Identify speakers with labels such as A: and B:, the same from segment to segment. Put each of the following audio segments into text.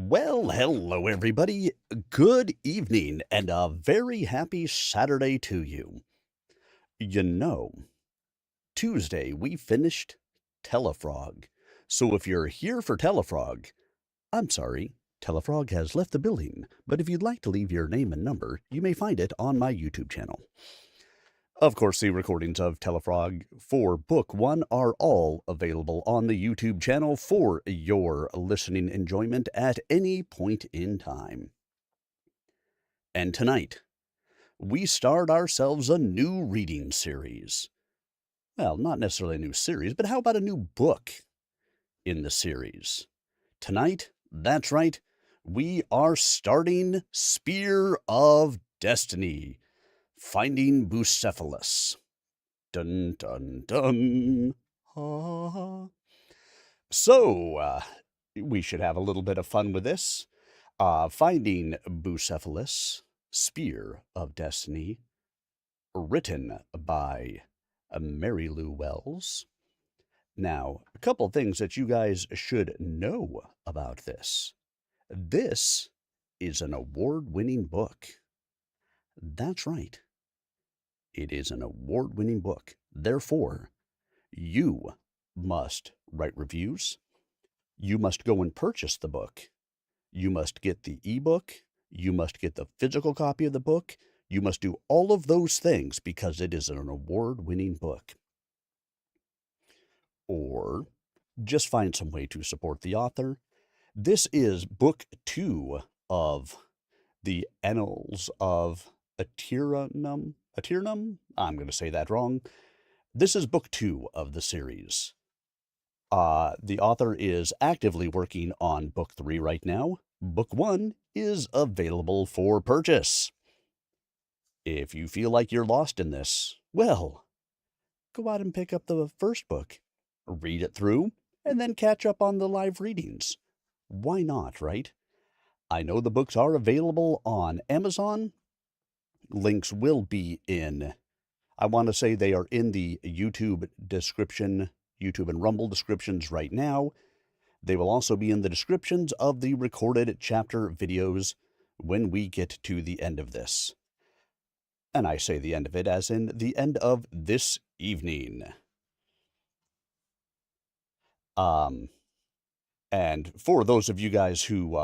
A: Well, hello, everybody. Good evening, and a very happy Saturday to you. You know, Tuesday we finished Telefrog. So if you're here for Telefrog, I'm sorry, Telefrog has left the building, but if you'd like to leave your name and number, you may find it on my YouTube channel. Of course, the recordings of Telefrog for Book 1 are all available on the YouTube channel for your listening enjoyment at any point in time. And tonight, we start ourselves a new reading series. Well, not necessarily a new series, but how about a new book in the series? Tonight, that's right, we are starting Spear of Destiny. Finding Bucephalus. Dun dun dun. Ah. So, we should have a little bit of fun with this. Finding Bucephalus, Spear of Destiny, written by Mary Lou Wells. Now, a couple things that you guys should know about this. This is an award-winning book. That's right. It is an award-winning book. Therefore, you must write reviews. You must go and purchase the book. You must get the ebook. You must get the physical copy of the book. You must do all of those things because it is an award-winning book. Or just find some way to support the author. This is book 2 of the Annals of Aeturnum. I'm going to say that wrong. This is book 2 of the series. The author is actively working on book 3 right now. Book 1 is available for purchase. If you feel like you're lost in this, well, go out and pick up the first book, read it through, and then catch up on the live readings. Why not, right? I know the books are available on Amazon. Links will be in, I want to say they are in the YouTube description, YouTube and Rumble descriptions right now. They will also be in the descriptions of the recorded chapter videos when we get to the end of this. And I say the end of it as in the end of this evening. And for those of you guys who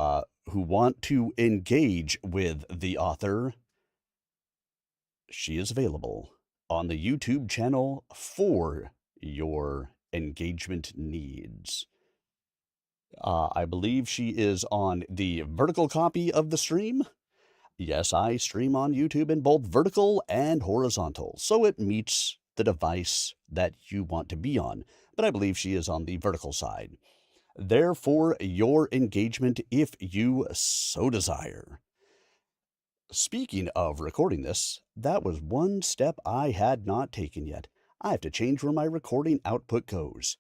A: want to engage with the author, she is available on the YouTube channel for your engagement needs. I believe she is on the vertical copy of the stream. Yes, I stream on YouTube in both vertical and horizontal, so it meets the device that you want to be on. But I believe she is on the vertical side. Therefore, your engagement if you so desire. Speaking of recording this, that was one step I had not taken yet. I have to change where my recording output goes.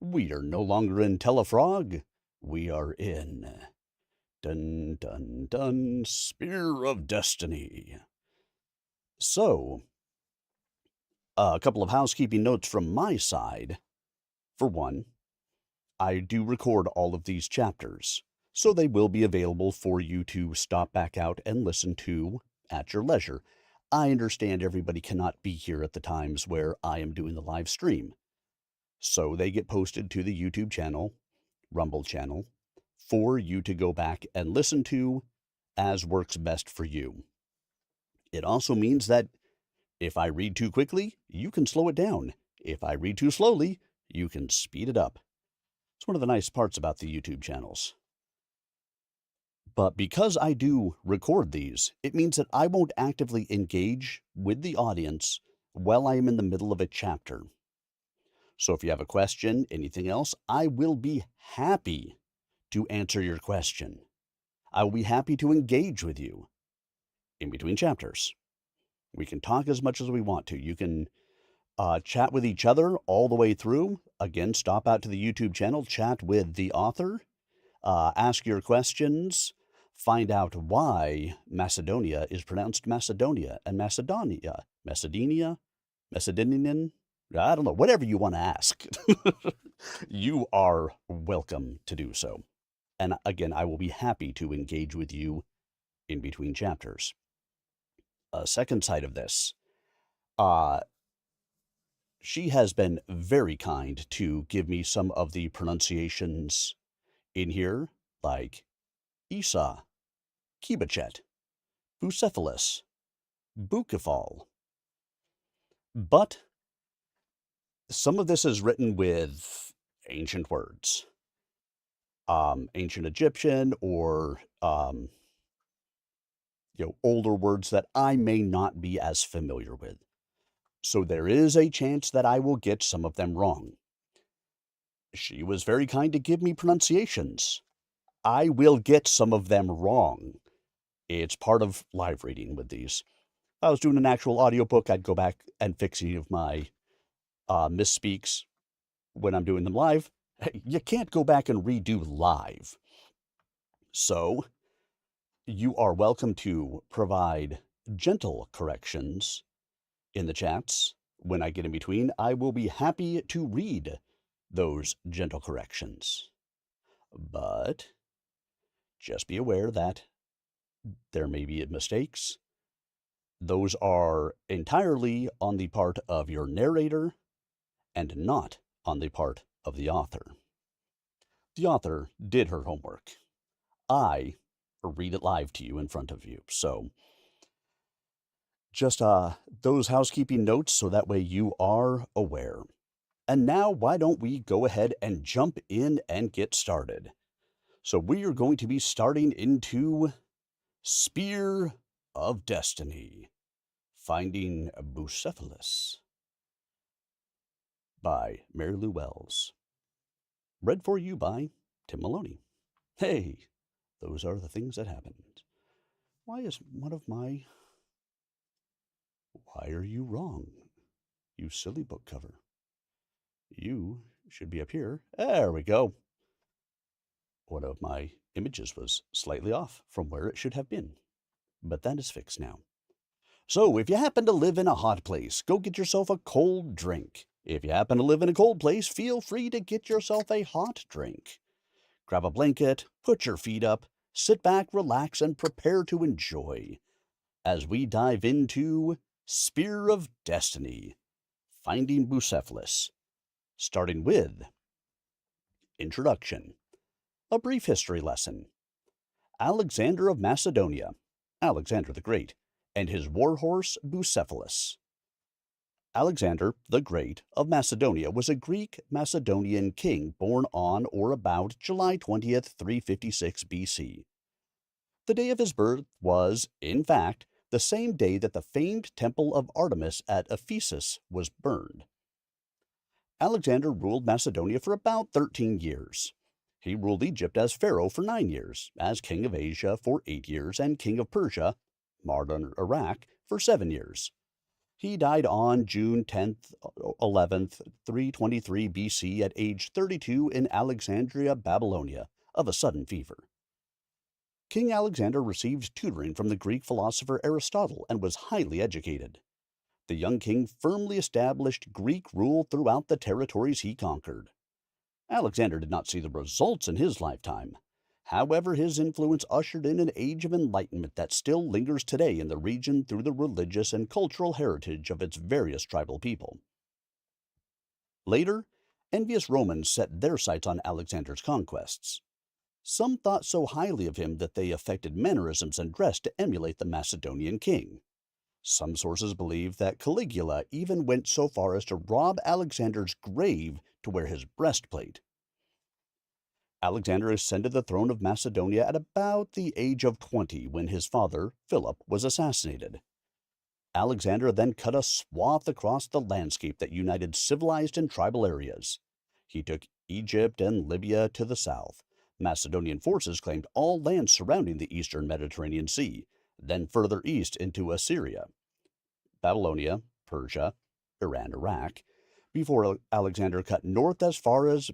A: We are no longer in Telefrog. We are in dun dun dun Spear of Destiny. So, a couple of housekeeping notes from my side. For one, I do record all of these chapters, so they will be available for you to stop back out and listen to at your leisure. I understand everybody cannot be here at the times where I am doing the live stream, so they get posted to the YouTube channel, Rumble channel, for you to go back and listen to as works best for you. It also means that if I read too quickly, you can slow it down. If I read too slowly, you can speed it up. It's one of the nice parts about the YouTube channels. But because I do record these, it means that I won't actively engage with the audience while I am in the middle of a chapter. So if you have a question, anything else, I will be happy to answer your question. I will be happy to engage with you in between chapters. We can talk as much as we want to. You can chat with each other all the way through. Again, stop out to the YouTube channel, chat with the author, ask your questions, find out why Macedonia is pronounced Macedonia and Macedonian, Macedonian, I don't know, whatever you want to ask. You are welcome to do so. And again, I will be happy to engage with you in between chapters. A second side of this, uh, she has been very kind to give me some of the pronunciations in here, like Esau, Kibachet, Bucephalus, Bucephal. But some of this is written with ancient words, ancient Egyptian or older words that I may not be as familiar with. So there is a chance that I will get some of them wrong. She was very kind to give me pronunciations. I will get some of them wrong. It's part of live reading with these. If I was doing an actual audiobook, I'd go back and fix any of my misspeaks when I'm doing them live. You can't go back and redo live. So you are welcome to provide gentle corrections in the chats. When I get in between, I will be happy to read those gentle corrections. But just be aware that there may be mistakes. Those are entirely on the part of your narrator and not on the part of the author. The author did her homework. I read it live to you in front of you. So just those housekeeping notes so that way you are aware. And now why don't we go ahead and jump in and get started? So we are going to be starting into Spear of Destiny, Finding Bucephalus by Mary Lou Wells. Read for you by Tim Maloney. Hey, those are the things that happened. Why is one of my... Why are you wrong, you silly book cover? You should be up here. There we go. One of my images was slightly off from where it should have been, but that is fixed now. So if you happen to live in a hot place, go get yourself a cold drink. If you happen to live in a cold place, feel free to get yourself a hot drink. Grab a blanket, put your feet up, sit back, relax, and prepare to enjoy as we dive into Spear of Destiny, Finding Bucephalus, starting with Introduction, a brief history lesson. Alexander of Macedonia, Alexander the Great, and his warhorse Bucephalus. Alexander the Great of Macedonia was a Greek Macedonian king born on or about July 20th, 356 BC. The day of his birth was, in fact, the same day that the famed temple of Artemis at Ephesus was burned. Alexander ruled Macedonia for about 13 years. He ruled Egypt as pharaoh for 9 years, as king of Asia for 8 years, and king of Persia, modern Iraq, for 7 years. He died on June 10th, 11th, 323 BC at age 32 in Alexandria, Babylonia, of a sudden fever. King Alexander received tutoring from the Greek philosopher Aristotle and was highly educated. The young king firmly established Greek rule throughout the territories he conquered. Alexander did not see the results in his lifetime. However, his influence ushered in an age of enlightenment that still lingers today in the region through the religious and cultural heritage of its various tribal people. Later, envious Romans set their sights on Alexander's conquests. Some thought so highly of him that they affected mannerisms and dress to emulate the Macedonian king. Some sources believe that Caligula even went so far as to rob Alexander's grave to wear his breastplate. Alexander ascended the throne of Macedonia at about the age of 20 when his father, Philip, was assassinated. Alexander then cut a swath across the landscape that united civilized and tribal areas. He took Egypt and Libya to the south. Macedonian forces claimed all land surrounding the eastern Mediterranean Sea, then further east into Assyria, Babylonia, Persia, Iran, Iraq, before Alexander cut north as far as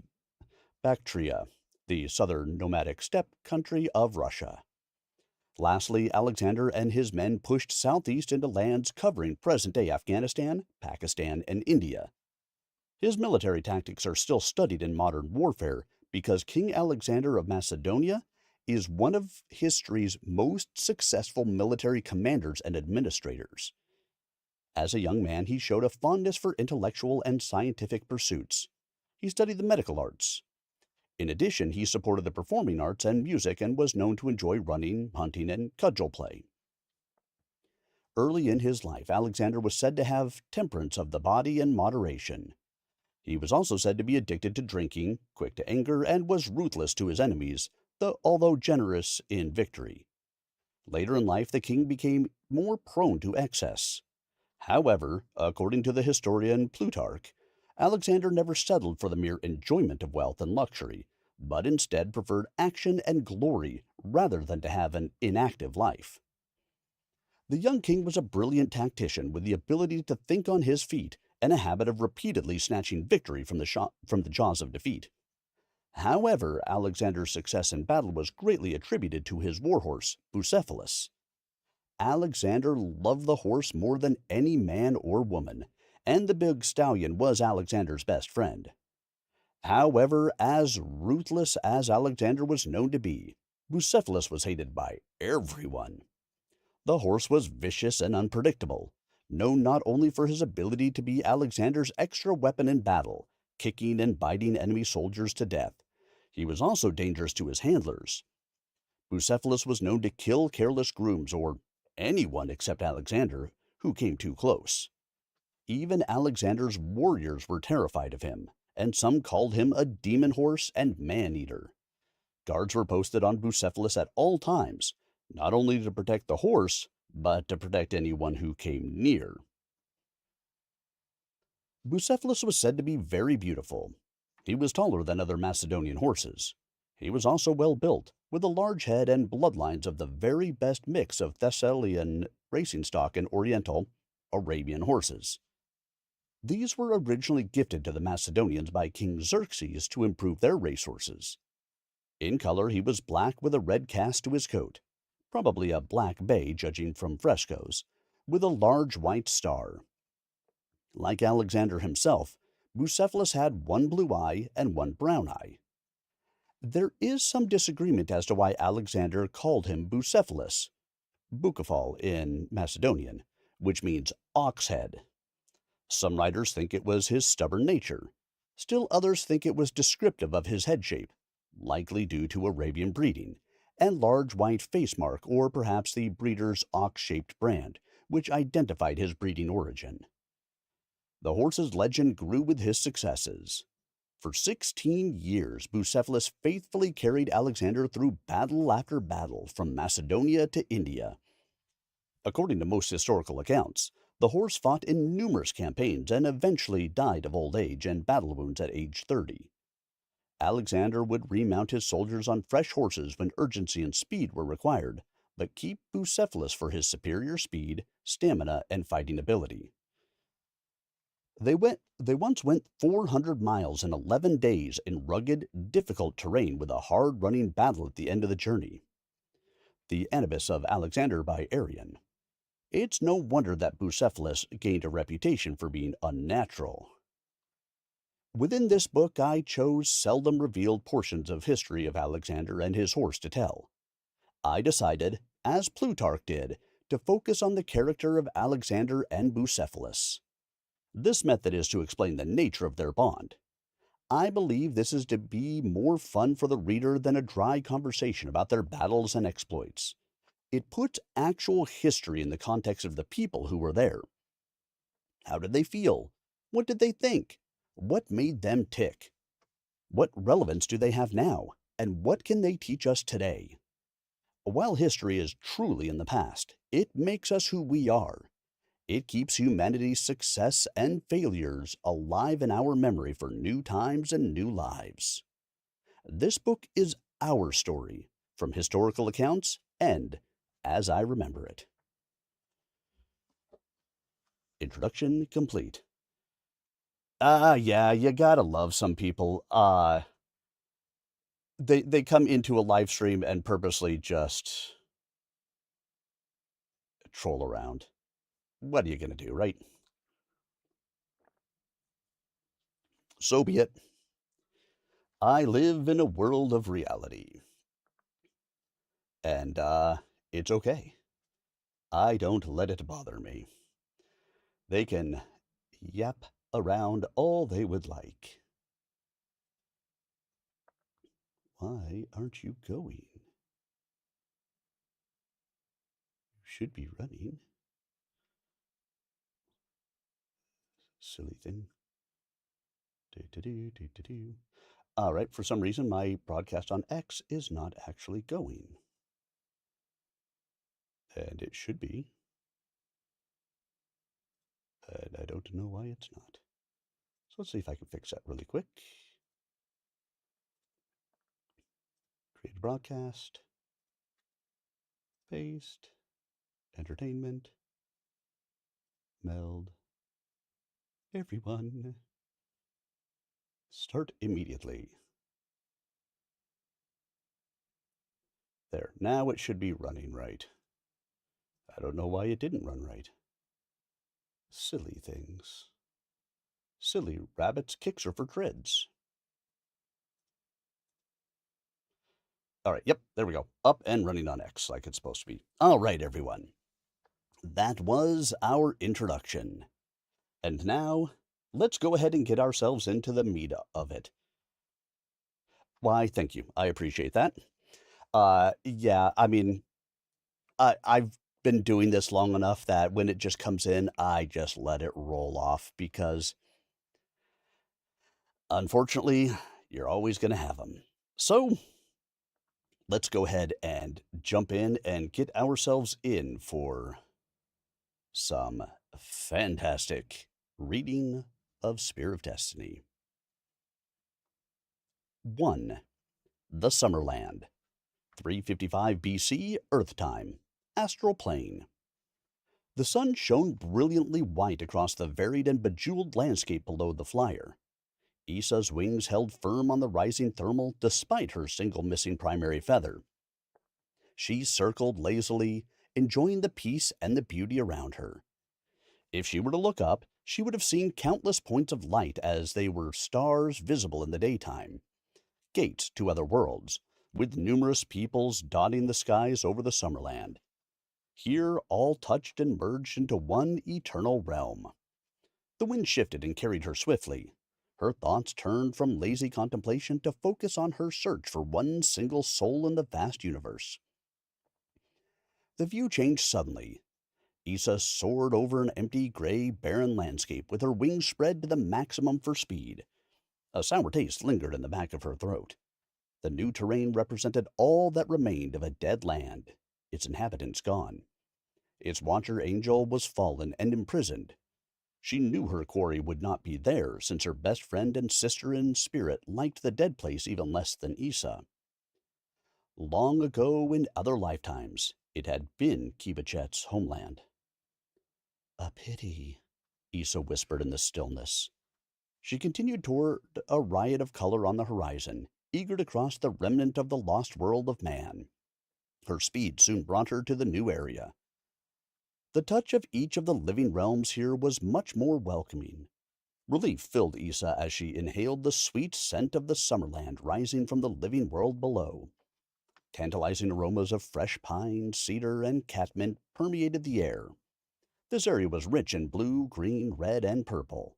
A: Bactria, the southern nomadic steppe country of Russia. Lastly, Alexander and his men pushed southeast into lands covering present-day Afghanistan, Pakistan, and India. His military tactics are still studied in modern warfare, because King Alexander of Macedonia is one of history's most successful military commanders and administrators. As a young man, he showed a fondness for intellectual and scientific pursuits. He studied the medical arts. In addition, he supported the performing arts and music and was known to enjoy running, hunting, and cudgel play. Early in his life, Alexander was said to have temperance of the body and moderation. He was also said to be addicted to drinking, quick to anger, and was ruthless to his enemies, though although generous in victory. Later in life, the king became more prone to excess. However, according to the historian Plutarch, Alexander never settled for the mere enjoyment of wealth and luxury, but instead preferred action and glory rather than to have an inactive life. The young king was a brilliant tactician with the ability to think on his feet and a habit of repeatedly snatching victory from the jaws of defeat. However, Alexander's success in battle was greatly attributed to his warhorse, Bucephalus. Alexander loved the horse more than any man or woman, and the big stallion was Alexander's best friend. However, as ruthless as Alexander was known to be, Bucephalus was hated by everyone. The horse was vicious and unpredictable, known not only for his ability to be Alexander's extra weapon in battle, kicking and biting enemy soldiers to death. He was also dangerous to his handlers. Bucephalus was known to kill careless grooms or anyone except Alexander who came too close. Even Alexander's warriors were terrified of him, and some called him a demon horse and man-eater. Guards were posted on Bucephalus at all times, not only to protect the horse, but to protect anyone who came near. Bucephalus was said to be very beautiful. He was taller than other Macedonian horses. He was also well built, with a large head and bloodlines of the very best mix of Thessalian racing stock and Oriental, Arabian horses. These were originally gifted to the Macedonians by King Xerxes to improve their racehorses. In color, he was black with a red cast to his coat, probably a black bay judging from frescoes, with a large white star. Like Alexander himself, Bucephalus had one blue eye and one brown eye. There is some disagreement as to why Alexander called him Bucephalus, Bucephal in Macedonian, which means ox head. Some writers think it was his stubborn nature. Still others think it was descriptive of his head shape, likely due to Arabian breeding, and large white face mark or perhaps the breeder's ox-shaped brand, which identified his breeding origin. The horse's legend grew with his successes. For 16 years, Bucephalus faithfully carried Alexander through battle after battle from Macedonia to India. According to most historical accounts, the horse fought in numerous campaigns and eventually died of old age and battle wounds at age 30. Alexander would remount his soldiers on fresh horses when urgency and speed were required, but keep Bucephalus for his superior speed, stamina, and fighting ability. They once went 400 miles in 11 days in rugged, difficult terrain with a hard-running battle at the end of the journey. The Annals of Alexander by Arrian. It's no wonder that Bucephalus gained a reputation for being unnatural. Within this book, I chose seldom revealed portions of history of Alexander and his horse to tell. I decided, as Plutarch did, to focus on the character of Alexander and Bucephalus. This method is to explain the nature of their bond. I believe this is to be more fun for the reader than a dry conversation about their battles and exploits. It puts actual history in the context of the people who were there. How did they feel? What did they think? What made them tick? What relevance do they have now? And what can they teach us today? While history is truly in the past, it makes us who we are. It keeps humanity's success and failures alive in our memory for new times and new lives. This book is our story, from historical accounts and as I remember it. Introduction complete. Yeah, you gotta love some people. They come into a live stream and purposely just troll around. What are you gonna do, right? So be it. I live in a world of reality, and it's okay. I don't let it bother me. They can yap around all they would like. Why aren't you going? You should be running. Silly thing. Do. All right, for some reason, my broadcast on X is not actually going. And it should be. And I don't know why it's not. So let's see if I can fix that really quick. Create a broadcast. Paste. Entertainment. Meld. Everyone. Start immediately. There, now it should be running right. I don't know why it didn't run right. Silly things. Silly rabbits kicks are for treads. All right, yep, there we go. Up and running on X like it's supposed to be. All right, everyone. That was our introduction. And now, let's go ahead and get ourselves into the meat of it. Why, thank you. I appreciate that. Yeah, I mean, I've been doing this long enough that when it just comes in, I just let it roll off because unfortunately, you're always going to have them. So let's go ahead and jump in and get ourselves in for some fantastic reading of Spear of Destiny. 1. The Summerland. 355 BC, Earth Time. Astral Plane. The sun shone brilliantly white across the varied and bejeweled landscape below the flyer. Issa's wings held firm on the rising thermal despite her single missing primary feather. She circled lazily, enjoying the peace and the beauty around her. If she were to look up, she would have seen countless points of light as they were stars visible in the daytime, gates to other worlds, with numerous peoples dotting the skies over the Summerland. Here all touched and merged into one eternal realm. The wind shifted and carried her swiftly. Her thoughts turned from lazy contemplation to focus on her search for one single soul in the vast universe. The view changed suddenly. Issa soared over an empty, gray, barren landscape with her wings spread to the maximum for speed. A sour taste lingered in the back of her throat. The new terrain represented all that remained of a dead land, its inhabitants gone. Its watcher angel was fallen and imprisoned. She knew her quarry would not be there, since her best friend and sister in spirit liked the dead place even less than Issa. Long ago, in other lifetimes, it had been Kibachet's homeland. A pity, Issa whispered in the stillness. She continued toward a riot of color on the horizon, eager to cross the remnant of the lost world of man. Her speed soon brought her to the new area. The touch of each of the living realms here was much more welcoming. Relief filled Issa as she inhaled the sweet scent of the Summerland rising from the living world below. Tantalizing aromas of fresh pine, cedar, and catmint permeated the air. This area was rich in blue, green, red, and purple.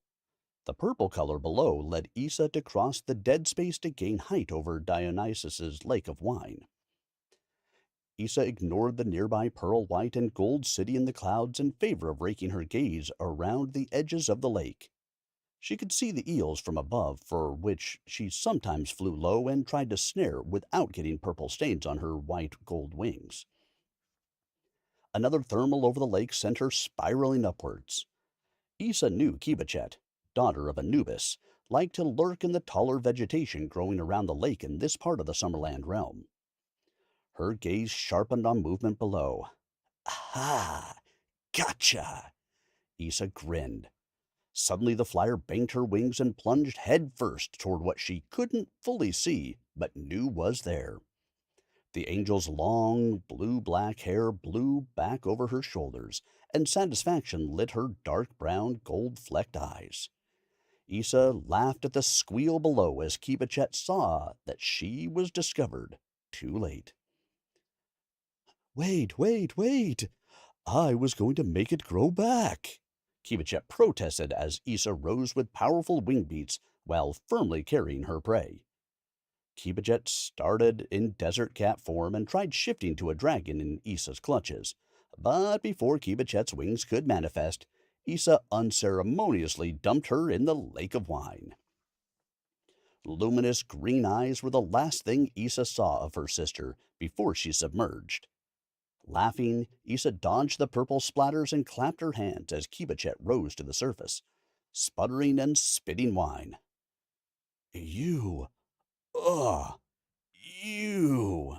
A: The purple color below led Issa to cross the dead space to gain height over Dionysus's lake of wine. Issa ignored the nearby pearl white and gold city in the clouds in favor of raking her gaze around the edges of the lake. She could see the eels from above, for which she sometimes flew low and tried to snare without getting purple stains on her white gold wings. Another thermal over the lake sent her spiraling upwards. Issa knew Kibachet, daughter of Anubis, liked to lurk in the taller vegetation growing around the lake in this part of the Summerland realm. Her gaze sharpened on movement below. "Aha! Gotcha!" Issa grinned. Suddenly the flyer banked her wings and plunged headfirst toward what she couldn't fully see, but knew was there. The angel's long, blue-black hair blew back over her shoulders, and satisfaction lit her dark brown, gold-flecked eyes. Isa laughed at the squeal below as Kibichet saw that she was discovered too late. Wait, wait, wait! I was going to make it grow back! Kibichet protested as Isa rose with powerful wing beats while firmly carrying her prey. Kibichet started in desert cat form and tried shifting to a dragon in Isa's clutches. But before Kibichet's wings could manifest, Isa unceremoniously dumped her in the lake of wine. Luminous green eyes were the last thing Isa saw of her sister before she submerged. Laughing, Isa dodged the purple splatters and clapped her hands as Kibichet rose to the surface, sputtering and spitting wine. You! Ugh! You!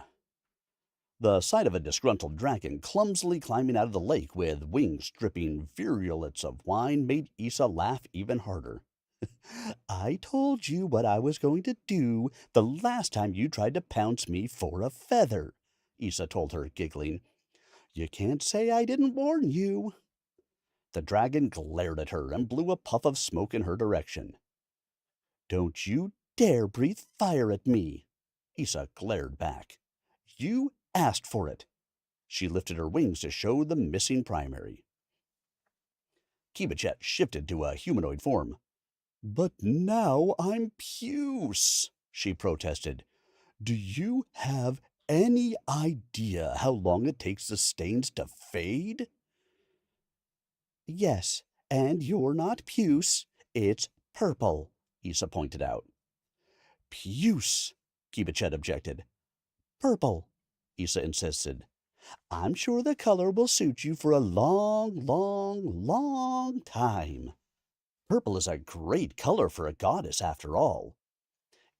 A: The sight of a disgruntled dragon clumsily climbing out of the lake with wings dripping virulets of wine made Isa laugh even harder. I told you what I was going to do the last time you tried to pounce me for a feather, Isa told her, giggling. You can't say I didn't warn you. The dragon glared at her and blew a puff of smoke in her direction. Don't you dare breathe fire at me, Isa glared back. You asked for it. She lifted her wings to show the missing primary. Kibichet shifted to a humanoid form. But now I'm puce, she protested. Do you have any idea how long it takes the stains to fade? Yes, and you're not puce. It's purple, Isa pointed out. Puce, Kibichet objected. Purple, Isa insisted. I'm sure the color will suit you for a long, long, long time. Purple is a great color for a goddess, after all.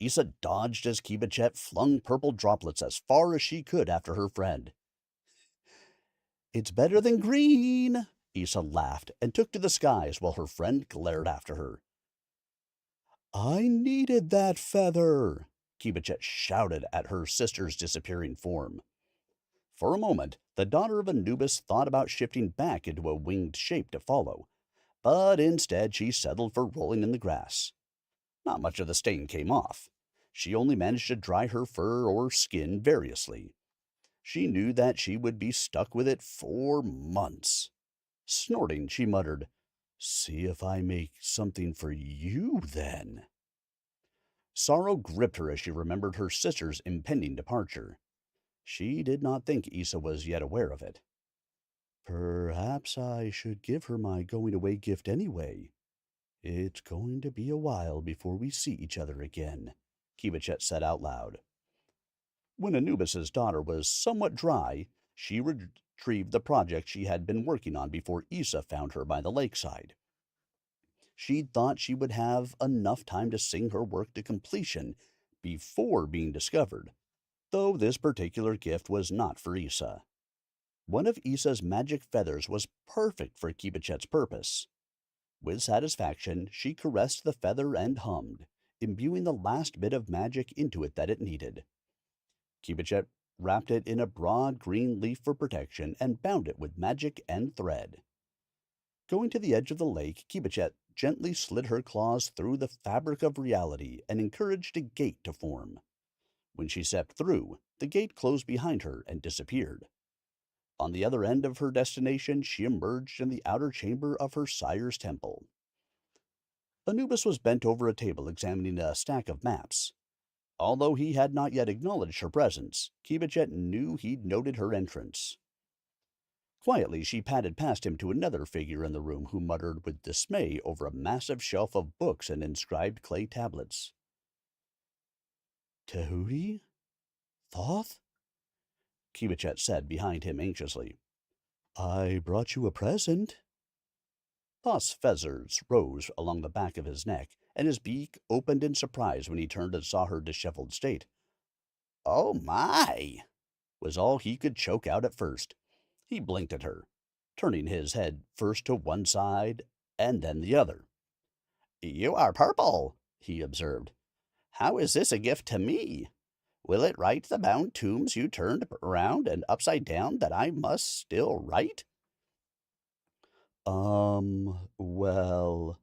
A: Isa dodged as Kibichet flung purple droplets as far as she could after her friend. It's better than green, Isa laughed and took to the skies while her friend glared after her. I needed that feather, Kibichet shouted at her sister's disappearing form. For a moment, the daughter of Anubis thought about shifting back into a winged shape to follow, but instead she settled for rolling in the grass. Not much of the stain came off. She only managed to dry her fur or skin variously. She knew that she would be stuck with it for months. Snorting, she muttered, See if I make something for you, then. Sorrow gripped her as she remembered her sister's impending departure. She did not think Isa was yet aware of it. Perhaps I should give her my going-away gift anyway. It's going to be a while before we see each other again, Kibichet said out loud. When Anubis's daughter was somewhat dry, she retrieved the project she had been working on before Isa found her by the lakeside. She thought she would have enough time to sing her work to completion before being discovered, though this particular gift was not for Isa. One of Isa's magic feathers was perfect for Kibichet's purpose. With satisfaction, she caressed the feather and hummed, imbuing the last bit of magic into it that it needed. Kibichet wrapped it in a broad green leaf for protection and bound it with magic and thread. Going to the edge of the lake, Kibichet gently slid her claws through the fabric of reality and encouraged a gate to form. When she stepped through, the gate closed behind her and disappeared. On the other end of her destination, she emerged in the outer chamber of her sire's temple. Anubis was bent over a table examining a stack of maps. Although he had not yet acknowledged her presence, Kibichet knew he'd noted her entrance. Quietly, she padded past him to another figure in the room who muttered with dismay over a massive shelf of books and inscribed clay tablets. Tahuti? Thoth? Kibichet said behind him anxiously. I brought you a present. Thoth's feathers rose along the back of his neck, and his beak opened in surprise when he turned and saw her disheveled state. Oh my! Was all he could choke out at first. He blinked at her, turning his head first to one side and then the other. You are purple, he observed. How is this a gift to me? Will it write the bound tombs you turned around and upside down that I must still write? Well,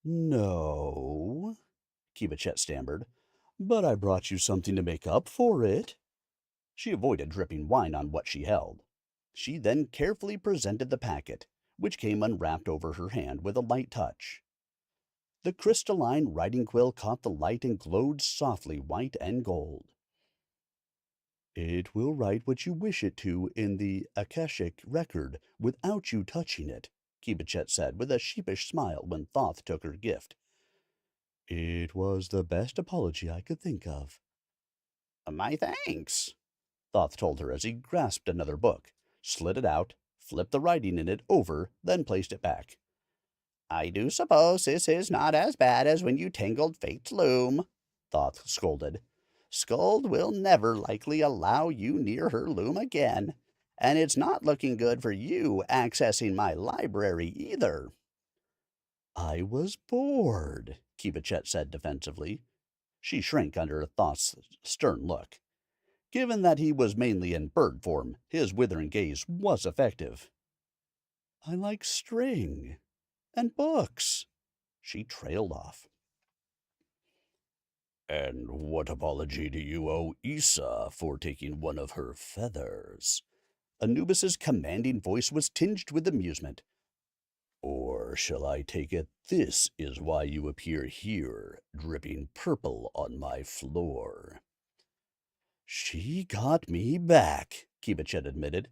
A: No, Kibichet stammered, but I brought you something to make up for it. She avoided dripping wine on what she held. She then carefully presented the packet, which came unwrapped over her hand with a light touch. The crystalline writing quill caught the light and glowed softly white and gold. It will write what you wish it to in the Akashic record without you touching it, Kibichet said with a sheepish smile when Thoth took her gift. It was the best apology I could think of. My thanks, Thoth told her as he grasped another book, slid it out, flipped the writing in it over, then placed it back. I do suppose this is not as bad as when you tangled Fate's loom, Thoth scolded. Skuld will never likely allow you near her loom again, and it's not looking good for you accessing my library either. I was bored, Kibichet said defensively. She shrank under Thoth's stern look. Given that he was mainly in bird form, his withering gaze was effective. I like string and books. She trailed off. And what apology do you owe Issa for taking one of her feathers? Anubis's commanding voice was tinged with amusement. Or shall I take it this is why you appear here, dripping purple on my floor? She got me back, Kibichet admitted.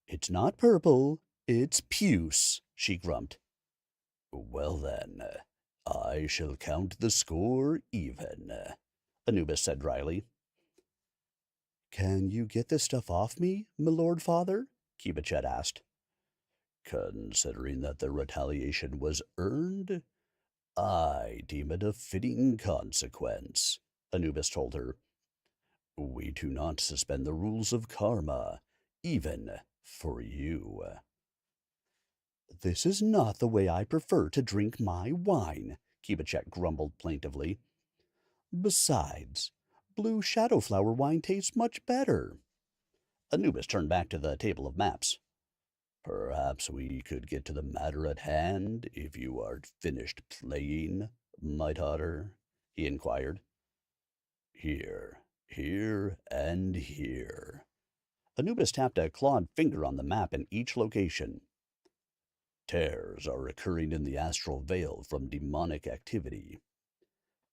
A: It's not purple, it's puce, she grumped. Well then, I shall count the score even, Anubis said dryly. Can you get this stuff off me, my lord father? Kibichet asked. Considering that the retaliation was earned, I deem it a fitting consequence, Anubis told her. We do not suspend the rules of karma, even for you. This is not the way I prefer to drink my wine, Kibichet grumbled plaintively. Besides, blue shadowflower wine tastes much better. Anubis turned back to the table of maps. Perhaps we could get to the matter at hand if you are finished playing, my daughter, he inquired. Here, and here. Anubis tapped a clawed finger on the map in each location. Tears are occurring in the astral veil from demonic activity.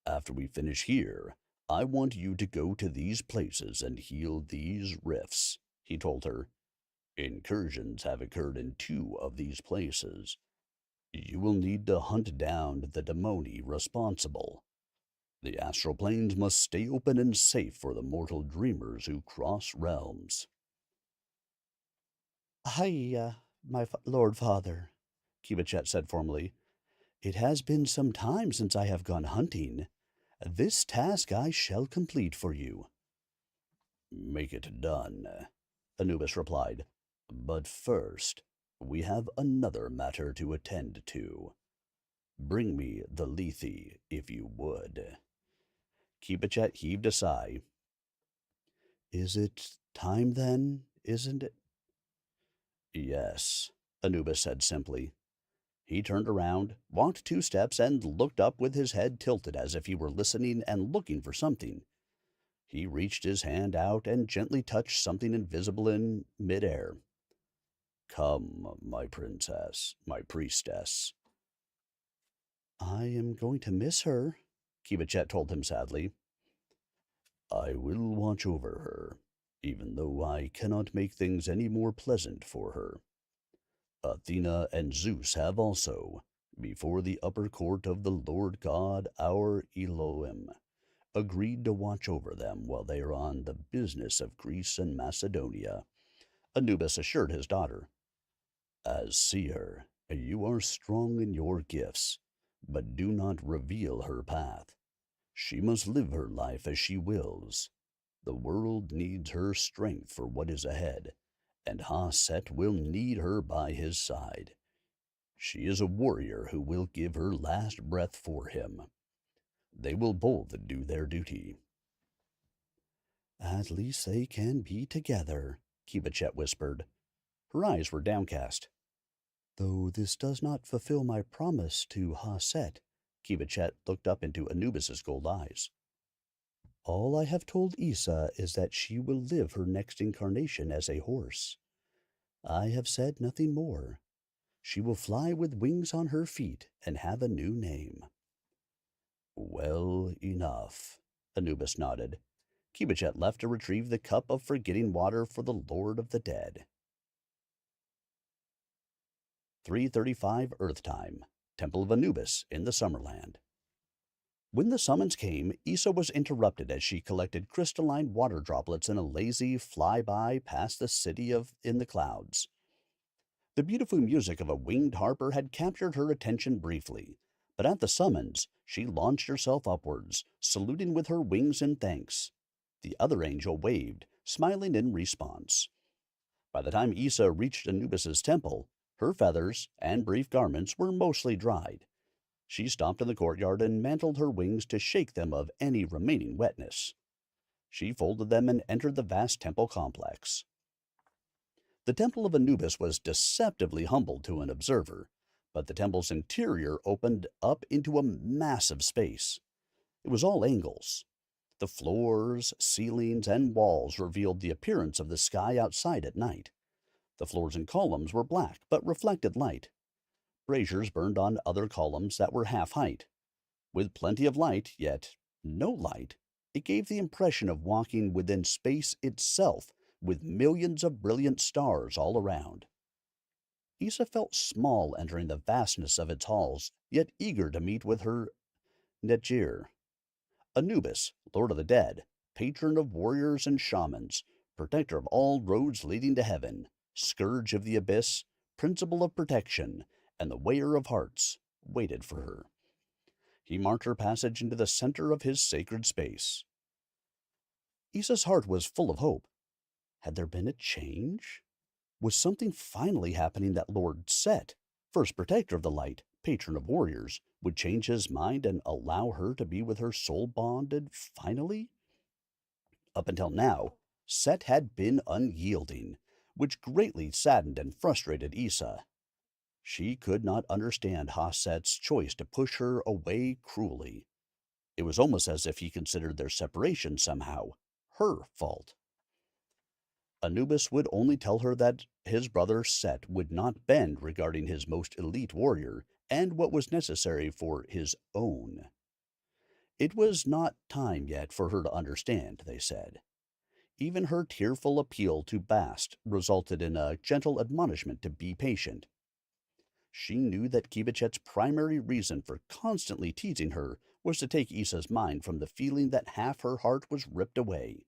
A: After we finish here, I want you to go to these places and heal these rifts, he told her. Incursions have occurred in 2 of these places. You will need to hunt down the demoni responsible. The astral planes must stay open and safe for the mortal dreamers who cross realms. My lord father, Kibichet said formally. It has been some time since I have gone hunting. This task I shall complete for you. Make it done, Anubis replied. But first, we have another matter to attend to. Bring me the Lethe, if you would. Kibichet heaved a sigh. Is it time then, isn't it? Yes, Anubis said simply. He turned around, walked 2 steps, and looked up with his head tilted as if he were listening and looking for something. He reached his hand out and gently touched something invisible in midair. Come, my princess, my priestess. I am going to miss her, Kibichet told him sadly. I will watch over her, even though I cannot make things any more pleasant for her. Athena and Zeus have also, before the upper court of the Lord God, our Elohim, agreed to watch over them while they are on the business of Greece and Macedonia, Anubis assured his daughter. As seer, you are strong in your gifts, but do not reveal her path. She must live her life as she wills. The world needs her strength for what is ahead, and Ha-Set will need her by his side. She is a warrior who will give her last breath for him. They will both do their duty. At least they can be together, Kibichet whispered. Her eyes were downcast. Though this does not fulfill my promise to Ha-Set, Kivachet looked up into Anubis's gold eyes. All I have told Issa is that she will live her next incarnation as a horse. I have said nothing more. She will fly with wings on her feet and have a new name. Well enough, Anubis nodded. Kivachet left to retrieve the cup of forgetting water for the Lord of the Dead. 3:35 Earth Time, Temple of Anubis in the Summerland. When the summons came, Issa was interrupted as she collected crystalline water droplets in a lazy flyby past the city in the clouds. The beautiful music of a winged harper had captured her attention briefly, but at the summons, she launched herself upwards, saluting with her wings in thanks. The other angel waved, smiling in response. By the time Issa reached Anubis's temple, her feathers and brief garments were mostly dried. She stopped in the courtyard and mantled her wings to shake them of any remaining wetness. She folded them and entered the vast temple complex. The temple of Anubis was deceptively humble to an observer, but the temple's interior opened up into a massive space. It was all angles. The floors, ceilings, and walls revealed the appearance of the sky outside at night. The floors and columns were black, but reflected light. Braziers burned on other columns that were half height. With plenty of light, yet no light, it gave the impression of walking within space itself, with millions of brilliant stars all around. Issa felt small entering the vastness of its halls, yet eager to meet with her Netjir. Anubis, Lord of the Dead, patron of warriors and shamans, protector of all roads leading to heaven, scourge of the abyss, principle of protection, and the weigher of hearts, waited for her. He marked her passage into the center of his sacred space. Issa's heart was full of hope. Had there been a change? Was something finally happening that Lord Set, first protector of the light, patron of warriors, would change his mind and allow her to be with her soul bonded finally? Up until now, Set had been unyielding, which greatly saddened and frustrated Issa. She could not understand Haset's choice to push her away cruelly. It was almost as if he considered their separation somehow her fault. Anubis would only tell her that his brother Set would not bend regarding his most elite warrior and what was necessary for his own. It was not time yet for her to understand, they said. Even her tearful appeal to Bast resulted in a gentle admonishment to be patient. She knew that Kivachet's primary reason for constantly teasing her was to take Issa's mind from the feeling that half her heart was ripped away.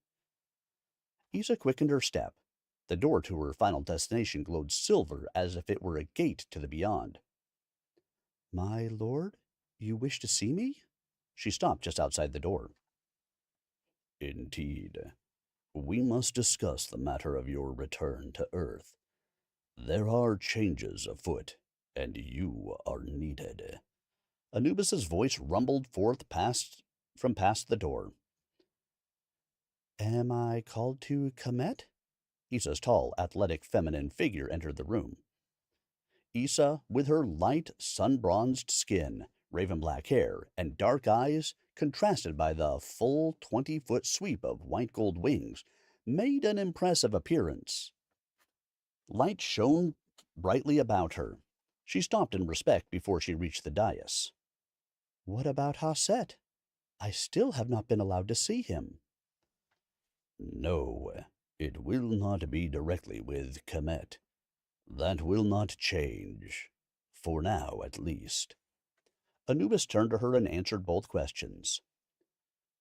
A: Issa quickened her step. The door to her final destination glowed silver as if it were a gate to the beyond. My lord, you wish to see me? She stopped just outside the door. Indeed. We must discuss the matter of your return to Earth. There are changes afoot, and you are needed. Anubis's voice rumbled forth from past the door. Am I called to Kemet? Issa's tall, athletic, feminine figure entered the room. Issa, with her light, sun-bronzed skin, raven-black hair, and dark eyes, contrasted by the full 20-foot sweep of white-gold wings, made an impressive appearance. Light shone brightly about her. She stopped in respect before she reached the dais. What about Haset? I still have not been allowed to see him. No, it will not be directly with Kemet. That will not change, for now at least. Anubis turned to her and answered both questions.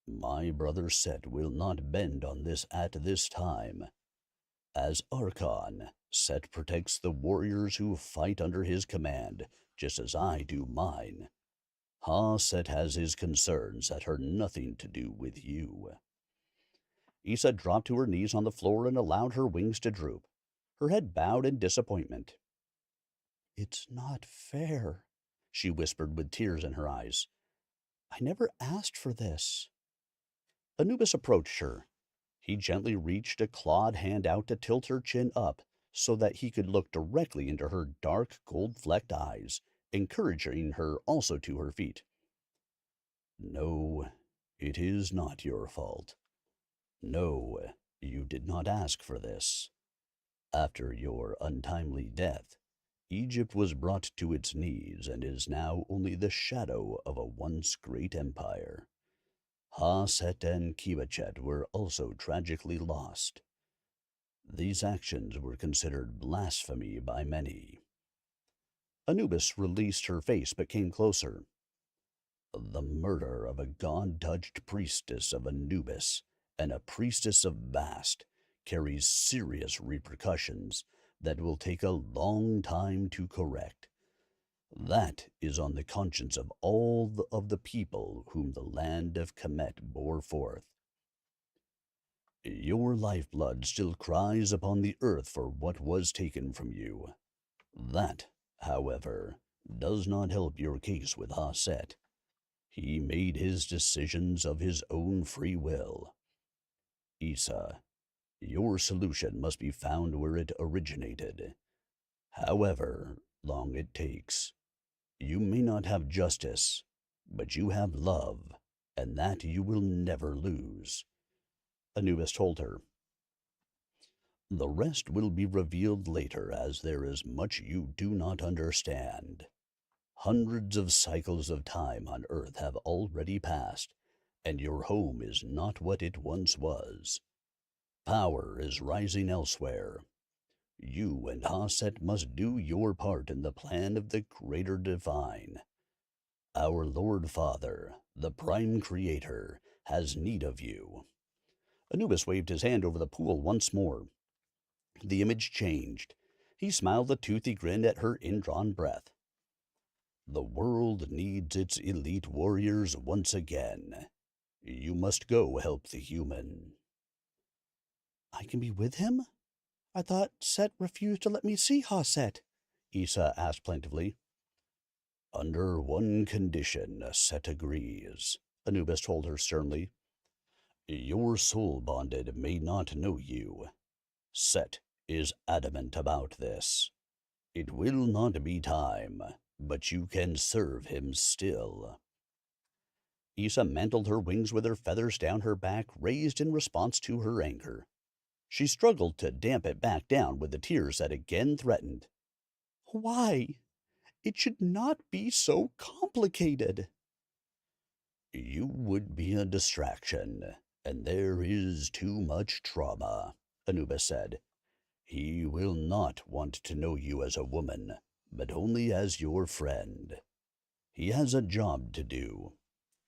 A: My brother Set will not bend on this at this time. As Archon, Set protects the warriors who fight under his command, just as I do mine. Set has his concerns that had nothing to do with you. Issa dropped to her knees on the floor and allowed her wings to droop. Her head bowed in disappointment. It's not fair, she whispered with tears in her eyes. I never asked for this. Anubis approached her. He gently reached a clawed hand out to tilt her chin up so that he could look directly into her dark, gold-flecked eyes, encouraging her also to her feet. No, it is not your fault. No, you did not ask for this. After your untimely death, Egypt was brought to its knees and is now only the shadow of a once great empire. Ha-Set and Kibachet were also tragically lost. These actions were considered blasphemy by many. Anubis released her face but came closer. The murder of a god-touched priestess of Anubis and a priestess of Bast carries serious repercussions that will take a long time to correct. That is on the conscience of all of the people whom the land of Kemet bore forth. Your lifeblood still cries upon the earth for what was taken from you. That, however, does not help your case with Ha-Set. He made his decisions of his own free will. Issa, your solution must be found where it originated. However long it takes. You may not have justice, but you have love, and that you will never lose. Anubis told her. The rest will be revealed later, as there is much you do not understand. Hundreds of cycles of time on Earth have already passed, and your home is not what it once was. Power is rising elsewhere. You and Ha-Set must do your part in the plan of the Greater Divine. Our Lord Father, the Prime Creator, has need of you. Anubis waved his hand over the pool once more. The image changed. He smiled a toothy grin at her indrawn breath. The world needs its elite warriors once again. You must go help the human. I can be with him? I thought Set refused to let me see Ha-Set, Issa asked plaintively. Under one condition, Set agrees, Anubis told her sternly. Your soul-bonded may not know you. Set is adamant about this. It will not be time, but you can serve him still. Issa mantled her wings with her feathers down her back, raised in response to her anger. She struggled to damp it back down with the tears that again threatened. Why? It should not be so complicated. You would be a distraction, and there is too much trauma, Anubis said. He will not want to know you as a woman, but only as your friend. He has a job to do.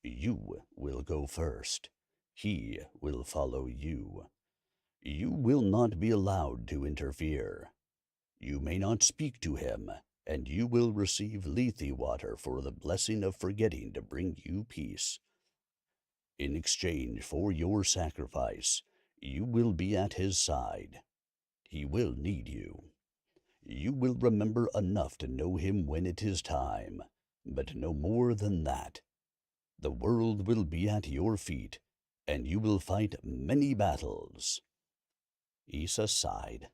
A: You will go first. He will follow you. You will not be allowed to interfere. You may not speak to him, and you will receive Lethe water for the blessing of forgetting to bring you peace. In exchange for your sacrifice, you will be at his side. He will need you. You will remember enough to know him when it is time, but no more than that. The world will be at your feet, and you will fight many battles. Issa sighed.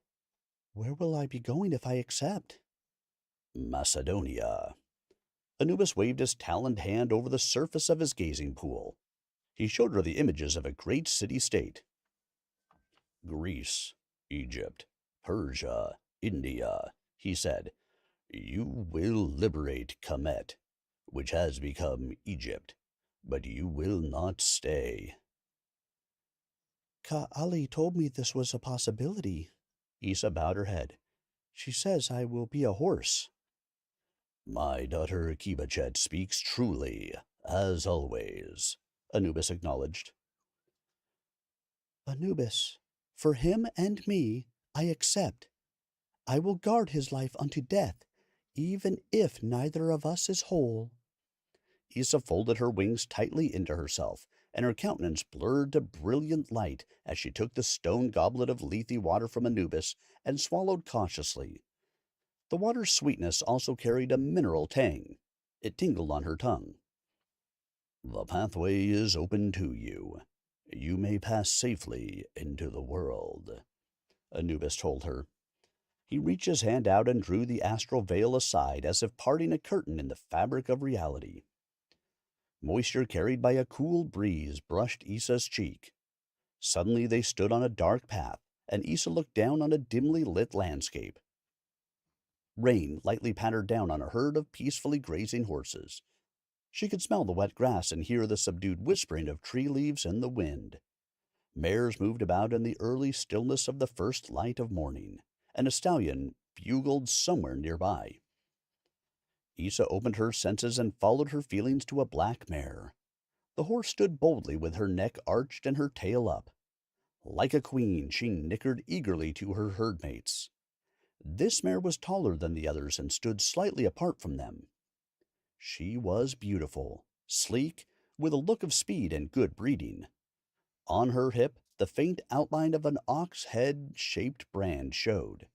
A: Where will I be going if I accept? Macedonia. Anubis waved his taloned hand over the surface of his gazing pool. He showed her the images of a great city-state. Greece, Egypt, Persia, India, he said. You will liberate Kemet, which has become Egypt, but you will not stay. Ka'ali told me this was a possibility. Issa bowed her head. She says I will be a horse. My daughter Kibachet speaks truly, as always, Anubis acknowledged. Anubis, for him and me, I accept. I will guard his life unto death, even if neither of us is whole. Issa folded her wings tightly into herself, and her countenance blurred to brilliant light as she took the stone goblet of Lethe water from Anubis and swallowed cautiously. The water's sweetness also carried a mineral tang. It tingled on her tongue. The pathway is open to you. You may pass safely into the world, Anubis told her. He reached his hand out and drew the astral veil aside as if parting a curtain in the fabric of reality. Moisture carried by a cool breeze brushed Issa's cheek. Suddenly they stood on a dark path, and Issa looked down on a dimly lit landscape. Rain lightly pattered down on a herd of peacefully grazing horses. She could smell the wet grass and hear the subdued whispering of tree leaves in the wind. Mares moved about in the early stillness of the first light of morning, and a stallion bugled somewhere nearby. Issa opened her senses and followed her feelings to a black mare. The horse stood boldly with her neck arched and her tail up. Like a queen, she nickered eagerly to her herdmates. This mare was taller than the others and stood slightly apart from them. She was beautiful, sleek, with a look of speed and good breeding. On her hip, the faint outline of an ox head-shaped brand showed.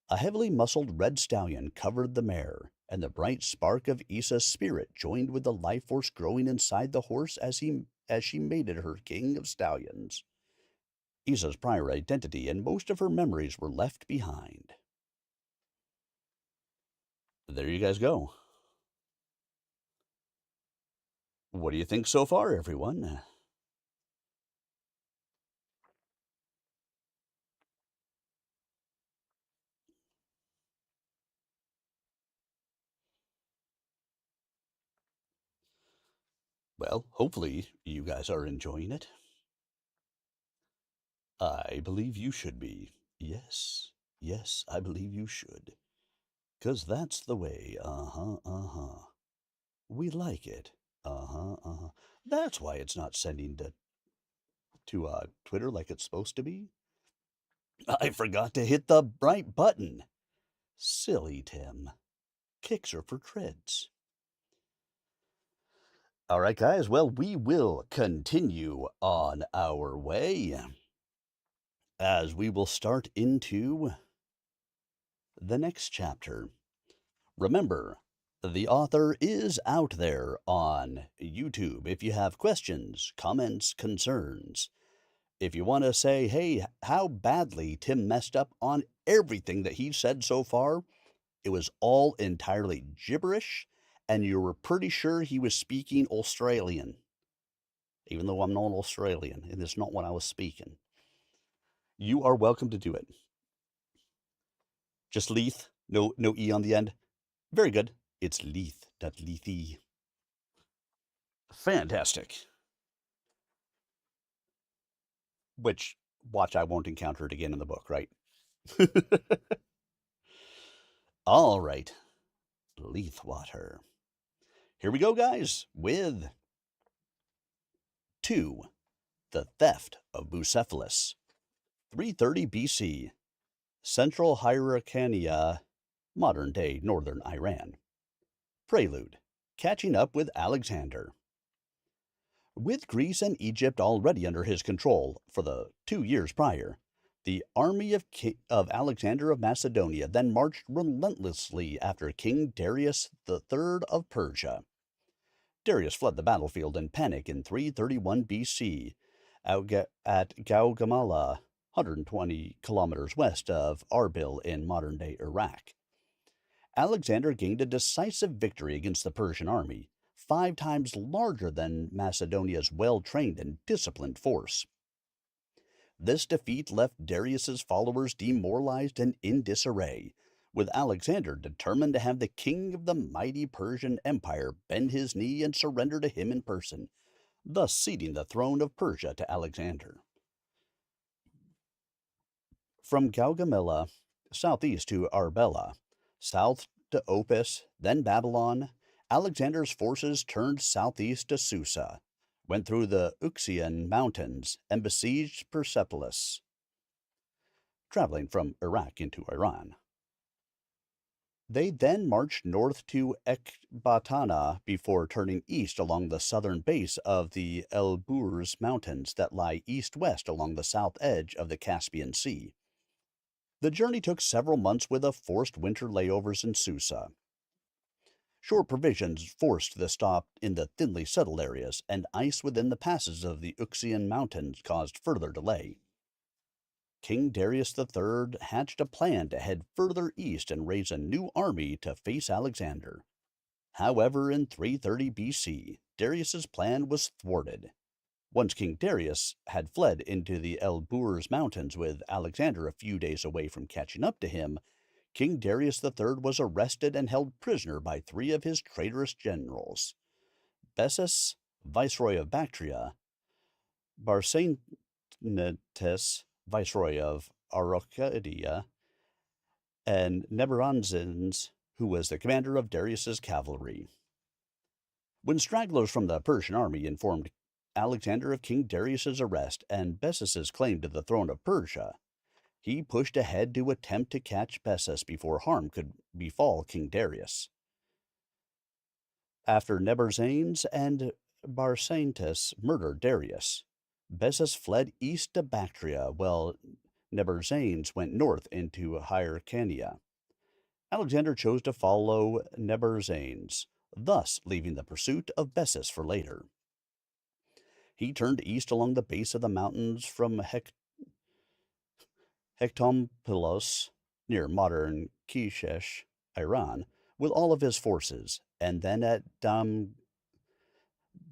A: A heavily muscled red stallion covered the mare, and the bright spark of Issa's spirit joined with the life force growing inside the horse as she mated her king of stallions. Issa's prior identity and most of her memories were left behind. There you guys go. What do you think so far, everyone? Well, hopefully you guys are enjoying it. I believe you should be. Yes, yes, I believe you should. 'Cause that's the way. Uh-huh, uh-huh. We like it. Uh-huh, uh-huh. That's why it's not sending to Twitter like it's supposed to be. I forgot to hit the right button. Silly Tim. Kicks are for treads. All right, guys. Well, we will continue on our way as we will start into the next chapter. Remember, the author is out there on YouTube. If you have questions, comments, concerns, if you want to say, hey, how badly Tim messed up on everything that he said so far, it was all entirely gibberish, and you were pretty sure he was speaking Australian, even though I'm not Australian, and it's not what I was speaking. You are welcome to do it. Just Leith, no E on the end. Very good. It's Leith, not Lethy. Fantastic. Which, watch, I won't encounter it again in the book, right? All right. Leithwater. Here we go, guys, with 2. The Theft of Bucephalus. 330 BC. Central Hyrcania, modern-day northern Iran. Prelude. Catching up with Alexander. With Greece and Egypt already under his control for the 2 years prior, the army of Alexander of Macedonia then marched relentlessly after King Darius III of Persia. Darius fled the battlefield in panic in 331 BC at Gaugamela, 120 kilometers west of Arbil in modern-day Iraq. Alexander gained a decisive victory against the Persian army, 5 times larger than Macedonia's well-trained and disciplined force. This defeat left Darius's followers demoralized and in disarray, with Alexander determined to have the king of the mighty Persian Empire bend his knee and surrender to him in person, thus ceding the throne of Persia to Alexander. From Gaugamela, southeast to Arbela, south to Opis, then Babylon, Alexander's forces turned southeast to Susa, went through the Uxian mountains, and besieged Persepolis, traveling from Iraq into Iran. They then marched north to Ecbatana before turning east along the southern base of the Elburz Mountains that lie east-west along the south edge of the Caspian Sea. The journey took several months with a forced winter layovers in Susa. Short provisions forced the stop in the thinly settled areas, and ice within the passes of the Uxian Mountains caused further delay. King Darius III hatched a plan to head further east and raise a new army to face Alexander. However, in 330 BC, Darius's plan was thwarted. Once King Darius had fled into the Elburz Mountains with Alexander a few days away from catching up to him, King Darius III was arrested and held prisoner by three of his traitorous generals: Bessus, viceroy of Bactria; Barsanetus, viceroy of Arcadia; and Nebuchadnezzar, who was the commander of Darius's cavalry. When stragglers from the Persian army informed Alexander of King Darius's arrest and Bessus's claim to the throne of Persia, he pushed ahead to attempt to catch Bessus before harm could befall King Darius. After Nebuchadnezzar and Barsanetus murdered Darius, Bessus fled east to Bactria, while Nebuchadnezzar went north into Hyrcania. Alexander chose to follow Nebuchadnezzar, thus leaving the pursuit of Bessus for later. He turned east along the base of the mountains from Hectompilos, near modern Kishesh, Iran, with all of his forces, and then at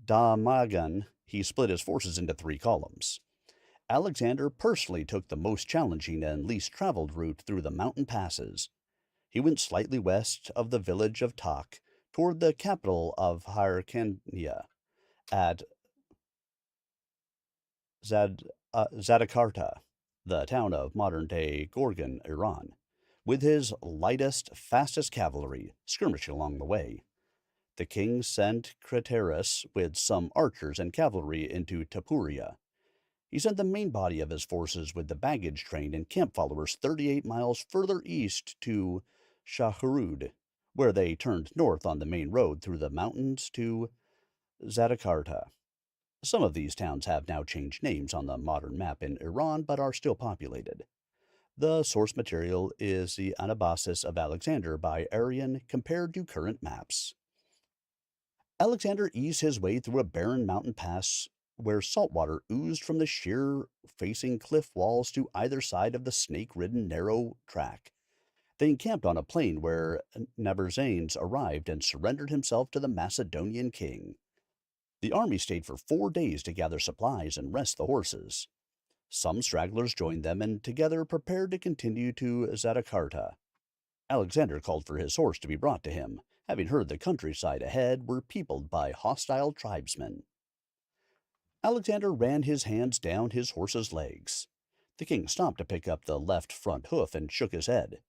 A: Damagan he split his forces into three columns. Alexander personally took the most challenging and least traveled route through the mountain passes. He went slightly west of the village of Tak, toward the capital of Hyrcania, at Zadakarta, the town of modern-day Gorgan, Iran, with his lightest, fastest cavalry skirmishing along the way. The king sent Craterus with some archers and cavalry into Tapuria. He sent the main body of his forces with the baggage train and camp followers 38 miles further east to Shahrud, where they turned north on the main road through the mountains to Zadakarta. Some of these towns have now changed names on the modern map in Iran, but are still populated. The source material is the Anabasis of Alexander by Arrian compared to current maps. Alexander eased his way through a barren mountain pass where salt water oozed from the sheer facing cliff walls to either side of the snake-ridden narrow track. They encamped on a plain where Nebuchadnezzar arrived and surrendered himself to the Macedonian king. The army stayed for 4 days to gather supplies and rest the horses. Some stragglers joined them and together prepared to continue to Zadakarta. Alexander called for his horse to be brought to him, having heard the countryside ahead were peopled by hostile tribesmen. Alexander ran his hands down his horse's legs. The king stopped to pick up the left front hoof and shook his head.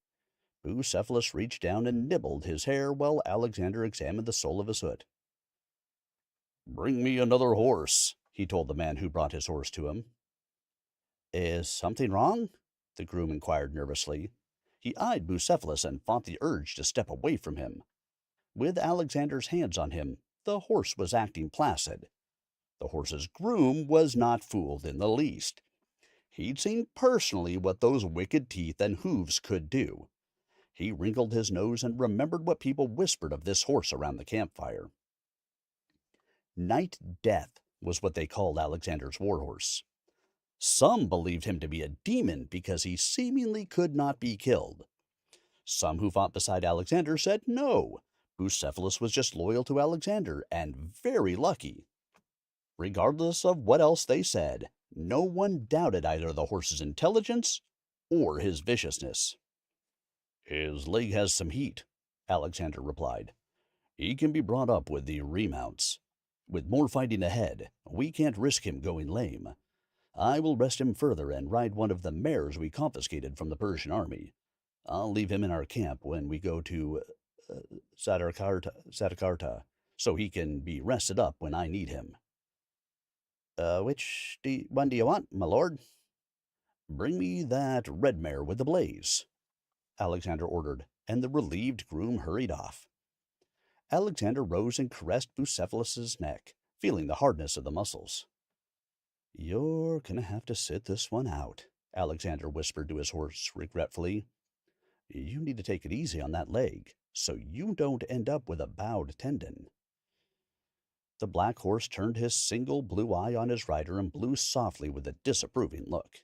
A: Bucephalus reached down and nibbled his hair while Alexander examined the sole of his foot. "Bring me another horse," he told the man who brought his horse to him. "Is something wrong?" the groom inquired nervously. He eyed Bucephalus and fought the urge to step away from him. With Alexander's hands on him, the horse was acting placid. The horse's groom was not fooled in the least. He'd seen personally what those wicked teeth and hooves could do. He wrinkled his nose and remembered what people whispered of this horse around the campfire. Night Death was what they called Alexander's warhorse. Some believed him to be a demon because he seemingly could not be killed. Some who fought beside Alexander said no, Bucephalus was just loyal to Alexander and very lucky. Regardless of what else they said, no one doubted either the horse's intelligence or his viciousness. "His leg has some heat," Alexander replied. "He can be brought up with the remounts. With more fighting ahead, we can't risk him going lame. I will rest him further and ride one of the mares we confiscated from the Persian army. I'll leave him in our camp when we go to Zadakarta, so he can be rested up when I need him." Which one do you want, my lord?" "Bring me that red mare with the blaze," Alexander ordered, and the relieved groom hurried off. Alexander rose and caressed Bucephalus's neck, feeling the hardness of the muscles. "You're going to have to sit this one out," Alexander whispered to his horse regretfully. "You need to take it easy on that leg, so you don't end up with a bowed tendon." The black horse turned his single blue eye on his rider and blew softly with a disapproving look.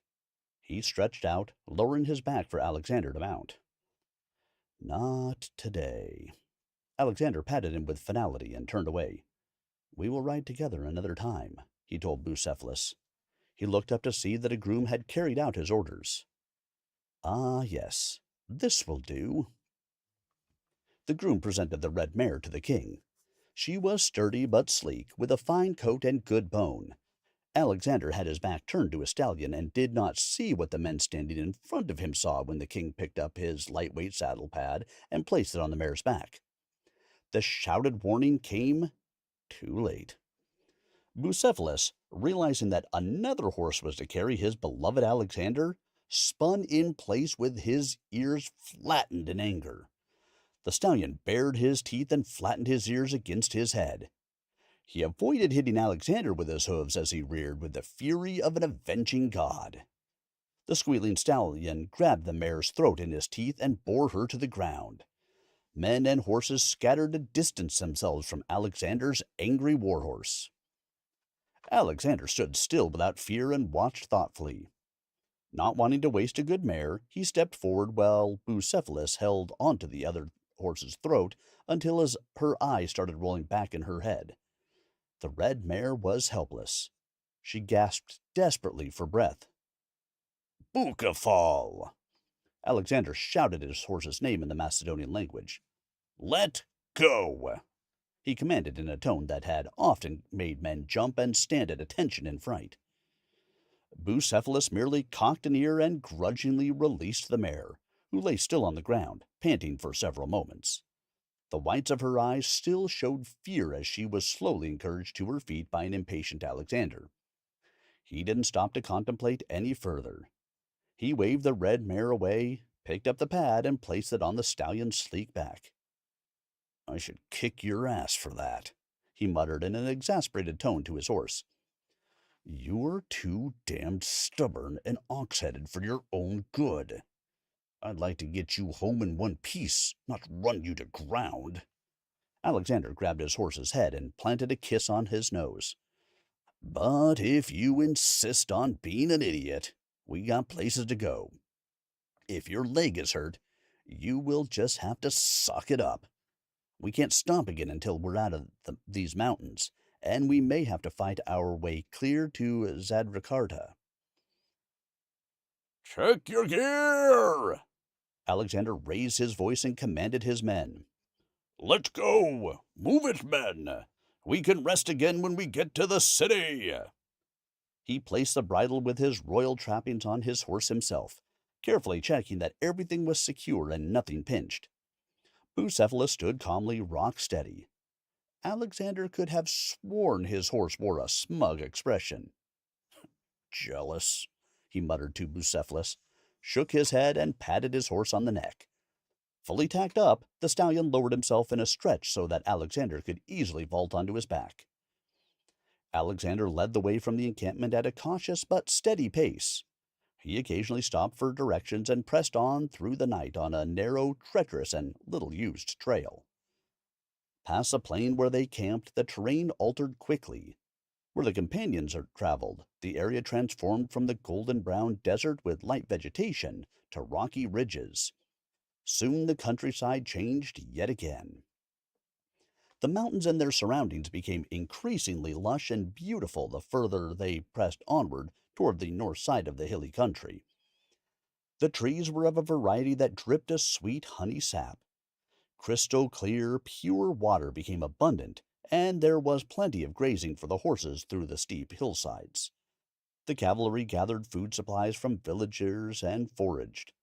A: He stretched out, lowering his back for Alexander to mount. "Not today." Alexander patted him with finality and turned away. We will ride together another time, he told Bucephalus. He looked up to see that a groom had carried out his orders. Ah, yes, this will do. The groom presented the red mare to the king. She was sturdy but sleek, with a fine coat and good bone. Alexander had his back turned to his stallion and did not see what the men standing in front of him saw when the king picked up his lightweight saddle pad and placed it on the mare's back. The shouted warning came too late. Bucephalus, realizing that another horse was to carry his beloved Alexander, spun in place with his ears flattened in anger. The stallion bared his teeth and flattened his ears against his head. He avoided hitting Alexander with his hooves as he reared with the fury of an avenging god. The squealing stallion grabbed the mare's throat in his teeth and bore her to the ground. Men and horses scattered to distance themselves from Alexander's angry warhorse. Alexander stood still without fear and watched thoughtfully. Not wanting to waste a good mare, he stepped forward while Bucephalus held onto the other horse's throat until her eyes started rolling back in her head. The red mare was helpless. She gasped desperately for breath. Bucephalus! Alexander shouted his horse's name in the Macedonian language. Let go! He commanded in a tone that had often made men jump and stand at attention in fright. Bucephalus merely cocked an ear and grudgingly released the mare, who lay still on the ground, panting for several moments. The whites of her eyes still showed fear as she was slowly encouraged to her feet by an impatient Alexander. He didn't stop to contemplate any further. He waved the red mare away, picked up the pad, and placed it on the stallion's sleek back. I should kick your ass for that, he muttered in an exasperated tone to his horse. You're too damned stubborn and ox-headed for your own good. I'd like to get you home in one piece, not run you to ground. Alexander grabbed his horse's head and planted a kiss on his nose. But if you insist on being an idiot, we got places to go. If your leg is hurt, you will just have to suck it up. We can't stop again until we're out of these mountains, and we may have to fight our way clear to Zadrikarta. Check your gear! Alexander raised his voice and commanded his men. Let's go! Move it, men! We can rest again when we get to the city! He placed the bridle with his royal trappings on his horse himself, carefully checking that everything was secure and nothing pinched. Bucephalus stood calmly, rock steady. Alexander could have sworn his horse wore a smug expression. Jealous, he muttered to Bucephalus, shook his head, and patted his horse on the neck. Fully tacked up, the stallion lowered himself in a stretch so that Alexander could easily vault onto his back. Alexander led the way from the encampment at a cautious but steady pace. He occasionally stopped for directions and pressed on through the night on a narrow, treacherous, and little-used trail. Past the plain where they camped, the terrain altered quickly. Where the companions traveled, the area transformed from the golden-brown desert with light vegetation to rocky ridges. Soon the countryside changed yet again. The mountains and their surroundings became increasingly lush and beautiful the further they pressed onward toward the north side of the hilly country. The trees were of a variety that dripped a sweet honey sap. Crystal clear, pure water became abundant, and there was plenty of grazing for the horses through the steep hillsides. The cavalry gathered food supplies from villagers and foraged.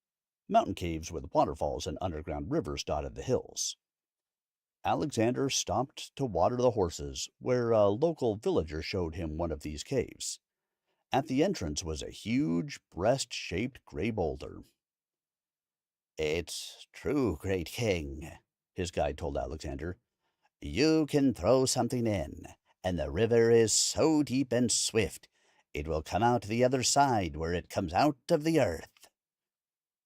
A: Mountain caves with waterfalls and underground rivers dotted the hills. Alexander stopped to water the horses, where a local villager showed him one of these caves. At the entrance was a huge, breast-shaped gray boulder. It's true, great king, his guide told Alexander. You can throw something in, and the river is so deep and swift, it will come out the other side where it comes out of the earth.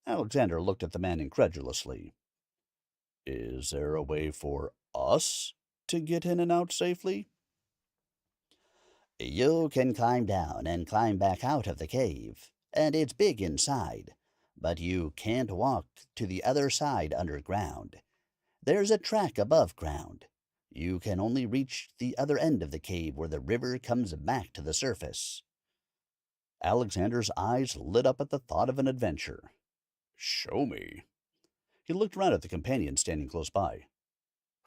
A: Alexander looked at the man incredulously. Is there a way for us to get in and out safely? You can climb down and climb back out of the cave, and it's big inside, but you can't walk to the other side underground. There's a track above ground. You can only reach the other end of the cave where the river comes back to the surface." Alexander's eyes lit up at the thought of an adventure. "Show me." He looked around at the companion standing close by.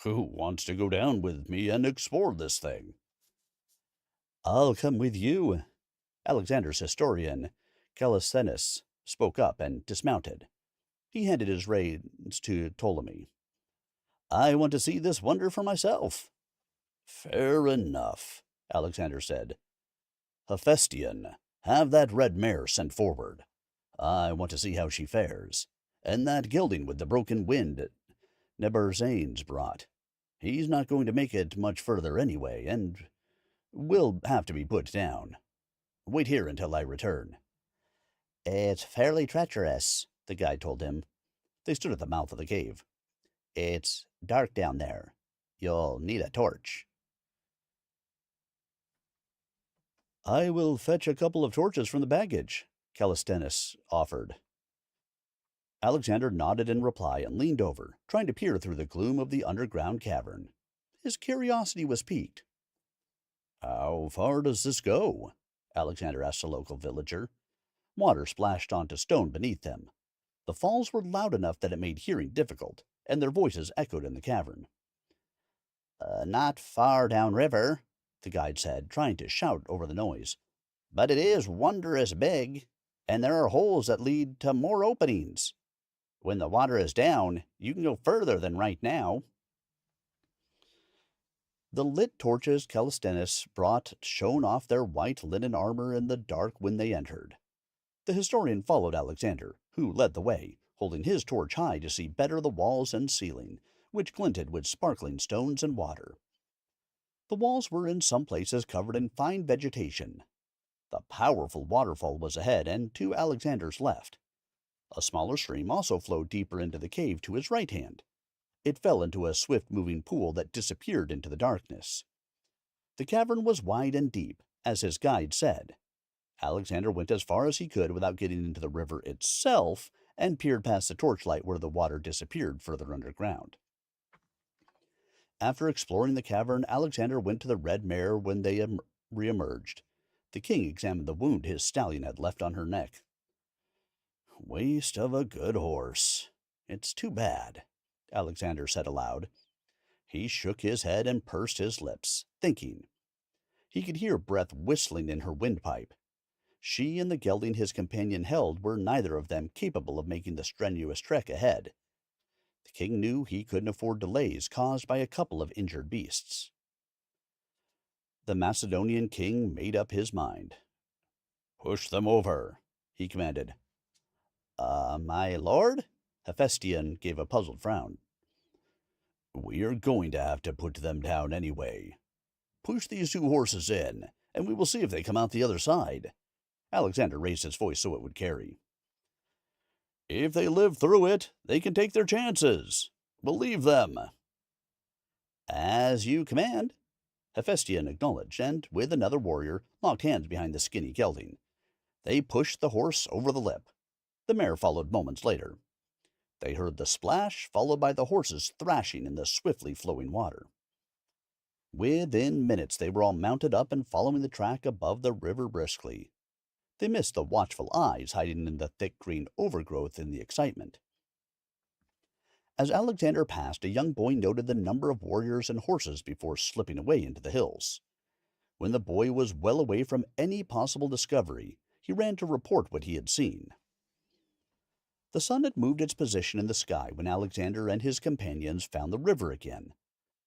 A: "Who wants to go down with me and explore this thing?" "I'll come with you." Alexander's historian, Callisthenes, spoke up and dismounted. He handed his reins to Ptolemy. "I want to see this wonder for myself." "Fair enough," Alexander said. "Hephaestion, have that red mare sent forward. I want to see how she fares. And that gelding with the broken wind Nebarzanes brought. He's not going to make it much further anyway, and will have to be put down. Wait here until I return." "It's fairly treacherous," the guide told him. They stood at the mouth of the cave. "It's dark down there. You'll need a torch." "I will fetch a couple of torches from the baggage," Callisthenes offered. Alexander nodded in reply and leaned over, trying to peer through the gloom of the underground cavern. His curiosity was piqued. "How far does this go?" Alexander asked a local villager. Water splashed onto stone beneath them. The falls were loud enough that it made hearing difficult, and their voices echoed in the cavern. "Not far downriver," the guide said, trying to shout over the noise. "But it is wondrous big, and there are holes that lead to more openings. When the water is down, you can go further than right now." The lit torches Callisthenes brought shone off their white linen armor in the dark when they entered. The historian followed Alexander, who led the way, holding his torch high to see better the walls and ceiling, which glinted with sparkling stones and water. The walls were in some places covered in fine vegetation. The powerful waterfall was ahead and to Alexander's left. A smaller stream also flowed deeper into the cave to his right hand. It fell into a swift-moving pool that disappeared into the darkness. The cavern was wide and deep, as his guide said. Alexander went as far as he could without getting into the river itself and peered past the torchlight where the water disappeared further underground. After exploring the cavern, Alexander went to the red mare when they reemerged. The king examined the wound his stallion had left on her neck. "Waste of a good horse. It's too bad," Alexander said aloud. He shook his head and pursed his lips, thinking. He could hear breath whistling in her windpipe. She and the gelding his companion held were neither of them capable of making the strenuous trek ahead. The king knew he couldn't afford delays caused by a couple of injured beasts. The Macedonian king made up his mind. "Push them over," he commanded. My lord?" Hephaestion gave a puzzled frown. "We are going to have to put them down anyway. Push these two horses in, and we will see if they come out the other side." Alexander raised his voice so it would carry. "If they live through it, they can take their chances. Believe them." "As you command," Hephaestion acknowledged, and, with another warrior, locked hands behind the skinny gelding. They pushed the horse over the lip. The mare followed moments later. They heard the splash, followed by the horses thrashing in the swiftly flowing water. Within minutes they were all mounted up and following the track above the river briskly. They missed the watchful eyes hiding in the thick green overgrowth in the excitement. As Alexander passed, a young boy noted the number of warriors and horses before slipping away into the hills. When the boy was well away from any possible discovery, he ran to report what he had seen. The sun had moved its position in the sky when Alexander and his companions found the river again.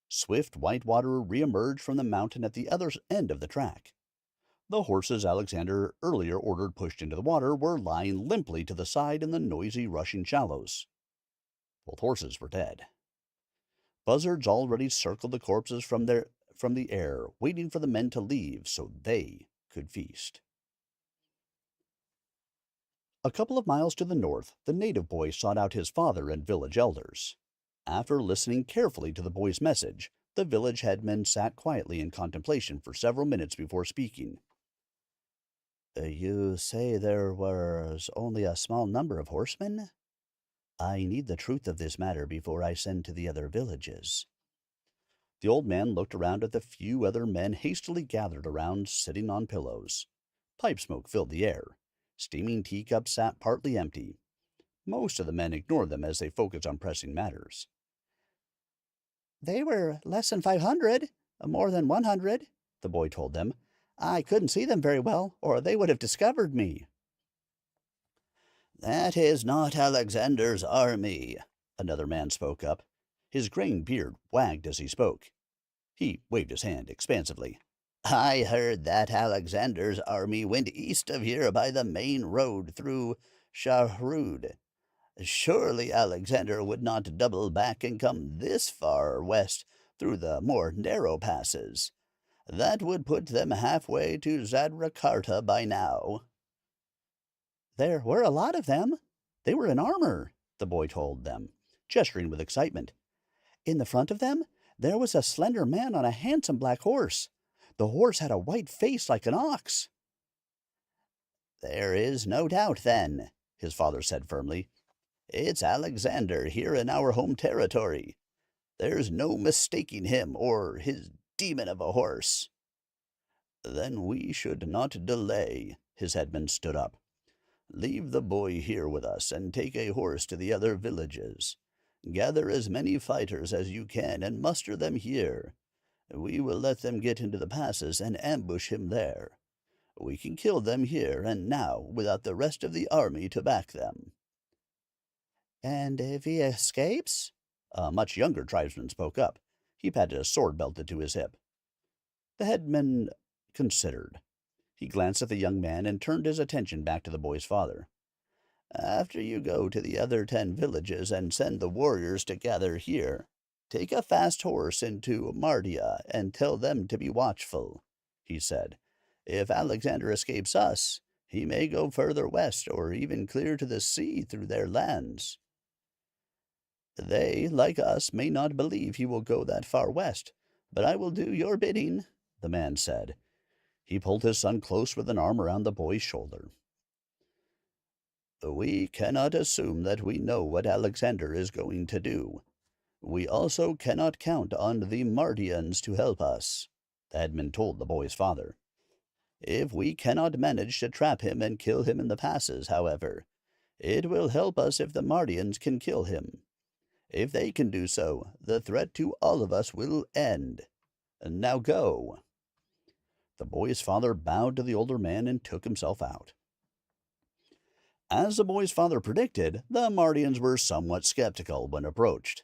A: Swift white water re-emerged from the mountain at the other end of the track. The horses Alexander earlier ordered pushed into the water were lying limply to the side in the noisy, rushing shallows. Both horses were dead. Buzzards already circled the corpses from the air, waiting for the men to leave so they could feast. A couple of miles to the north, the native boy sought out his father and village elders. After listening carefully to the boy's message, the village headman sat quietly in contemplation for several minutes before speaking. "You say there was only a small number of horsemen? I need the truth of this matter before I send to the other villages." The old man looked around at the few other men hastily gathered around, sitting on pillows. Pipe smoke filled the air. Steaming teacups sat partly empty. Most of the men ignored them as they focused on pressing matters. "They were less than 500, more than 100, the boy told them. "I couldn't see them very well, or they would have discovered me." "That is not Alexander's army," another man spoke up. His graying beard wagged as he spoke. He waved his hand expansively. "I heard that Alexander's army went east of here by the main road through Shahrud. Surely Alexander would not double back and come this far west through the more narrow passes. That would put them halfway to Zadrakarta by now." "There were a lot of them. They were in armor," the boy told them, gesturing with excitement. "In the front of them, there was a slender man on a handsome black horse. The horse had a white face like an ox." "There is no doubt, then," his father said firmly. "It's Alexander here in our home territory. There's no mistaking him or his demon of a horse." "Then we should not delay." His headman stood up. "Leave the boy here with us and take a horse to the other villages. Gather as many fighters as you can and muster them here. We will let them get into the passes and ambush him there. We can kill them here and now without the rest of the army to back them." "And if he escapes?" A much younger tribesman spoke up. He patted a sword belted to his hip. The headman considered. He glanced at the young man and turned his attention back to the boy's father. "After you go to the other 10 villages and send the warriors to gather here, take a fast horse into Mardia and tell them to be watchful," he said. "If Alexander escapes us, he may go further west or even clear to the sea through their lands." "They, like us, may not believe he will go that far west, but I will do your bidding," the man said. He pulled his son close with an arm around the boy's shoulder. "We cannot assume that we know what Alexander is going to do. We also cannot count on the Mardians to help us," the headman told the boy's father. "If we cannot manage to trap him and kill him in the passes, however, it will help us if the Mardians can kill him. If they can do so, the threat to all of us will end. Now go." The boy's father bowed to the older man and took himself out. As the boy's father predicted, the Mardians were somewhat skeptical when approached.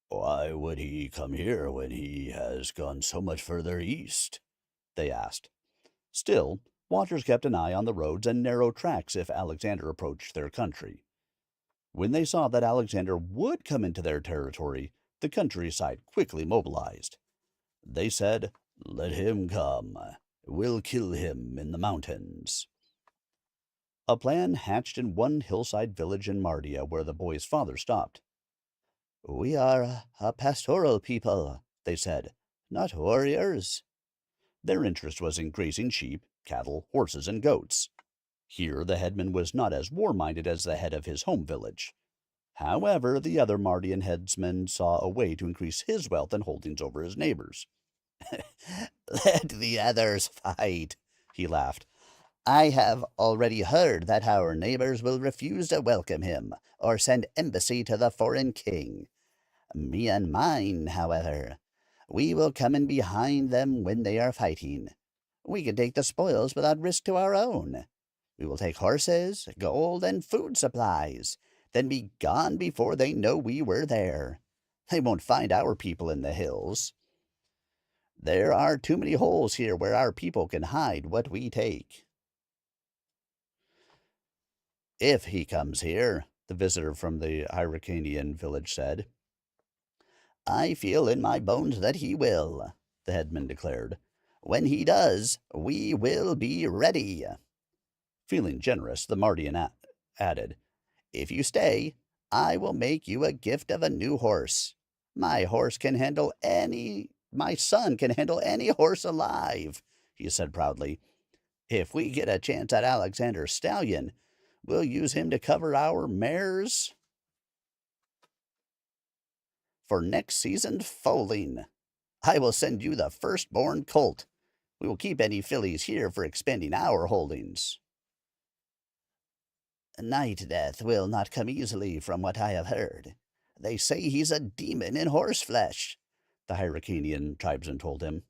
A: "Why would he come here when he has gone so much further east?" they asked. Still, watchers kept an eye on the roads and narrow tracks if Alexander approached their country. When they saw that Alexander would come into their territory, the countryside quickly mobilized. They said, "Let him come. We'll kill him in the mountains." A plan hatched in one hillside village in Mardia where the boy's father stopped. "We are a pastoral people," they said, "not warriors." Their interest was in grazing sheep, cattle, horses, and goats. Here the headman was not as war-minded as the head of his home village. However, the other Mardian headsman saw a way to increase his wealth and holdings over his neighbors. "Let the others fight," he laughed. "I have already heard that our neighbors will refuse to welcome him or send embassy to the foreign king. Me and mine, however, we will come in behind them when they are fighting. We can take the spoils without risk to our own. We will take horses, gold, and food supplies, then be gone before they know we were there. They won't find our people in the hills. There are too many holes here where our people can hide what we take." "If he comes here," the visitor from the Hyrcanian village said. "I feel in my bones that he will," the headman declared. "When he does, we will be ready." Feeling generous, the Mardian added, "If you stay, I will make you a gift of a new horse. My son can handle any horse alive," he said proudly. "If we get a chance at Alexander's stallion, we'll use him to cover our mares for next season's foaling." I will send you the firstborn colt. We will keep any fillies here for expanding our holdings. Night Death will not come easily from what I have heard. They say he's a demon in horseflesh, the Hyrcanian tribesman told him.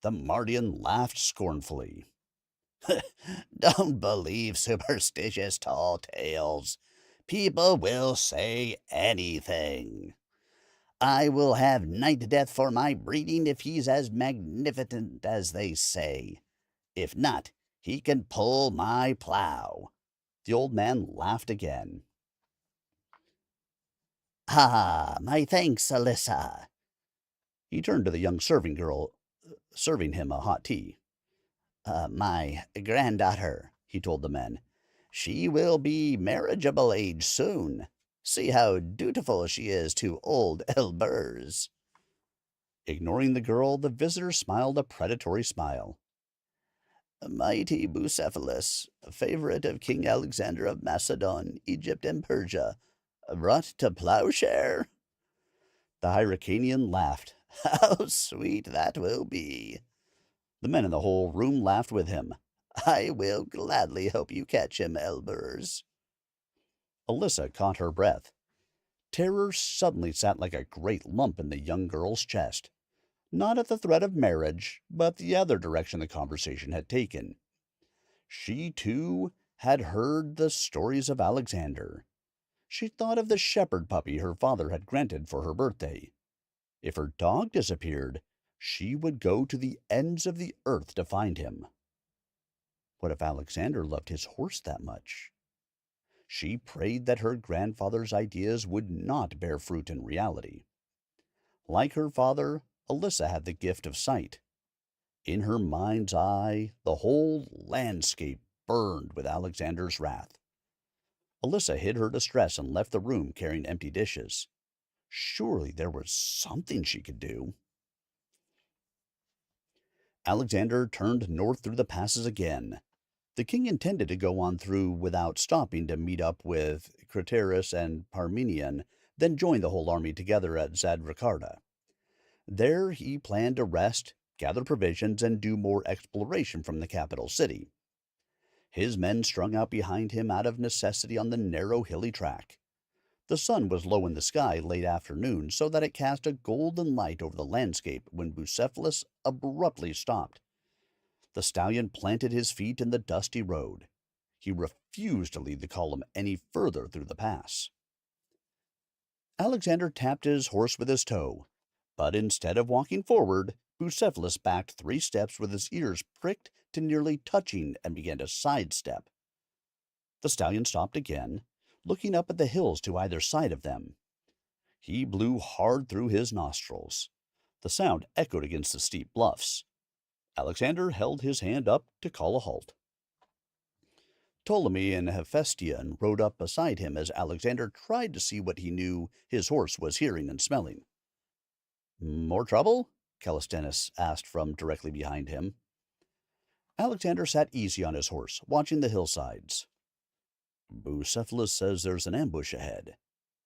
A: The Mardian laughed scornfully. Don't believe superstitious tall tales. People will say anything. I will have Night Death for my breeding if he's as magnificent as they say. If not, he can pull my plow. The old man laughed again. Ah, my thanks, Alyssa. He turned to the young serving girl, serving him a hot tea. My granddaughter, he told the men. She will be marriageable age soon. See how dutiful she is to old Elbers. Ignoring the girl, the visitor smiled a predatory smile. Mighty Bucephalus, a favorite of King Alexander of Macedon, Egypt, and Persia, brought to plowshare? The Hyrcanian laughed. How sweet that will be. The men in the whole room laughed with him. I will gladly help you catch him, Elbers. Alyssa caught her breath. Terror suddenly sat like a great lump in the young girl's chest. Not at the threat of marriage, but the other direction the conversation had taken. She, too, had heard the stories of Alexander. She thought of the shepherd puppy her father had granted for her birthday. If her dog disappeared, she would go to the ends of the earth to find him. What if Alexander loved his horse that much? She prayed that her grandfather's ideas would not bear fruit in reality. Like her father, Alyssa had the gift of sight. In her mind's eye, the whole landscape burned with Alexander's wrath. Alyssa hid her distress and left the room carrying empty dishes. Surely there was something she could do. Alexander turned north through the passes again. The king intended to go on through without stopping to meet up with Craterus and Parmenion, then join the whole army together at Zadricarda. There he planned to rest, gather provisions, and do more exploration from the capital city. His men strung out behind him out of necessity on the narrow hilly track. The sun was low in the sky late afternoon, so that it cast a golden light over the landscape when Bucephalus abruptly stopped. The stallion planted his feet in the dusty road. He refused to lead the column any further through the pass. Alexander tapped his horse with his toe, but instead of walking forward, Bucephalus backed 3 steps with his ears pricked to nearly touching and began to sidestep. The stallion stopped again, looking up at the hills to either side of them. He blew hard through his nostrils. The sound echoed against the steep bluffs. Alexander held his hand up to call a halt. Ptolemy and Hephaestion rode up beside him as Alexander tried to see what he knew his horse was hearing and smelling. More trouble? Callisthenes asked from directly behind him. Alexander sat easy on his horse, watching the hillsides. Bucephalus says there's an ambush ahead.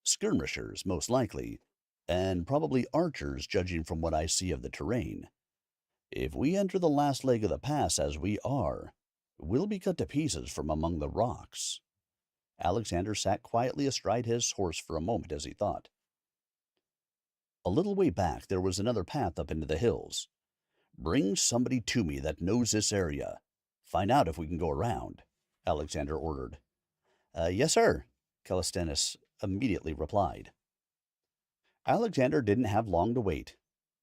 A: Skirmishers, most likely, and probably archers, judging from what I see of the terrain. If we enter the last leg of the pass as we are, we'll be cut to pieces from among the rocks. Alexander sat quietly astride his horse for a moment as he thought. A little way back there was another path up into the hills. Bring somebody to me that knows this area. Find out if we can go around, Alexander ordered. Yes, sir, Callisthenes immediately replied. Alexander didn't have long to wait.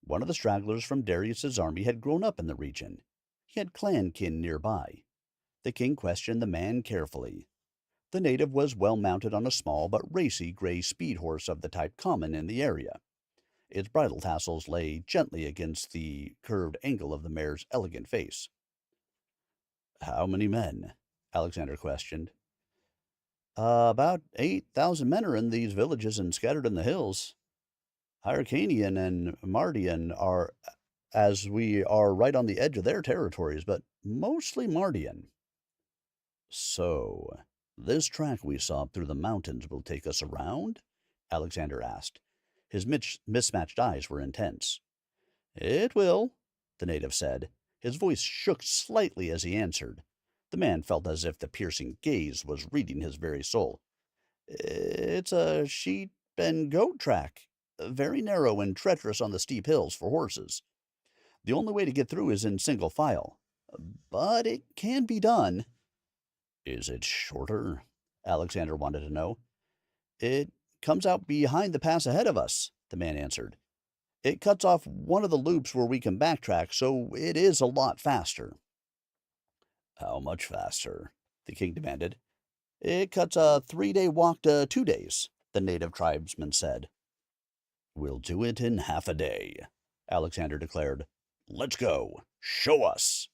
A: One of the stragglers from Darius's army had grown up in the region. He had clan kin nearby. The king questioned the man carefully. The native was well mounted on a small but racy gray speed horse of the type common in the area. Its bridle tassels lay gently against the curved angle of the mare's elegant face. How many men? Alexander questioned. About 8,000 men are in these villages and scattered in the hills. Hyrcanian and Mardian are, as we are right on the edge of their territories, but mostly Mardian. So, this track we saw up through the mountains will take us around? Alexander asked. His mismatched eyes were intense. It will, the native said. His voice shook slightly as he answered. The man felt as if the piercing gaze was reading his very soul. It's a sheep and goat track, very narrow and treacherous on the steep hills for horses. The only way to get through is in single file. But it can be done. Is it shorter? Alexander wanted to know. It comes out behind the pass ahead of us, the man answered. It cuts off one of the loops where we can backtrack, so it is a lot faster. How much faster? The king demanded. It cuts a 3-day walk to 2 days, the native tribesman said. We'll do it in half a day, Alexander declared. Let's go. Show us.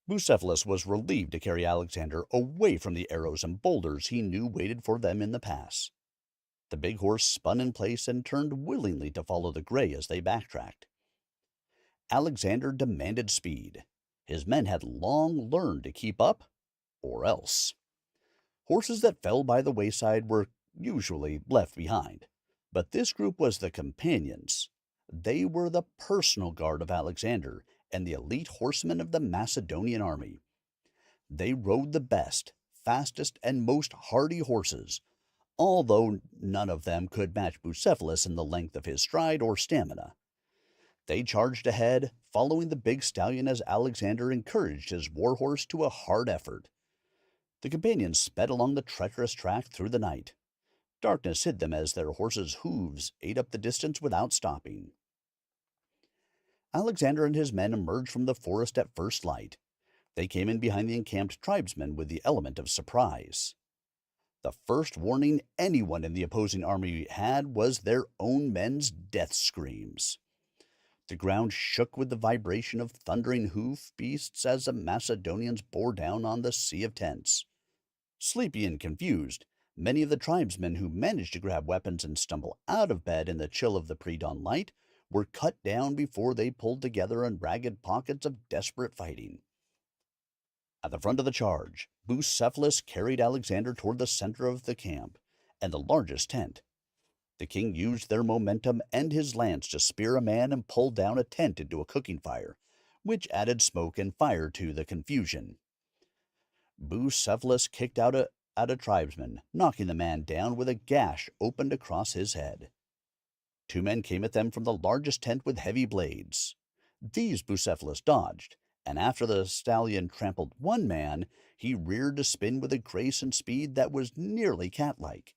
A: Bucephalus was relieved to carry Alexander away from the arrows and boulders he knew waited for them in the pass. The big horse spun in place and turned willingly to follow the gray as they backtracked. Alexander demanded speed. His men had long learned to keep up, or else. Horses that fell by the wayside were usually left behind, but this group was the companions. They were the personal guard of Alexander and the elite horsemen of the Macedonian army. They rode the best, fastest, and most hardy horses, although none of them could match Bucephalus in the length of his stride or stamina. They charged ahead, following the big stallion as Alexander encouraged his war horse to a hard effort. The companions sped along the treacherous track through the night. Darkness hid them as their horses' hooves ate up the distance without stopping. Alexander and his men emerged from the forest at first light. They came in behind the encamped tribesmen with the element of surprise. The first warning anyone in the opposing army had was their own men's death screams. The ground shook with the vibration of thundering hoof beasts as the Macedonians bore down on the sea of tents. Sleepy and confused, many of the tribesmen who managed to grab weapons and stumble out of bed in the chill of the pre-dawn light were cut down before they pulled together in ragged pockets of desperate fighting. At the front of the charge, Bucephalus carried Alexander toward the center of the camp and the largest tent. The king used their momentum and his lance to spear a man and pull down a tent into a cooking fire, which added smoke and fire to the confusion. Bucephalus kicked out a tribesman, knocking the man down with a gash opened across his head. 2 men came at them from the largest tent with heavy blades. These Bucephalus dodged, and after the stallion trampled one man, he reared to spin with a grace and speed that was nearly cat-like.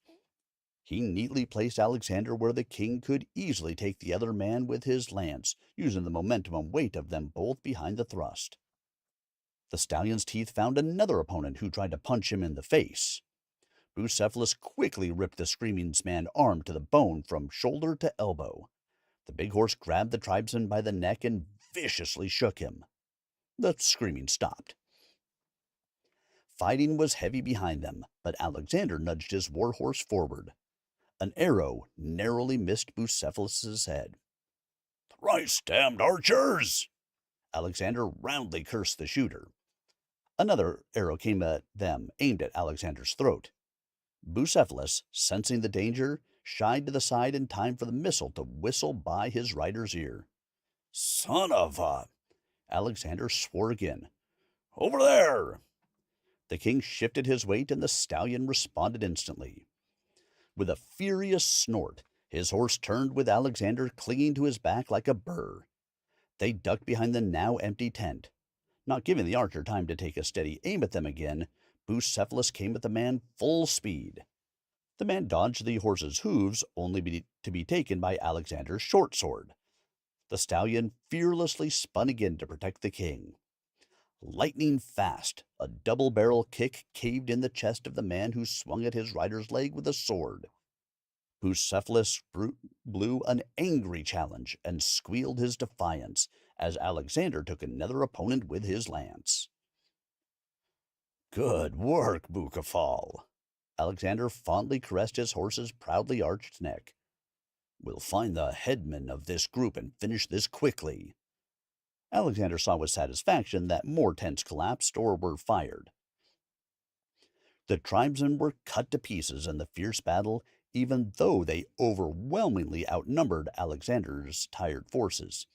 A: He neatly placed Alexander where the king could easily take the other man with his lance, using the momentum and weight of them both behind the thrust. The stallion's teeth found another opponent who tried to punch him in the face. Bucephalus quickly ripped the screaming man's arm to the bone from shoulder to elbow. The big horse grabbed the tribesman by the neck and viciously shook him. The screaming stopped. Fighting was heavy behind them, but Alexander nudged his war horse forward. An arrow narrowly missed Bucephalus's head. "Thrice-damned archers!" Alexander roundly cursed the shooter. Another arrow came at them, aimed at Alexander's throat. Bucephalus, sensing the danger, shied to the side in time for the missile to whistle by his rider's ear. "Son of a—" Alexander swore again. "Over there!" The king shifted his weight, and the stallion responded instantly. With a furious snort, his horse turned with Alexander clinging to his back like a burr. They ducked behind the now empty tent. Not giving the archer time to take a steady aim at them again, Bucephalus came at the man full speed. The man dodged the horse's hooves, only to be taken by Alexander's short sword. The stallion fearlessly spun again to protect the king. Lightning fast, a double-barrel kick caved in the chest of the man who swung at his rider's leg with a sword. Bucephalus blew an angry challenge and squealed his defiance as Alexander took another opponent with his lance. "Good work, Bucephalus." Alexander fondly caressed his horse's proudly arched neck. "We'll find the headman of this group and finish this quickly." Alexander saw with satisfaction that more tents collapsed or were fired. The tribesmen were cut to pieces in the fierce battle, even though they overwhelmingly outnumbered Alexander's tired forces.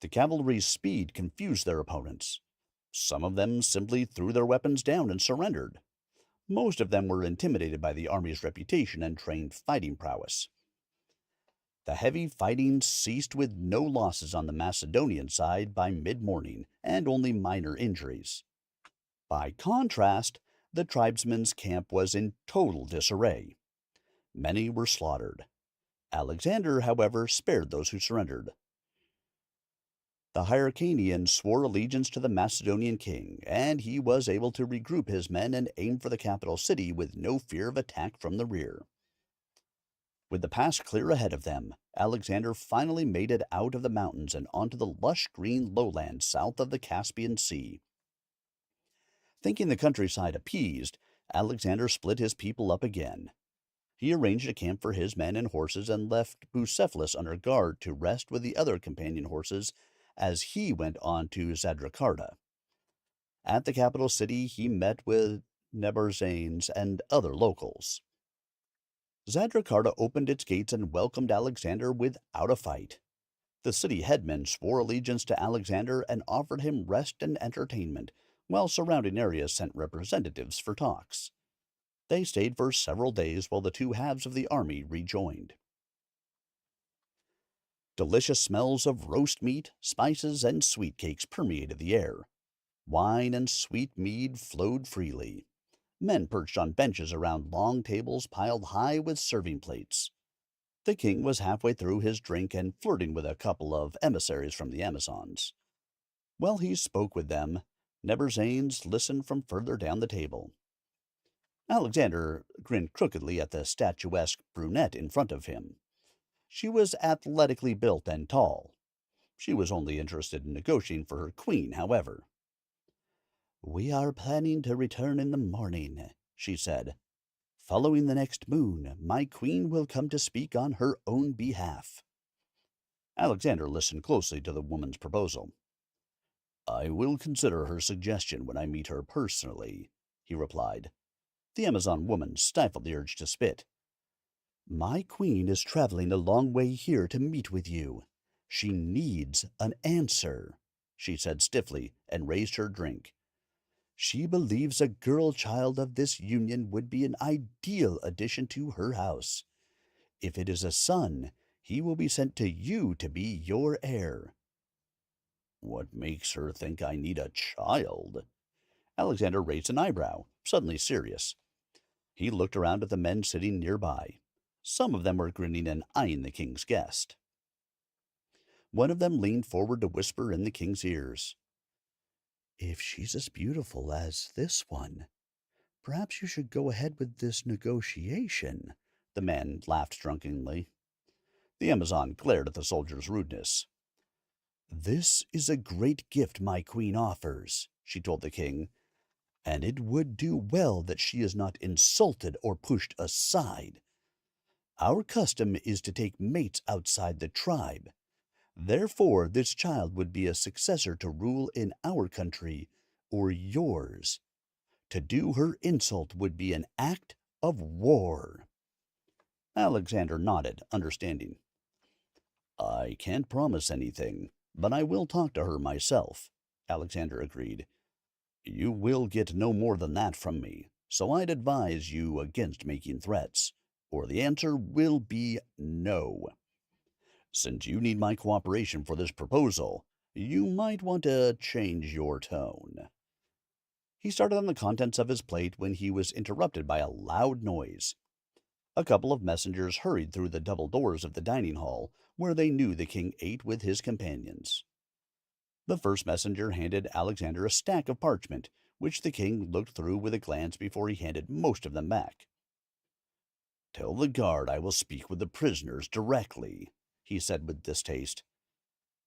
A: The cavalry's speed confused their opponents. Some of them simply threw their weapons down and surrendered. Most of them were intimidated by the army's reputation and trained fighting prowess. The heavy fighting ceased with no losses on the Macedonian side by mid-morning, and only minor injuries. By contrast, the tribesmen's camp was in total disarray. Many were slaughtered. Alexander, however, spared those who surrendered. The Hyrcanians swore allegiance to the Macedonian king, and he was able to regroup his men and aim for the capital city with no fear of attack from the rear. With the pass clear ahead of them, Alexander finally made it out of the mountains and onto the lush green lowlands south of the Caspian Sea. Thinking the countryside appeased, Alexander split his people up again. He arranged a camp for his men and horses and left Bucephalus under guard to rest with the other companion horses as he went on to Zadracarta. At the capital city, he met with Nebarzanes and other locals. Zadracarta opened its gates and welcomed Alexander without a fight. The city headmen swore allegiance to Alexander and offered him rest and entertainment, while surrounding areas sent representatives for talks. They stayed for several days while the two halves of the army rejoined. Delicious smells of roast meat, spices, and sweet cakes permeated the air. Wine and sweet mead flowed freely. Men perched on benches around long tables piled high with serving plates. The king was halfway through his drink and flirting with a couple of emissaries from the Amazons. While he spoke with them, Nebarzanes listened from further down the table. Alexander grinned crookedly at the statuesque brunette in front of him. She was athletically built and tall. She was only interested in negotiating for her queen, however. "We are planning to return in the morning," she said. "Following the next moon, my queen will come to speak on her own behalf." Alexander listened closely to the woman's proposal. "I will consider her suggestion when I meet her personally," he replied. The Amazon woman stifled the urge to spit. "My queen is traveling a long way here to meet with you. She needs an answer," she said stiffly and raised her drink. "She believes a girl child of this union would be an ideal addition to her house. If it is a son, he will be sent to you to be your heir." "What makes her think I need a child?" Alexander raised an eyebrow, suddenly serious. He looked around at the men sitting nearby. Some of them were grinning and eyeing the king's guest. One of them leaned forward to whisper in the king's ears. "If she's as beautiful as this one, perhaps you should go ahead with this negotiation." The man laughed drunkenly. The Amazon glared at the soldier's rudeness. "This is a great gift my queen offers," she told the king, "and it would do well that she is not insulted or pushed aside. Our custom is to take mates outside the tribe. Therefore, this child would be a successor to rule in our country or yours. To do her insult would be an act of war." Alexander nodded, understanding. "I can't promise anything, but I will talk to her myself," Alexander agreed. "You will get no more than that from me, so I'd advise you against making threats, or the answer will be no. Since you need my cooperation for this proposal, you might want to change your tone." He started on the contents of his plate when he was interrupted by a loud noise. A couple of messengers hurried through the double doors of the dining hall, where they knew the king ate with his companions. The first messenger handed Alexander a stack of parchment, which the king looked through with a glance before he handed most of them back. "Tell the guard I will speak with the prisoners directly," he said with distaste.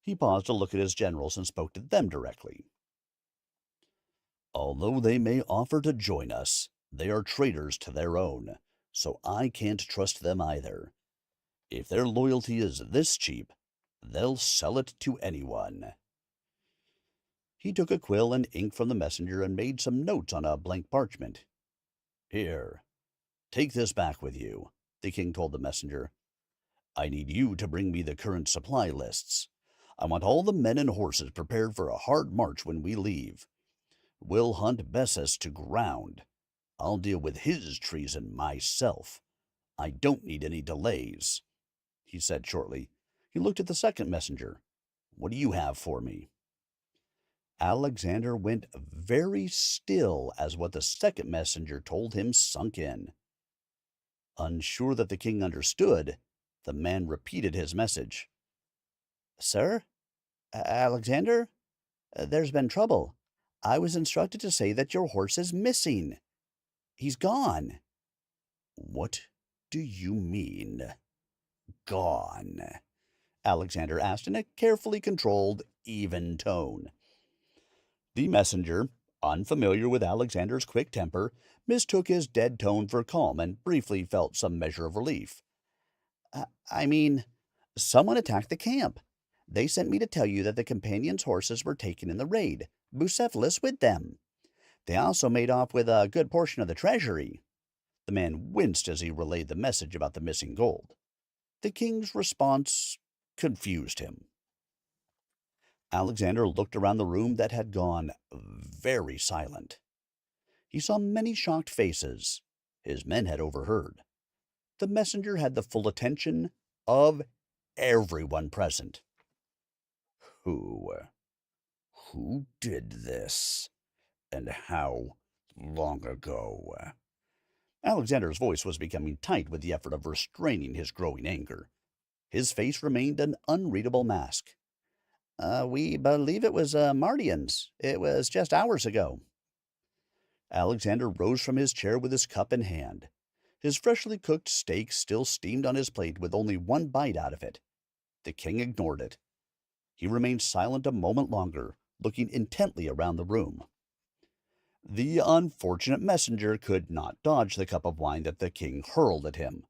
A: He paused to look at his generals and spoke to them directly. "Although they may offer to join us, they are traitors to their own, so I can't trust them either. If their loyalty is this cheap, they'll sell it to anyone." He took a quill and ink from the messenger and made some notes on a blank parchment. "Here, take this back with you," the king told the messenger. "I need you to bring me the current supply lists. I want all the men and horses prepared for a hard march when we leave. We'll hunt Bessus to ground. I'll deal with his treason myself. I don't need any delays," he said shortly. He looked at the second messenger. "What do you have for me?" Alexander went very still as what the second messenger told him sunk in. Unsure that the king understood, the man repeated his message. "Sir? Alexander? There's been trouble. I was instructed to say that your horse is missing. He's gone." "What do you mean, gone?" Alexander asked in a carefully controlled, even tone. The messenger, unfamiliar with Alexander's quick temper, mistook his dead tone for calm and briefly felt some measure of relief. I mean, someone attacked the camp. They sent me to tell you that the companions' horses were taken in the raid, Bucephalus with them. They also made off with a good portion of the treasury." The man winced as he relayed the message about the missing gold. The king's response confused him. Alexander looked around the room that had gone very silent. He saw many shocked faces. His men had overheard. The messenger had the full attention of everyone present. Who did this? And how long ago?" Alexander's voice was becoming tight with the effort of restraining his growing anger. His face remained an unreadable mask. We believe it was Mardians. It was just hours ago." Alexander rose from his chair with his cup in hand. His freshly cooked steak still steamed on his plate with only one bite out of it. The king ignored it. He remained silent a moment longer, looking intently around the room. The unfortunate messenger could not dodge the cup of wine that the king hurled at him.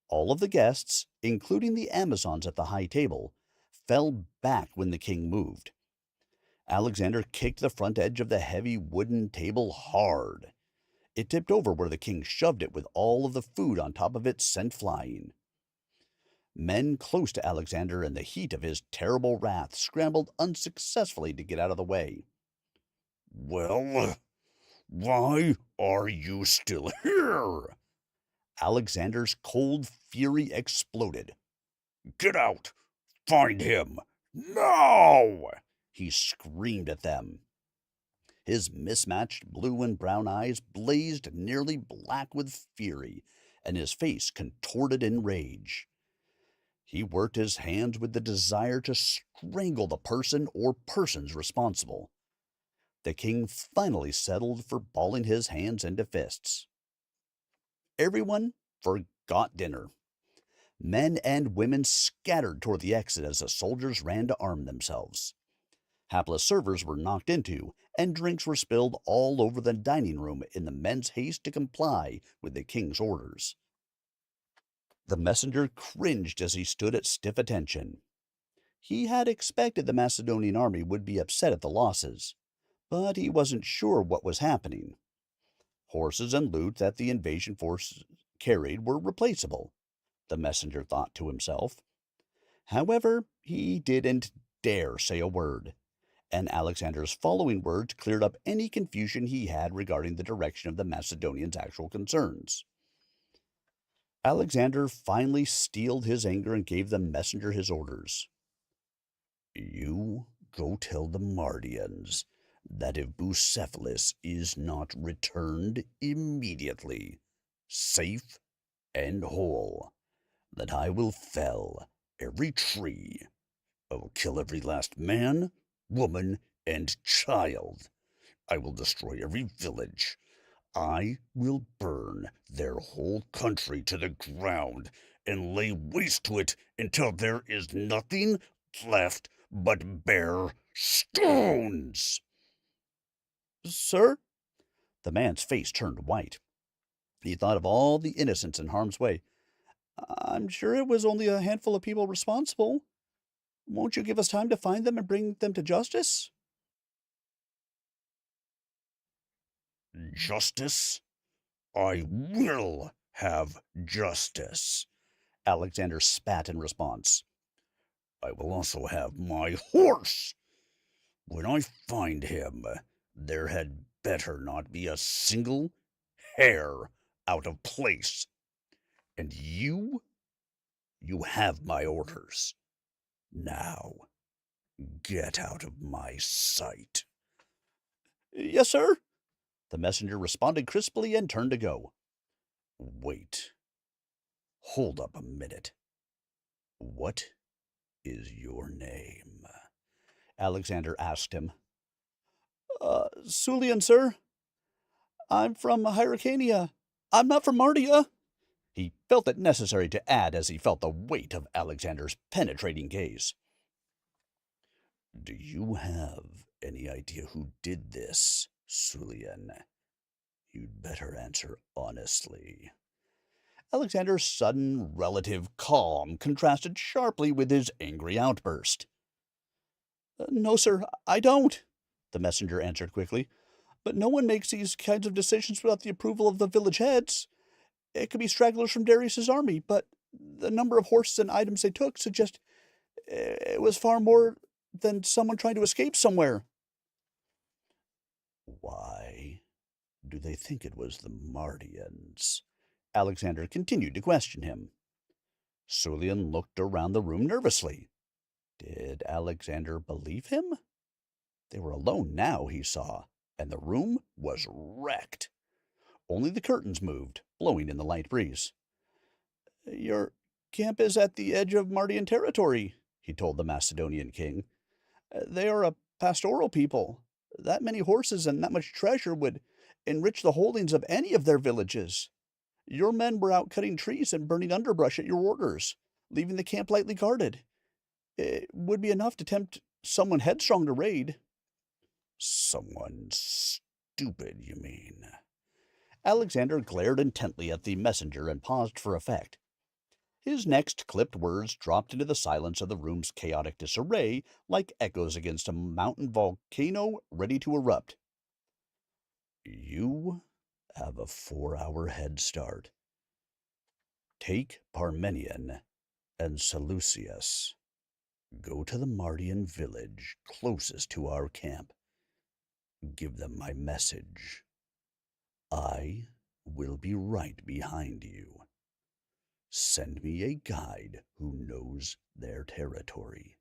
A: All of the guests, including the Amazons at the high table, fell back when the king moved. Alexander kicked the front edge of the heavy wooden table hard. It tipped over where the king shoved it with all of the food on top of it sent flying. Men close to Alexander in the heat of his terrible wrath scrambled unsuccessfully to get out of the way. "Well, why are you still here?" Alexander's cold fury exploded. "Get out! Find him! Now!" he screamed at them. His mismatched blue and brown eyes blazed nearly black with fury, and his face contorted in rage. He worked his hands with the desire to strangle the person or persons responsible. The king finally settled for balling his hands into fists. Everyone forgot dinner. Men and women scattered toward the exit as the soldiers ran to arm themselves. Hapless servers were knocked into, and drinks were spilled all over the dining room in the men's haste to comply with the king's orders. The messenger cringed as he stood at stiff attention. He had expected the Macedonian army would be upset at the losses, but he wasn't sure what was happening. Horses and loot that the invasion force carried were replaceable, the messenger thought to himself. However, he didn't dare say a word, and Alexander's following words cleared up any confusion he had regarding the direction of the Macedonians' actual concerns. Alexander finally steeled his anger and gave the messenger his orders. "You go tell the Mardians that if Bucephalus is not returned immediately, safe and whole, that I will fell every tree. I will kill every last man, woman, and child. I will destroy every village. I will burn their whole country to the ground and lay waste to it until there is nothing left but bare stones." "Sir?" The man's face turned white. He thought of all the innocents in harm's way. "I'm sure it was only a handful of people responsible. Won't you give us time to find them and bring them to justice?"
B: "Justice? I will have justice,"
A: Alexander spat in response.
B: I will also have my horse. When I find him, there had better not be a single hair out of place. And you have my orders. Now, get out of my sight.
A: Yes, sir. The messenger responded crisply and turned to go.
B: Wait. Hold up a minute. What is your name?
A: Alexander asked him. Sulian, sir. I'm from Hyrcania. I'm not from Mardia. He felt it necessary to add as he felt the weight of Alexander's penetrating gaze.
B: Do you have any idea who did this, Sulian? You'd better answer honestly.
A: Alexander's sudden relative calm contrasted sharply with his angry outburst. No, sir, I don't, the messenger answered quickly. But no one makes these kinds of decisions without the approval of the village heads. It could be stragglers from Darius's army, but the number of horses and items they took suggest it was far more than someone trying to escape somewhere.
B: Why do they think it was the Mardians?
A: Alexander continued to question him. Sulian looked around the room nervously. Did Alexander believe him? They were alone now, he saw, and the room was wrecked. Only the curtains moved, blowing in the light breeze. Your camp is at the edge of Mardian territory, he told the Macedonian king. They are a pastoral people. That many horses and that much treasure would enrich the holdings of any of their villages. Your men were out cutting trees and burning underbrush at your orders, leaving the camp lightly guarded. It would be enough to tempt someone headstrong to raid.
B: Someone stupid, you mean?
A: Alexander glared intently at the messenger and paused for effect. His next clipped words dropped into the silence of the room's chaotic disarray like echoes against a mountain volcano ready to erupt.
B: You have a 4-hour head start. Take Parmenion and Seleucus. Go to the Mardian village closest to our camp. Give them my message. I will be right behind you. Send me a guide who knows their territory.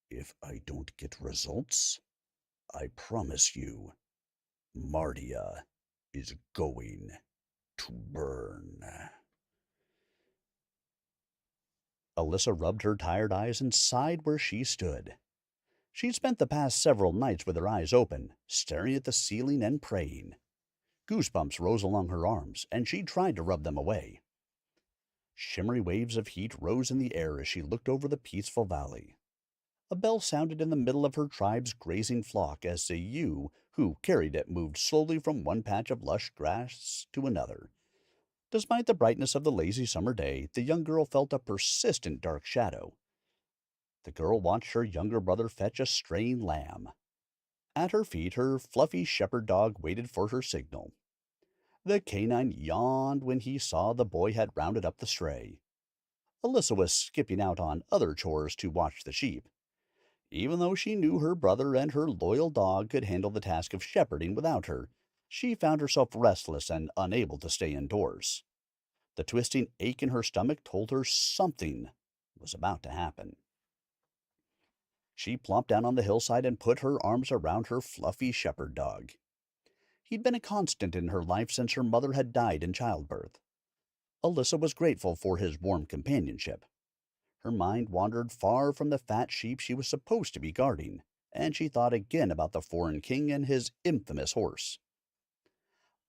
B: If I don't get results, I promise you, Mardia is going to burn.
A: Alyssa rubbed her tired eyes and sighed where she stood. She'd spent the past several nights with her eyes open, staring at the ceiling and praying. Goosebumps rose along her arms, and she tried to rub them away. Shimmery waves of heat rose in the air as she looked over the peaceful valley. A bell sounded in the middle of her tribe's grazing flock as the ewe who carried it moved slowly from one patch of lush grass to another. Despite the brightness of the lazy summer day, the young girl felt a persistent dark shadow. The girl watched her younger brother fetch a straying lamb. At her feet, her fluffy shepherd dog waited for her signal. The canine yawned when he saw the boy had rounded up the stray. Alyssa was skipping out on other chores to watch the sheep. Even though she knew her brother and her loyal dog could handle the task of shepherding without her, she found herself restless and unable to stay indoors. The twisting ache in her stomach told her something was about to happen. She plopped down on the hillside and put her arms around her fluffy shepherd dog. He'd been a constant in her life since her mother had died in childbirth. Alyssa was grateful for his warm companionship. Her mind wandered far from the fat sheep she was supposed to be guarding, and she thought again about the foreign king and his infamous horse.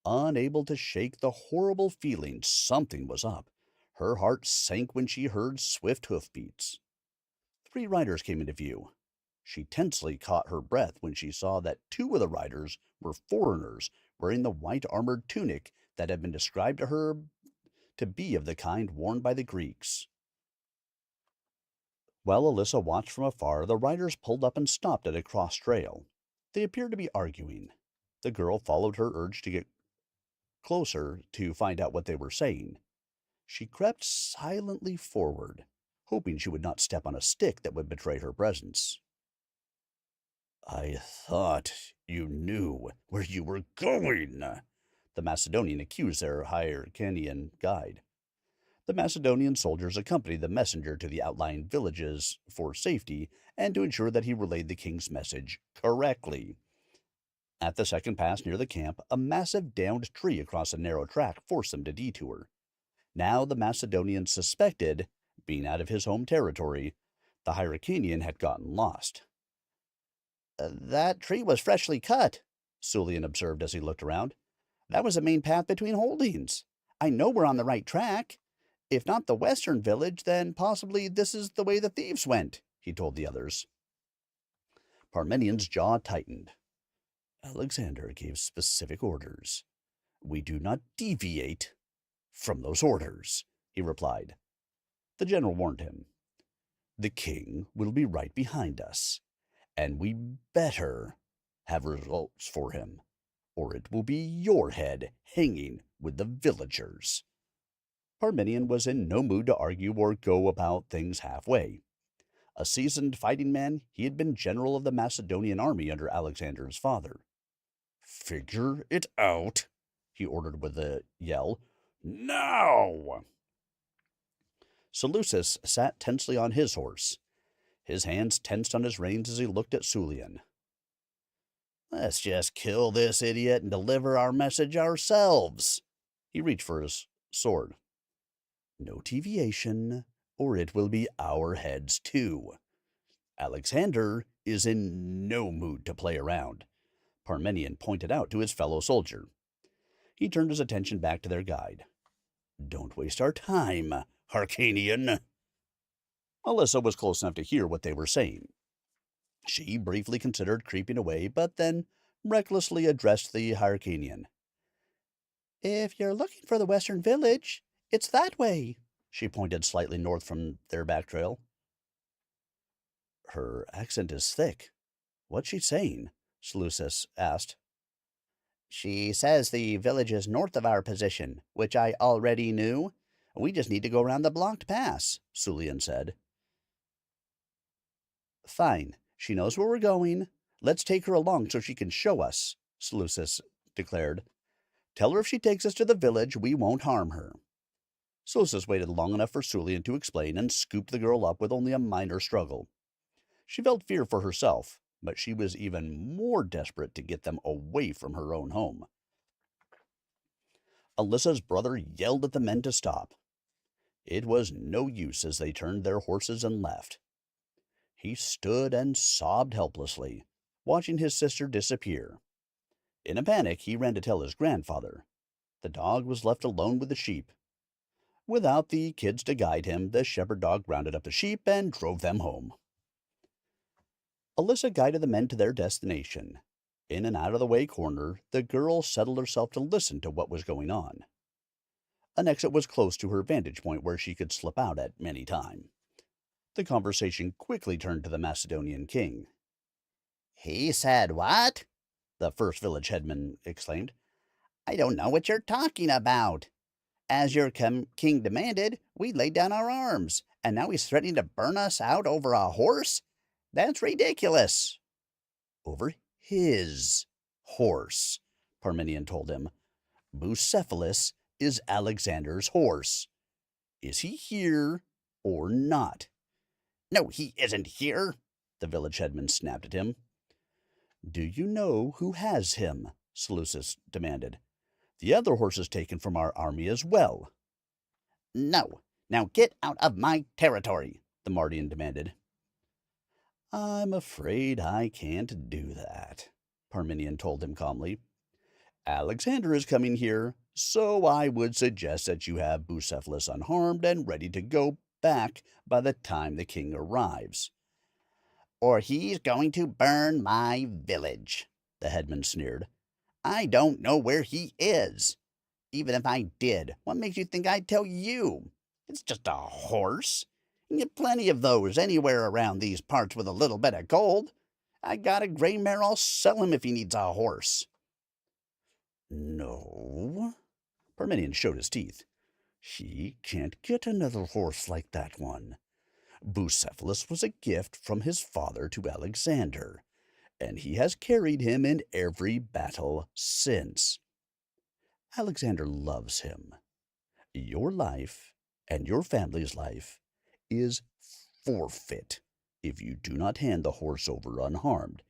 A: Unable to shake the horrible feeling something was up, her heart sank when she heard swift hoofbeats. 3 riders came into view. She tensely caught her breath when she saw that 2 of the riders were foreigners wearing the white armored tunic that had been described to her to be of the kind worn by the Greeks. While Alyssa watched from afar, the riders pulled up and stopped at a cross trail. They appeared to be arguing. The girl followed her urge to get closer to find out what they were saying. She crept silently forward, hoping she would not step on a stick that would betray her presence.
B: I thought you knew where you were going,
A: The Macedonian accused their Hyrcanian guide. The Macedonian soldiers accompanied the messenger to the outlying villages for safety and to ensure that he relayed the king's message correctly. At the second pass near the camp, a massive downed tree across a narrow track forced them to detour. Now the Macedonian suspected, being out of his home territory, the Hyrcanian had gotten lost.
B: That tree was freshly cut, Sulian observed as he looked around. That was the main path between holdings. I know we're on the right track. If not the western village, then possibly this is the way the thieves went, he told the others.
A: Parmenian's jaw tightened. Alexander gave specific orders. We do not deviate from those orders, he replied. The general warned him. The king will be right behind us, and we better have results for him, or it will be your head hanging with the villagers. Parmenion was in no mood to argue or go about things halfway. A seasoned fighting man, he had been general of the Macedonian army under Alexander's father. Figure it out, he ordered with a yell. Now! Seleucus sat tensely on his horse. His hands tensed on his reins as he looked at Sulian.
B: Let's just kill this idiot and deliver our message ourselves.
A: He reached for his sword. No deviation, or it will be our heads too. Alexander is in no mood to play around, Parmenion pointed out to his fellow soldier. He turned his attention back to their guide. Don't waste our time, Hyrcanian. Alyssa was close enough to hear what they were saying. She briefly considered creeping away, but then recklessly addressed the Hyrcanian.
B: If you're looking for the western village, it's that way.
A: She pointed slightly north from their back trail. Her accent is thick. What's she saying? Seleucus asked.
B: She says the village is north of our position, which I already knew. We just need to go around the blocked pass, Sulian said.
A: Fine. She knows where we're going. Let's take her along so she can show us, Seleucus declared. Tell her if she takes us to the village, we won't harm her. Seleucus waited long enough for Sulian to explain and scooped the girl up with only a minor struggle. She felt fear for herself, but she was even more desperate to get them away from her own home. Alyssa's brother yelled at the men to stop. It was no use as they turned their horses and left. He stood and sobbed helplessly, watching his sister disappear. In a panic, he ran to tell his grandfather. The dog was left alone with the sheep. Without the kids to guide him, the shepherd dog rounded up the sheep and drove them home. Alyssa guided the men to their destination. In an out-of-the-way corner, the girl settled herself to listen to what was going on. An exit was close to her vantage point where she could slip out at any time. The conversation quickly turned to the Macedonian king.
B: He said what?
A: The first village headman exclaimed.
B: I don't know what you're talking about. As your king demanded, we laid down our arms, and now he's threatening to burn us out over a horse? That's ridiculous.
A: Over his horse, Parmenion told him. Bucephalus is Alexander's horse. Is he here or not?
B: No, he isn't here,
A: the village headman snapped at him. Do you know who has him? Seleucus demanded. The other horse is taken from our army as well.
B: No. Now get out of my territory, the Mardian demanded.
A: I'm afraid I can't do that, Parmenion told him calmly. Alexander is coming here, so I would suggest that you have Bucephalus unharmed and ready to go back by the time the king arrives.
B: Or he's going to burn my village, the headman sneered. I don't know where he is. Even if I did, what makes you think I'd tell you? It's just a horse. You can get plenty of those anywhere around these parts with a little bit of gold. I got a gray mare, I'll sell him if he needs a horse.
A: No, Parmenion showed his teeth. He can't get another horse like that one. Bucephalus was a gift from his father to Alexander, and he has carried him in every battle since. Alexander loves him. Your life and your family's life is forfeit if you do not hand the horse over unharmed,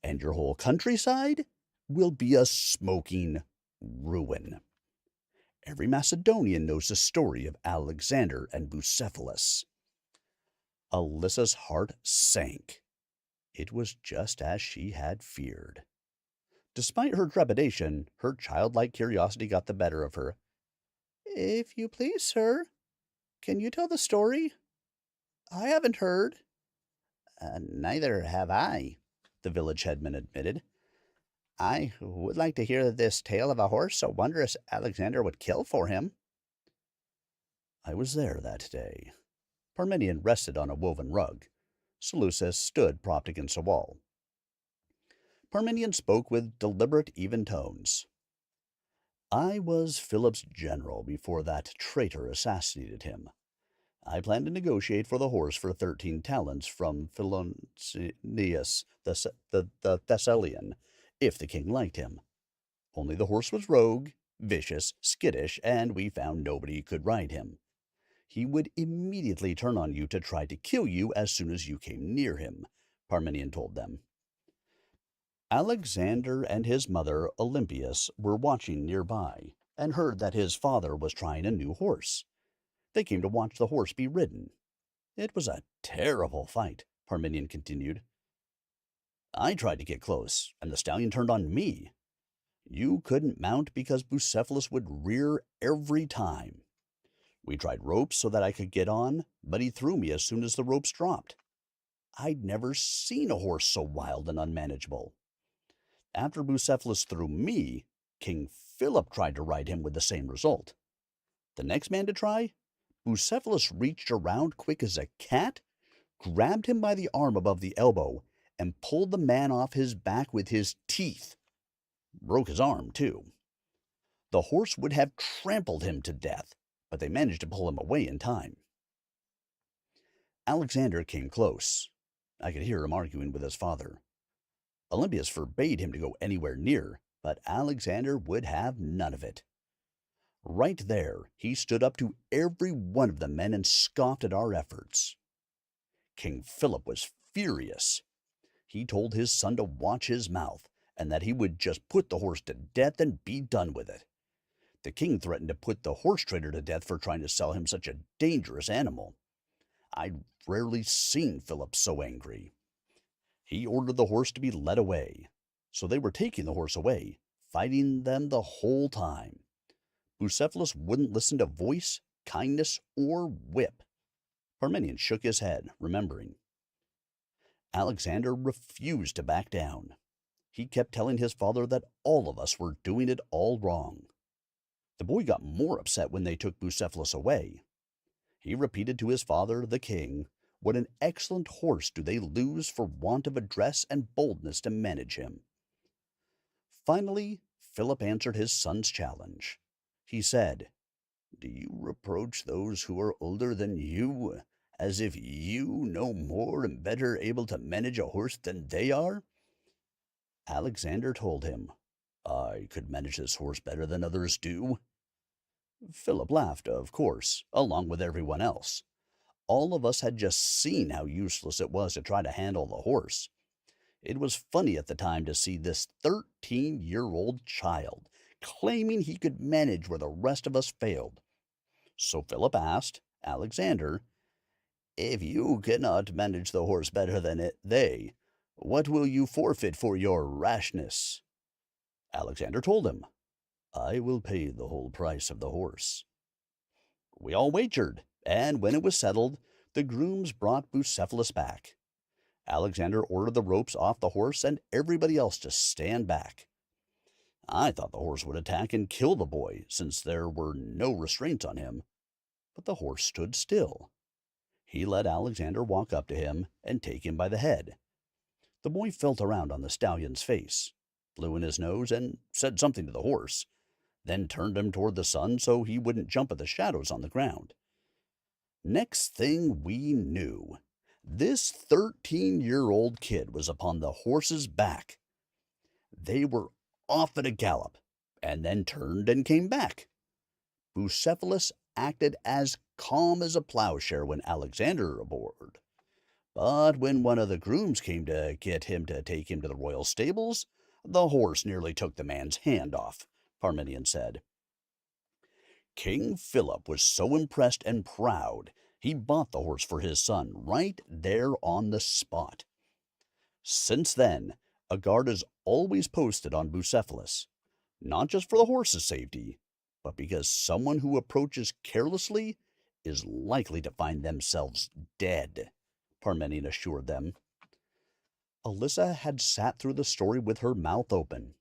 A: and your whole countryside will be a smoking ruin. Every Macedonian knows the story of Alexander and Bucephalus. Alyssa's heart sank. It was just as she had feared. Despite her trepidation, her childlike curiosity got the better of her. "If you please, sir, can you tell the story? I haven't heard." Neither have I," the village headman admitted. "I would like to hear this tale of a horse so wondrous Alexander would kill for him." I was there that day. Parmenion rested on a woven rug. Seleucus stood propped against a wall. Parmenion spoke with deliberate, even tones. "I was Philip's general before that traitor assassinated him. I planned to negotiate for the horse for 13 talents from Philoneus the Thessalian, if the king liked him. Only the horse was rogue, vicious, skittish, and we found nobody could ride him. He would immediately turn on you to try to kill you as soon as you came near him," Parmenion told them. Alexander and his mother, Olympias, were watching nearby and heard that his father was trying a new horse. They came to watch the horse be ridden. It was a terrible fight, Parmenion continued. "I tried to get close, and the stallion turned on me. You couldn't mount because Bucephalus would rear every time. We tried ropes so that I could get on, but he threw me as soon as the ropes dropped. I'd never seen a horse so wild and unmanageable. After Bucephalus threw me, King Philip tried to ride him with the same result. The next man to try, Bucephalus reached around quick as a cat, grabbed him by the arm above the elbow, and pulled the man off his back with his teeth. Broke his arm, too. The horse would have trampled him to death, but they managed to pull him away in time. Alexander came close. I could hear him arguing with his father. Olympias forbade him to go anywhere near, but Alexander would have none of it. Right there, he stood up to every one of the men and scoffed at our efforts. King Philip was furious. He told his son to watch his mouth, and that he would just put the horse to death and be done with it. The king threatened to put the horse trader to death for trying to sell him such a dangerous animal. I'd rarely seen Philip so angry. He ordered the horse to be led away, so they were taking the horse away, fighting them the whole time. Bucephalus wouldn't listen to voice, kindness, or whip. Parmenion shook his head, remembering. Alexander refused to back down. He kept telling his father that all of us were doing it all wrong. The boy got more upset when they took Bucephalus away. He repeated to his father, the king, what an excellent horse do they lose for want of address and boldness to manage him. Finally, Philip answered his son's challenge. He said, "Do you reproach those who are older than you, as if you know more and better able to manage a horse than they are?" Alexander told him, "I could manage this horse better than others do." Philip laughed, of course, along with everyone else. All of us had just seen how useless it was to try to handle the horse. It was funny at the time to see this 13-year-old child claiming he could manage where the rest of us failed. So Philip asked Alexander, "If you cannot manage the horse better than they, what will you forfeit for your rashness?" Alexander told him, "I will pay the whole price of the horse." We all wagered, and when it was settled, the grooms brought Bucephalus back. Alexander ordered the ropes off the horse and everybody else to stand back. I thought the horse would attack and kill the boy, since there were no restraints on him. But the horse stood still. He let Alexander walk up to him and take him by the head. The boy felt around on the stallion's face, blew in his nose, and said something to the horse, then turned him toward the sun so he wouldn't jump at the shadows on the ground. Next thing we knew, this 13-year-old kid was upon the horse's back. They were off at a gallop, and then turned and came back. Bucephalus acted as calm as a plowshare when Alexander aboard. But when one of the grooms came to get him to take him to the royal stables, the horse nearly took the man's hand off, Parmenion said. King Philip was so impressed and proud, he bought the horse for his son right there on the spot. Since then, a guard is always posted on Bucephalus, not just for the horse's safety, but because someone who approaches carelessly is likely to find themselves dead, Parmenion assured them. Alyssa had sat through the story with her mouth open.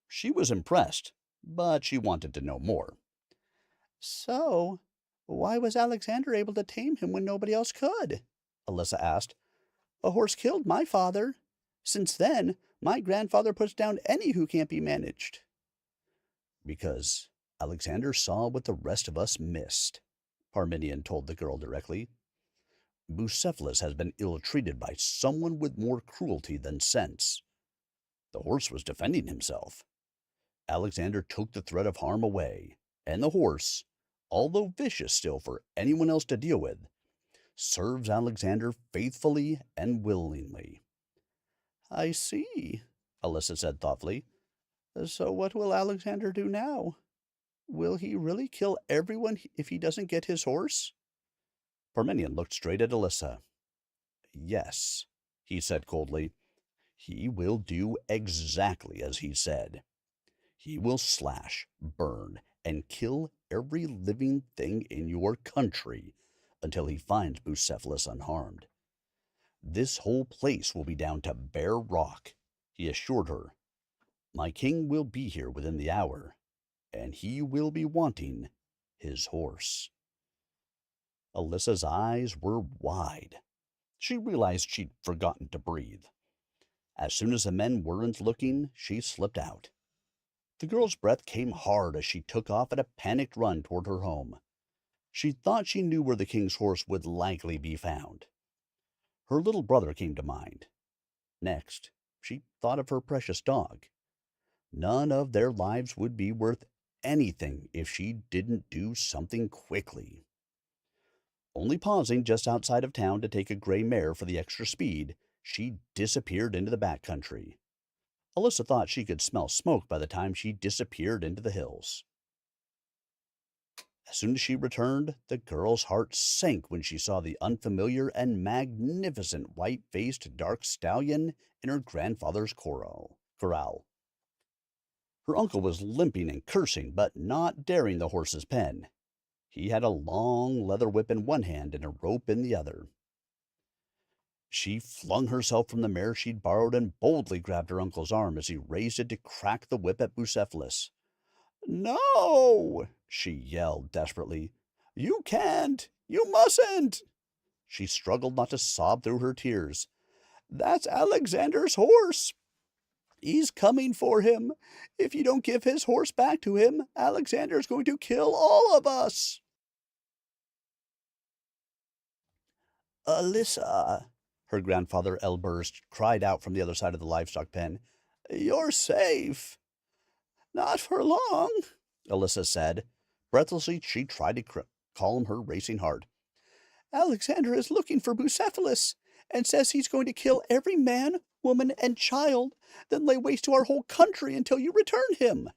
A: She was impressed, but she wanted to know more. So, why was Alexander able to tame him when nobody else could? Alyssa asked. A horse killed my father. Since then, my grandfather puts down any who can't be managed. Because Alexander saw what the rest of us missed, Parmenion told the girl directly. Bucephalus has been ill-treated by someone with more cruelty than sense. The horse was defending himself. Alexander took the threat of harm away, and the horse, although vicious still for anyone else to deal with, serves Alexander faithfully and willingly. I see, Alyssa said thoughtfully. So what will Alexander do now? Will he really kill everyone if he doesn't get his horse? Parmenion looked straight at Alyssa. Yes, he said coldly. He will do exactly as he said. He will slash, burn, and kill every living thing in your country until he finds Bucephalus unharmed. This whole place will be down to bare rock, he assured her. My king will be here within the hour, and he will be wanting his horse. Alyssa's eyes were wide. She realized she'd forgotten to breathe. As soon as the men weren't looking, she slipped out. The girl's breath came hard as she took off at a panicked run toward her home. She thought she knew where the king's horse would likely be found. Her little brother came to mind. Next, she thought of her precious dog. None of their lives would be worth anything if she didn't do something quickly. Only pausing just outside of town to take a gray mare for the extra speed, she disappeared into the back country. Alyssa thought she could smell smoke by the time she disappeared into the hills. As soon as she returned, the girl's heart sank when she saw the unfamiliar and magnificent white-faced dark stallion in her grandfather's corral. Her uncle was limping and cursing, but not daring the horse's pen. He had a long leather whip in one hand and a rope in the other. She flung herself from the mare she'd borrowed and boldly grabbed her uncle's arm as he raised it to crack the whip at Bucephalus. "No!" she yelled desperately. "You can't! You mustn't!" She struggled not to sob through her tears. "That's Alexander's horse. He's coming for him. If you don't give his horse back to him, Alexander's going to kill all of us." "Alyssa," her grandfather Elburst cried out from the other side of the livestock pen, "you're safe." "Not for long," Alyssa said. Breathlessly, she tried to calm her racing heart. "Alexander is looking for Bucephalus and says he's going to kill every man, woman, and child, then lay waste to our whole country until you return him."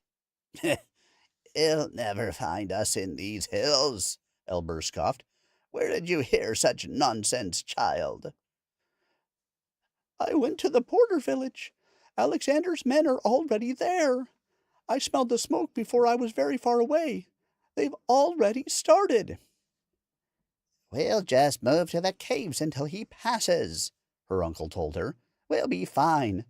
A: "He'll never find us in these hills," Elburst scoffed. "Where did you hear such nonsense, child?" "I went to the border village. Alexander's men are already there. I smelled the smoke before I was very far away. They've already started." "We'll just move to the caves until he passes," her uncle told her. "We'll be fine."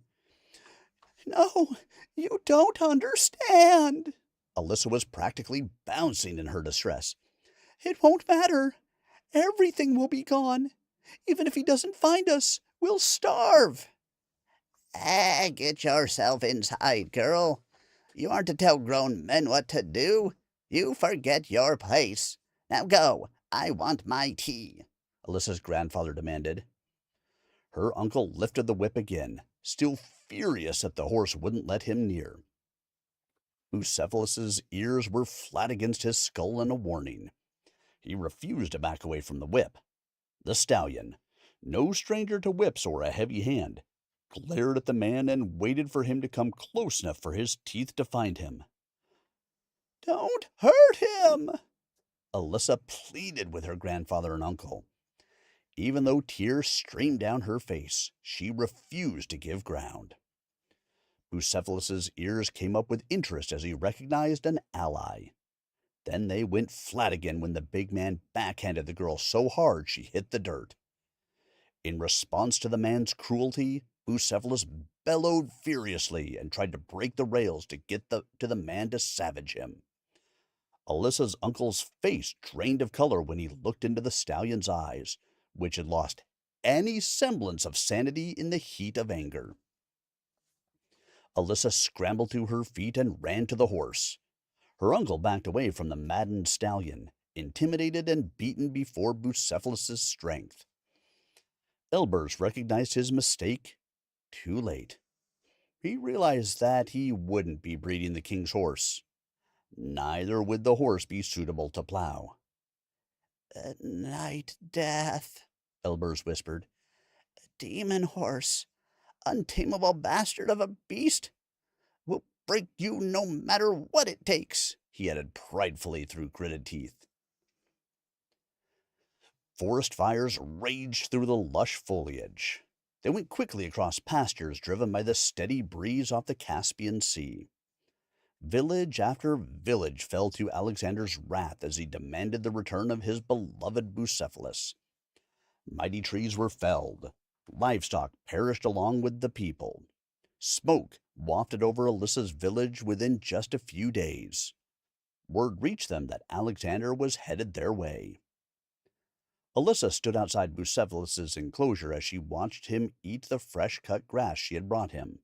A: "No, you don't understand." Alyssa was practically bouncing in her distress. "It won't matter. Everything will be gone. Even if he doesn't find us, we'll starve." Get yourself inside, girl. You aren't to tell grown men what to do. You forget your place. Now go, I want my tea, Alyssa's grandfather demanded. Her uncle lifted the whip again, still furious that the horse wouldn't let him near. Bucephalus's ears were flat against his skull in a warning. He refused to back away from the whip. The stallion, no stranger to whips or a heavy hand, glared at the man and waited for him to come close enough for his teeth to find him. Don't hurt him, Alyssa pleaded with her grandfather and uncle. Even though tears streamed down her face, she refused to give ground. Bucephalus's ears came up with interest as he recognized an ally. Then they went flat again when the big man backhanded the girl so hard she hit the dirt. In response to the man's cruelty, Bucephalus bellowed furiously and tried to break the rails to get to the man to savage him. Alyssa's uncle's face drained of color when he looked into the stallion's eyes, which had lost any semblance of sanity in the heat of anger. Alyssa scrambled to her feet and ran to the horse. Her uncle backed away from the maddened stallion, intimidated and beaten before Bucephalus's strength. Elbers recognized his mistake too late. He realized that he wouldn't be breeding the king's horse. Neither would the horse be suitable to plow. "At night, death," Elbers whispered. "A demon horse, untamable bastard of a beast. Will break you no matter what it takes," he added pridefully through gritted teeth. Forest fires raged through the lush foliage. They went quickly across pastures driven by the steady breeze off the Caspian Sea. Village after village fell to Alexander's wrath as he demanded the return of his beloved Bucephalus. Mighty trees were felled. Livestock perished along with the people. Smoke wafted over Alyssa's village within just a few days. Word reached them that Alexander was headed their way. Alyssa stood outside Bucephalus's enclosure as she watched him eat the fresh-cut grass she had brought him.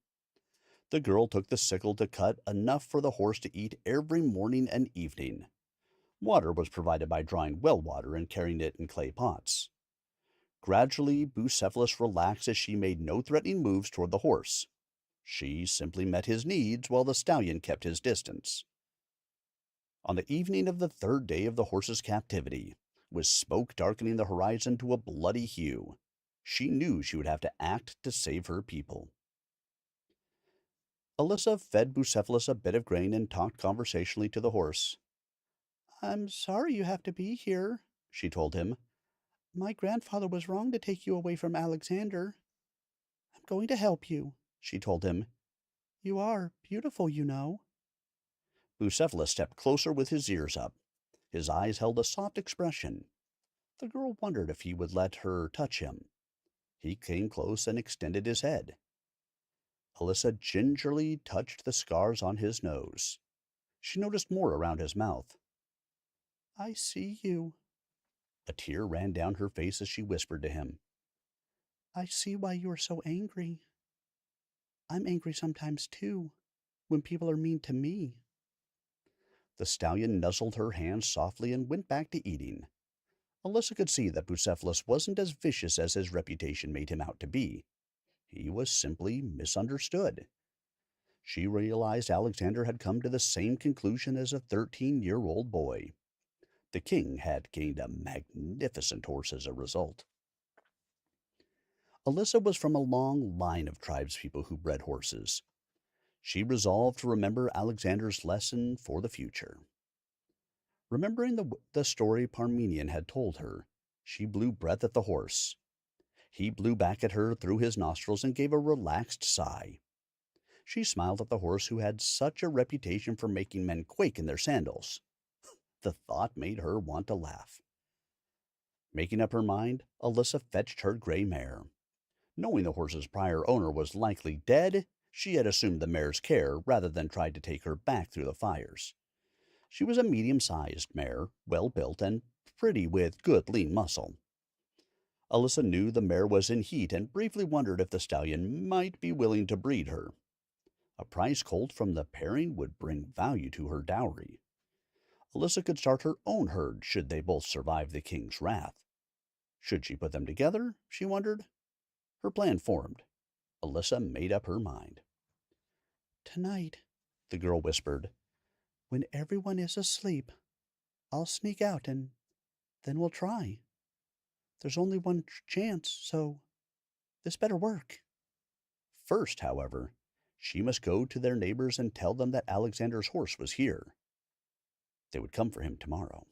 A: The girl took the sickle to cut enough for the horse to eat every morning and evening. Water was provided by drawing well water and carrying it in clay pots. Gradually, Bucephalus relaxed as she made no threatening moves toward the horse. She simply met his needs while the stallion kept his distance. On the evening of the third day of the horse's captivity, with smoke darkening the horizon to a bloody hue, she knew she would have to act to save her people. Alyssa fed Bucephalus a bit of grain and talked conversationally to the horse. "I'm sorry you have to be here," she told him. "My grandfather was wrong to take you away from Alexander." "I'm going to help you," she told him. "You are beautiful, you know." Bucephalus stepped closer with his ears up. His eyes held a soft expression. The girl wondered if he would let her touch him. He came close and extended his head. Alyssa gingerly touched the scars on his nose. She noticed more around his mouth. "I see you." A tear ran down her face as she whispered to him. "I see why you are so angry. I'm angry sometimes too, when people are mean to me." The stallion nuzzled her hand softly and went back to eating. Alyssa could see that Bucephalus wasn't as vicious as his reputation made him out to be. He was simply misunderstood. She realized Alexander had come to the same conclusion as a 13-year-old boy. The king had gained a magnificent horse as a result. Alyssa was from a long line of tribespeople who bred horses. She resolved to remember Alexander's lesson for the future. Remembering the story Parmenion had told her, she blew breath at the horse. He blew back at her through his nostrils and gave a relaxed sigh. She smiled at the horse who had such a reputation for making men quake in their sandals. The thought made her want to laugh. Making up her mind, Alyssa fetched her gray mare. Knowing the horse's prior owner was likely dead, she had assumed the mare's care rather than tried to take her back through the fires. She was a medium-sized mare, well-built and pretty with good lean muscle. Alyssa knew the mare was in heat and briefly wondered if the stallion might be willing to breed her. A prize colt from the pairing would bring value to her dowry. Alyssa could start her own herd should they both survive the king's wrath. Should she put them together? She wondered. Her plan formed. Alyssa made up her mind.
B: Tonight, the girl whispered, when everyone is asleep, I'll sneak out and then we'll try. There's only one chance, so this better work.
A: First, however, she must go to their neighbors and tell them that Alexander's horse was here. They would come for him tomorrow.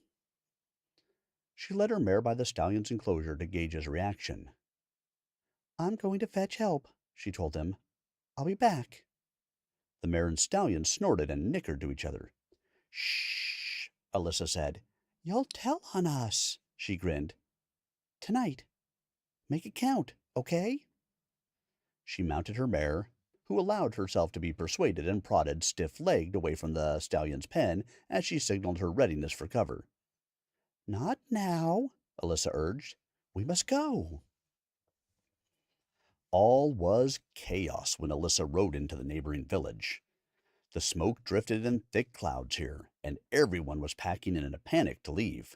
A: She led her mare by the stallion's enclosure to gauge his reaction.
B: I'm going to fetch help, she told him. I'll be back.
A: The mare and stallion snorted and nickered to each other. Shh, Alyssa said.
B: You'll tell on us, she grinned. Tonight. Make it count, okay?
A: She mounted her mare, who allowed herself to be persuaded and prodded stiff-legged away from the stallion's pen as she signaled her readiness for cover.
B: Not now, Alyssa urged. We must go.
A: All was chaos when Alyssa rode into the neighboring village. The smoke drifted in thick clouds here, and everyone was packing in a panic to leave.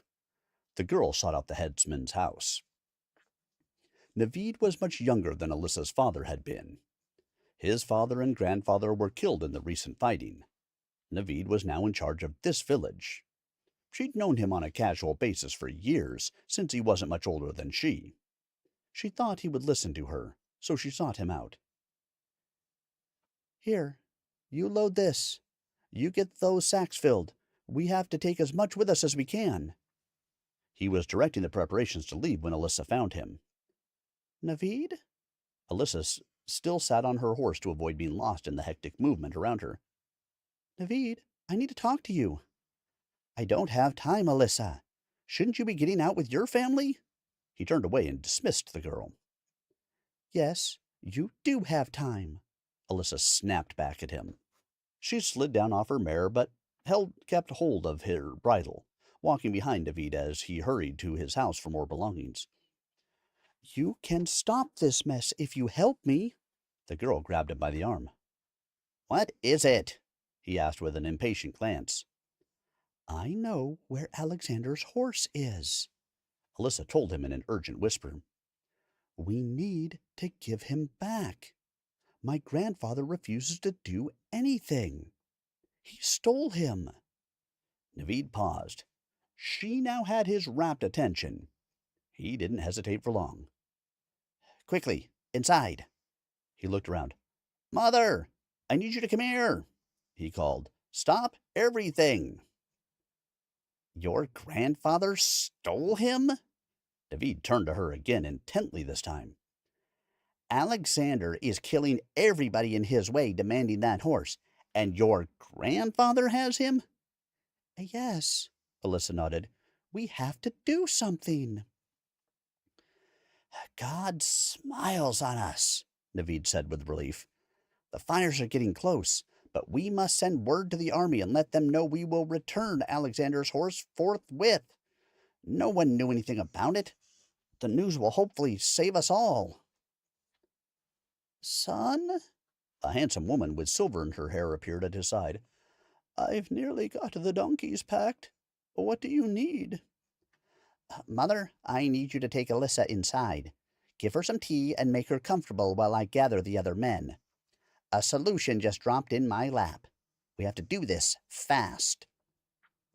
A: The girl sought out the headsman's house. Naveed was much younger than Alyssa's father had been. His father and grandfather were killed in the recent fighting. Naveed was now in charge of this village. She'd known him on a casual basis for years, since he wasn't much older than she. She thought he would listen to her, so she sought him out.
B: Here, you load this. You get those sacks filled. We have to take as much with us as we can.
A: He was directing the preparations to leave when Alyssa found him.
B: Naveed?
A: Alyssa still sat on her horse to avoid being lost in the hectic movement around her.
B: Naveed, I need to talk to you.
A: I don't have time, Alyssa. Shouldn't you be getting out with your family? He turned away and dismissed the girl.
B: Yes, you do have time,
A: Alyssa snapped back at him. She slid down off her mare, but kept hold of her bridle, walking behind Naveed as he hurried to his house for more belongings.
B: You can stop this mess if you help me.
A: The girl grabbed him by the arm. What is it? He asked with an impatient glance.
B: I know where Alexander's horse is,
A: Alyssa told him in an urgent whisper.
B: We need to give him back. My grandfather refuses to do anything. He stole him.
A: Naveed paused. She now had his rapt attention. He didn't hesitate for long. Quickly, inside. He looked around. Mother, I need you to come here, he called. Stop everything. Your grandfather stole him? Naveed turned to her again, intently this time. Alexander is killing everybody in his way, demanding that horse, and your grandfather has him?
B: Yes, Alyssa nodded. We have to do something.
A: God smiles on us, Naveed said with relief. The fires are getting close, but we must send word to the army and let them know we will return Alexander's horse forthwith. No one knew anything about it. The news will hopefully save us all.
B: Son?
A: A handsome woman with silver in her hair appeared at his side.
B: I've nearly got the donkeys packed. What do you need?
A: Mother, I need you to take Alyssa inside. Give her some tea and make her comfortable while I gather the other men. A solution just dropped in my lap. We have to do this fast,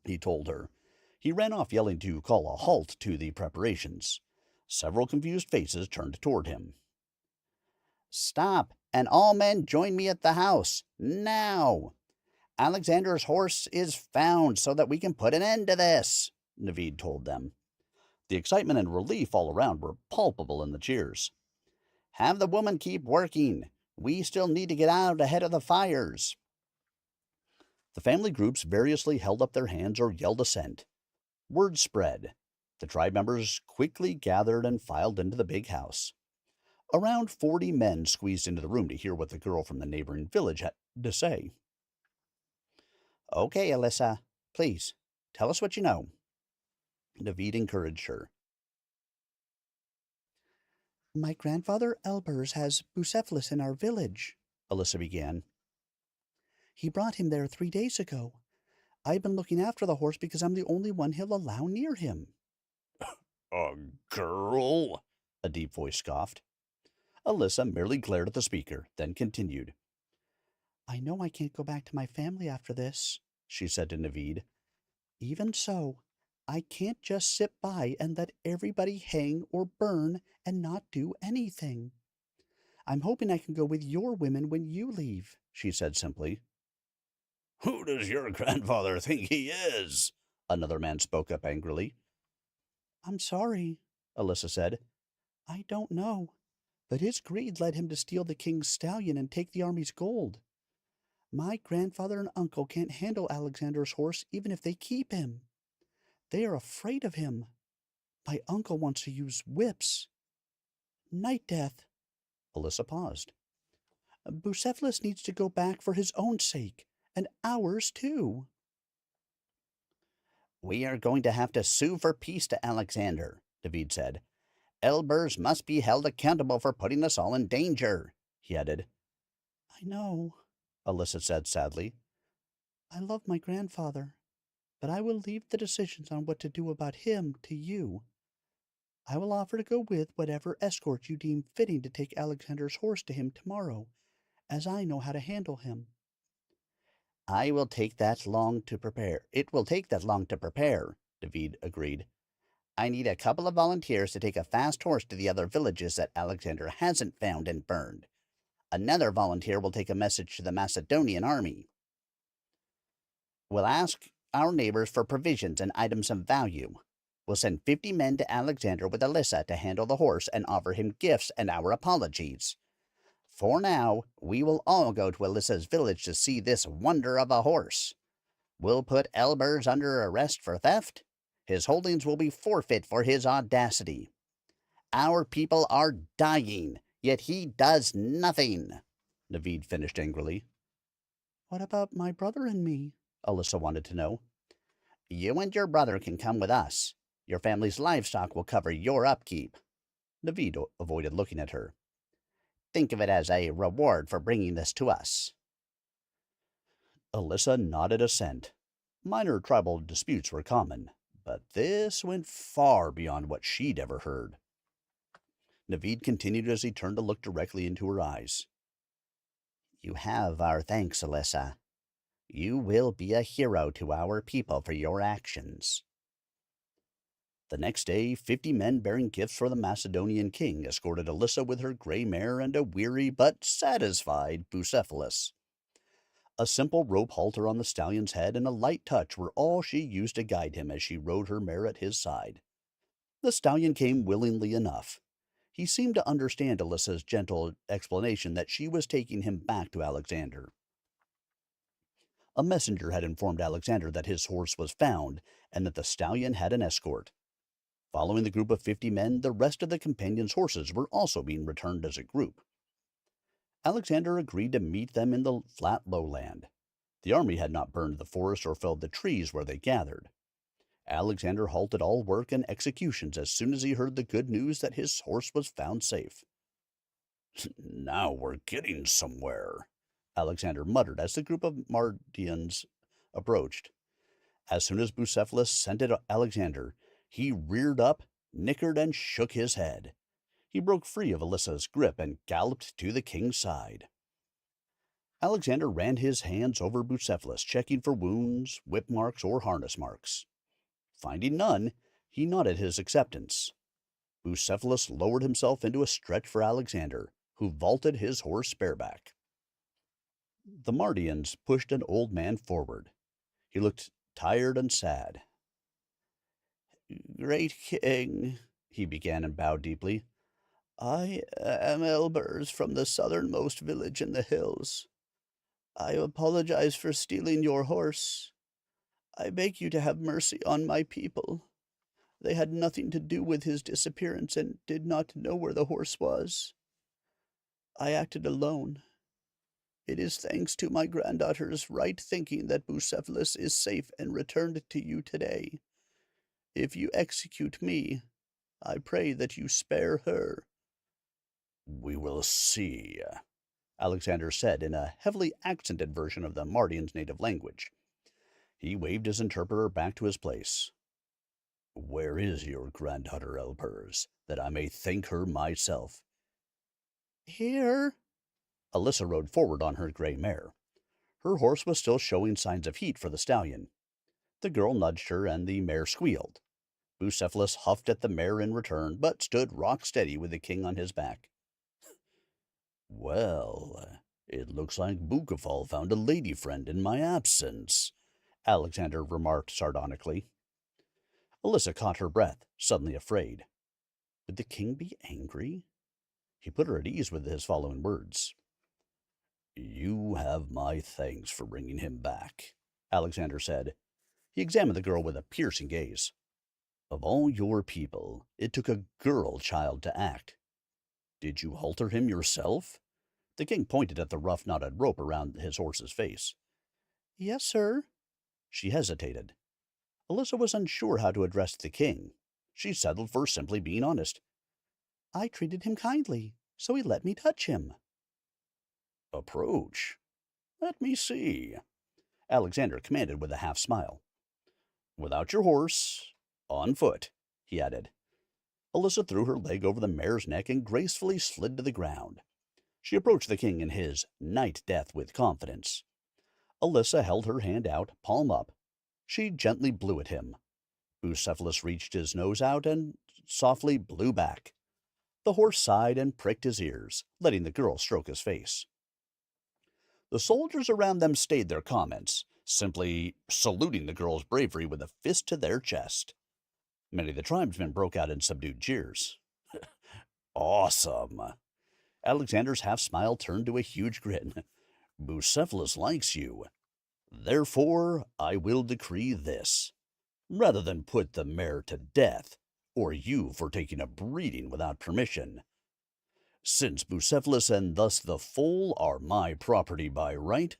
A: he told her. He ran off yelling to call a halt to the preparations. Several confused faces turned toward him. Stop, and all men join me at the house, now! Alexander's horse is found so that we can put an end to this, Naveed told them. The excitement and relief all around were palpable in the cheers. Have the woman keep working. We still need to get out ahead of the fires. The family groups variously held up their hands or yelled assent. Word spread. The tribe members quickly gathered and filed into the big house. Around 40 men squeezed into the room to hear what the girl from the neighboring village had to say. Okay, Alyssa, please, tell us what you know. Naveed encouraged her.
B: My grandfather Elbers has Bucephalus in our village, Alyssa began. He brought him there 3 days ago.
A: I've been looking after the horse because I'm the only one he'll allow near him."
B: A girl? A deep voice scoffed.
A: Alyssa merely glared at the speaker, then continued. "I know I can't go back to my family after this," she said to Naveed. "Even so, I can't just sit by and let everybody hang or burn and not do anything. I'm hoping I can go with your women when you leave," she said simply.
B: Who does your grandfather think he is? Another man spoke up angrily.
A: "I'm sorry," Alyssa said. "I don't know, but his greed led him to steal the king's stallion and take the army's gold. My grandfather and uncle can't handle Alexander's horse even if they keep him. They are afraid of him. My uncle wants to use whips. Night Death." Alyssa paused. "Bucephalus needs to go back for his own sake, and ours too."
B: We are going to have to sue for peace to Alexander, David said. Elbers must be held accountable for putting us all in danger, he added.
A: "I know," Alyssa said sadly. "I love my grandfather, but I will leave the decisions on what to do about him to you. I will offer to go with whatever escort you deem fitting to take Alexander's horse to him tomorrow, as I know how to handle him."
B: I will take that long to prepare. It will take that long to prepare, David agreed. I need a couple of volunteers to take a fast horse to the other villages that Alexander hasn't found and burned. Another volunteer will take a message to the Macedonian army. We'll ask our neighbors for provisions and items of value. We'll send 50 men to Alexander with Alyssa to handle the horse and offer him gifts and our apologies. For now, we will all go to Alyssa's village to see this wonder of a horse. We'll put Elbers under arrest for theft. His holdings will be forfeit for his audacity. Our people are dying, yet he does nothing, Naveed finished angrily.
A: "What about my brother and me?" Alyssa wanted to know.
B: You and your brother can come with us. Your family's livestock will cover your upkeep.
A: Naveed avoided looking at her.
B: Think of it as a reward for bringing this to us.
A: Alyssa nodded assent. Minor tribal disputes were common, but this went far beyond what she'd ever heard. Naveed continued as he turned to look directly into her eyes.
B: You have our thanks, Alyssa. You will be a hero to our people for your actions.
A: The next day, 50 men bearing gifts for the Macedonian king escorted Alyssa with her gray mare and a weary but satisfied Bucephalus. A simple rope halter on the stallion's head and a light touch were all she used to guide him as she rode her mare at his side. The stallion came willingly enough. He seemed to understand Alyssa's gentle explanation that she was taking him back to Alexander. A messenger had informed Alexander that his horse was found and that the stallion had an escort. Following the group of 50 men, the rest of the companions' horses were also being returned as a group. Alexander agreed to meet them in the flat lowland. The army had not burned the forest or felled the trees where they gathered. Alexander halted all work and executions as soon as he heard the good news that his horse was found safe.
B: Now we're getting somewhere,
A: Alexander muttered as the group of Mardians approached. As soon as Bucephalus scented Alexander, he reared up, nickered, and shook his head. He broke free of Alyssa's grip and galloped to the king's side. Alexander ran his hands over Bucephalus, checking for wounds, whip marks, or harness marks. Finding none, he nodded his acceptance. Bucephalus lowered himself into a stretch for Alexander, who vaulted his horse bareback. The Mardians pushed an old man forward. He looked tired and sad.
B: Great king, he began and bowed deeply. I am Elbers from the southernmost village in the hills. I apologize for stealing your horse. I beg you to have mercy on my people. They had nothing to do with his disappearance and did not know where the horse was. I acted alone. It is thanks to my granddaughter's right thinking that Bucephalus is safe and returned to you today. If you execute me, I pray that you spare her.
A: We will see, Alexander said in a heavily accented version of the Mardians' native language. He waved his interpreter back to his place. Where is your granddaughter, Elpers, that I may thank her myself?
B: Here.
A: Alyssa rode forward on her gray mare. Her horse was still showing signs of heat for the stallion. The girl nudged her, and the mare squealed. Bucephalus huffed at the mare in return, but stood rock steady with the king on his back. Well, it looks like Bucephalus found a lady friend in my absence, Alexander remarked sardonically. Alyssa caught her breath, suddenly afraid. Would the king be angry? He put her at ease with his following words. You have my thanks for bringing him back, Alexander said. He examined the girl with a piercing gaze. Of all your people, it took a girl child to act. Did you halter him yourself? The king pointed at the rough knotted rope around his horse's face.
B: Yes, sir.
A: She hesitated. Alyssa was unsure how to address the king. She settled for simply being honest.
B: I treated him kindly, so he let me touch him.
A: Approach. Let me see, Alexander commanded with a half smile. Without your horse, on foot, he added. Alyssa threw her leg over the mare's neck and gracefully slid to the ground. She approached the king in his night death with confidence. Alyssa held her hand out, palm up. She gently blew at him. Bucephalus reached his nose out and softly blew back. The horse sighed and pricked his ears, letting the girl stroke his face. The soldiers around them stayed their comments, simply saluting the girl's bravery with a fist to their chest. Many of the tribesmen broke out in subdued cheers. Awesome! Alexander's half-smile turned to a huge grin. Bucephalus likes you. Therefore, I will decree this. Rather than put the mare to death, or you for taking a breeding without permission, since Bucephalus and thus the foal are my property by right,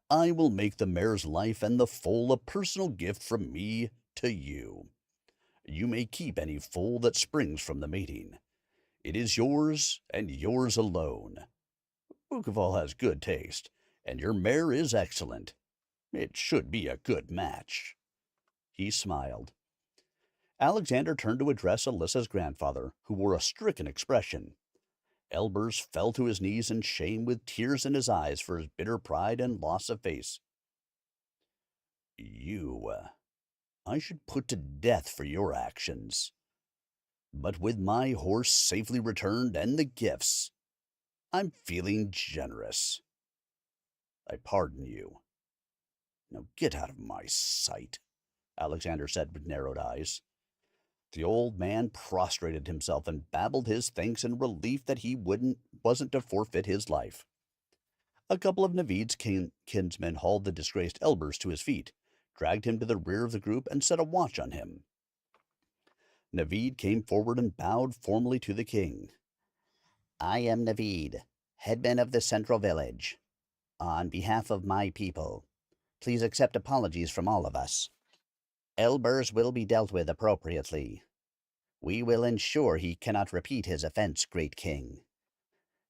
A: I will make the mare's life and the foal a personal gift from me to you. You may keep any foal that springs from the mating. It is yours, and yours alone. Bucephalus has good taste, and your mare is excellent. It should be a good match. He smiled. Alexander turned to address Alyssa's grandfather, who wore a stricken expression. Elbers fell to his knees in shame with tears in his eyes for his bitter pride and loss of face. I should put to death for your actions. But with my horse safely returned and the gifts, I'm feeling generous. I pardon you. Now get out of my sight, Alexander said with narrowed eyes. The old man prostrated himself and babbled his thanks in relief that he wasn't to forfeit his life. A couple of Navid's kinsmen hauled the disgraced Elbers to his feet, dragged him to the rear of the group, and set a watch on him. Navid came forward and bowed formally to the king. I am Navid, headman of the central village. On behalf of my people, please accept apologies from all of us. Elbers will be dealt with appropriately. We will ensure he cannot repeat his offense, great king.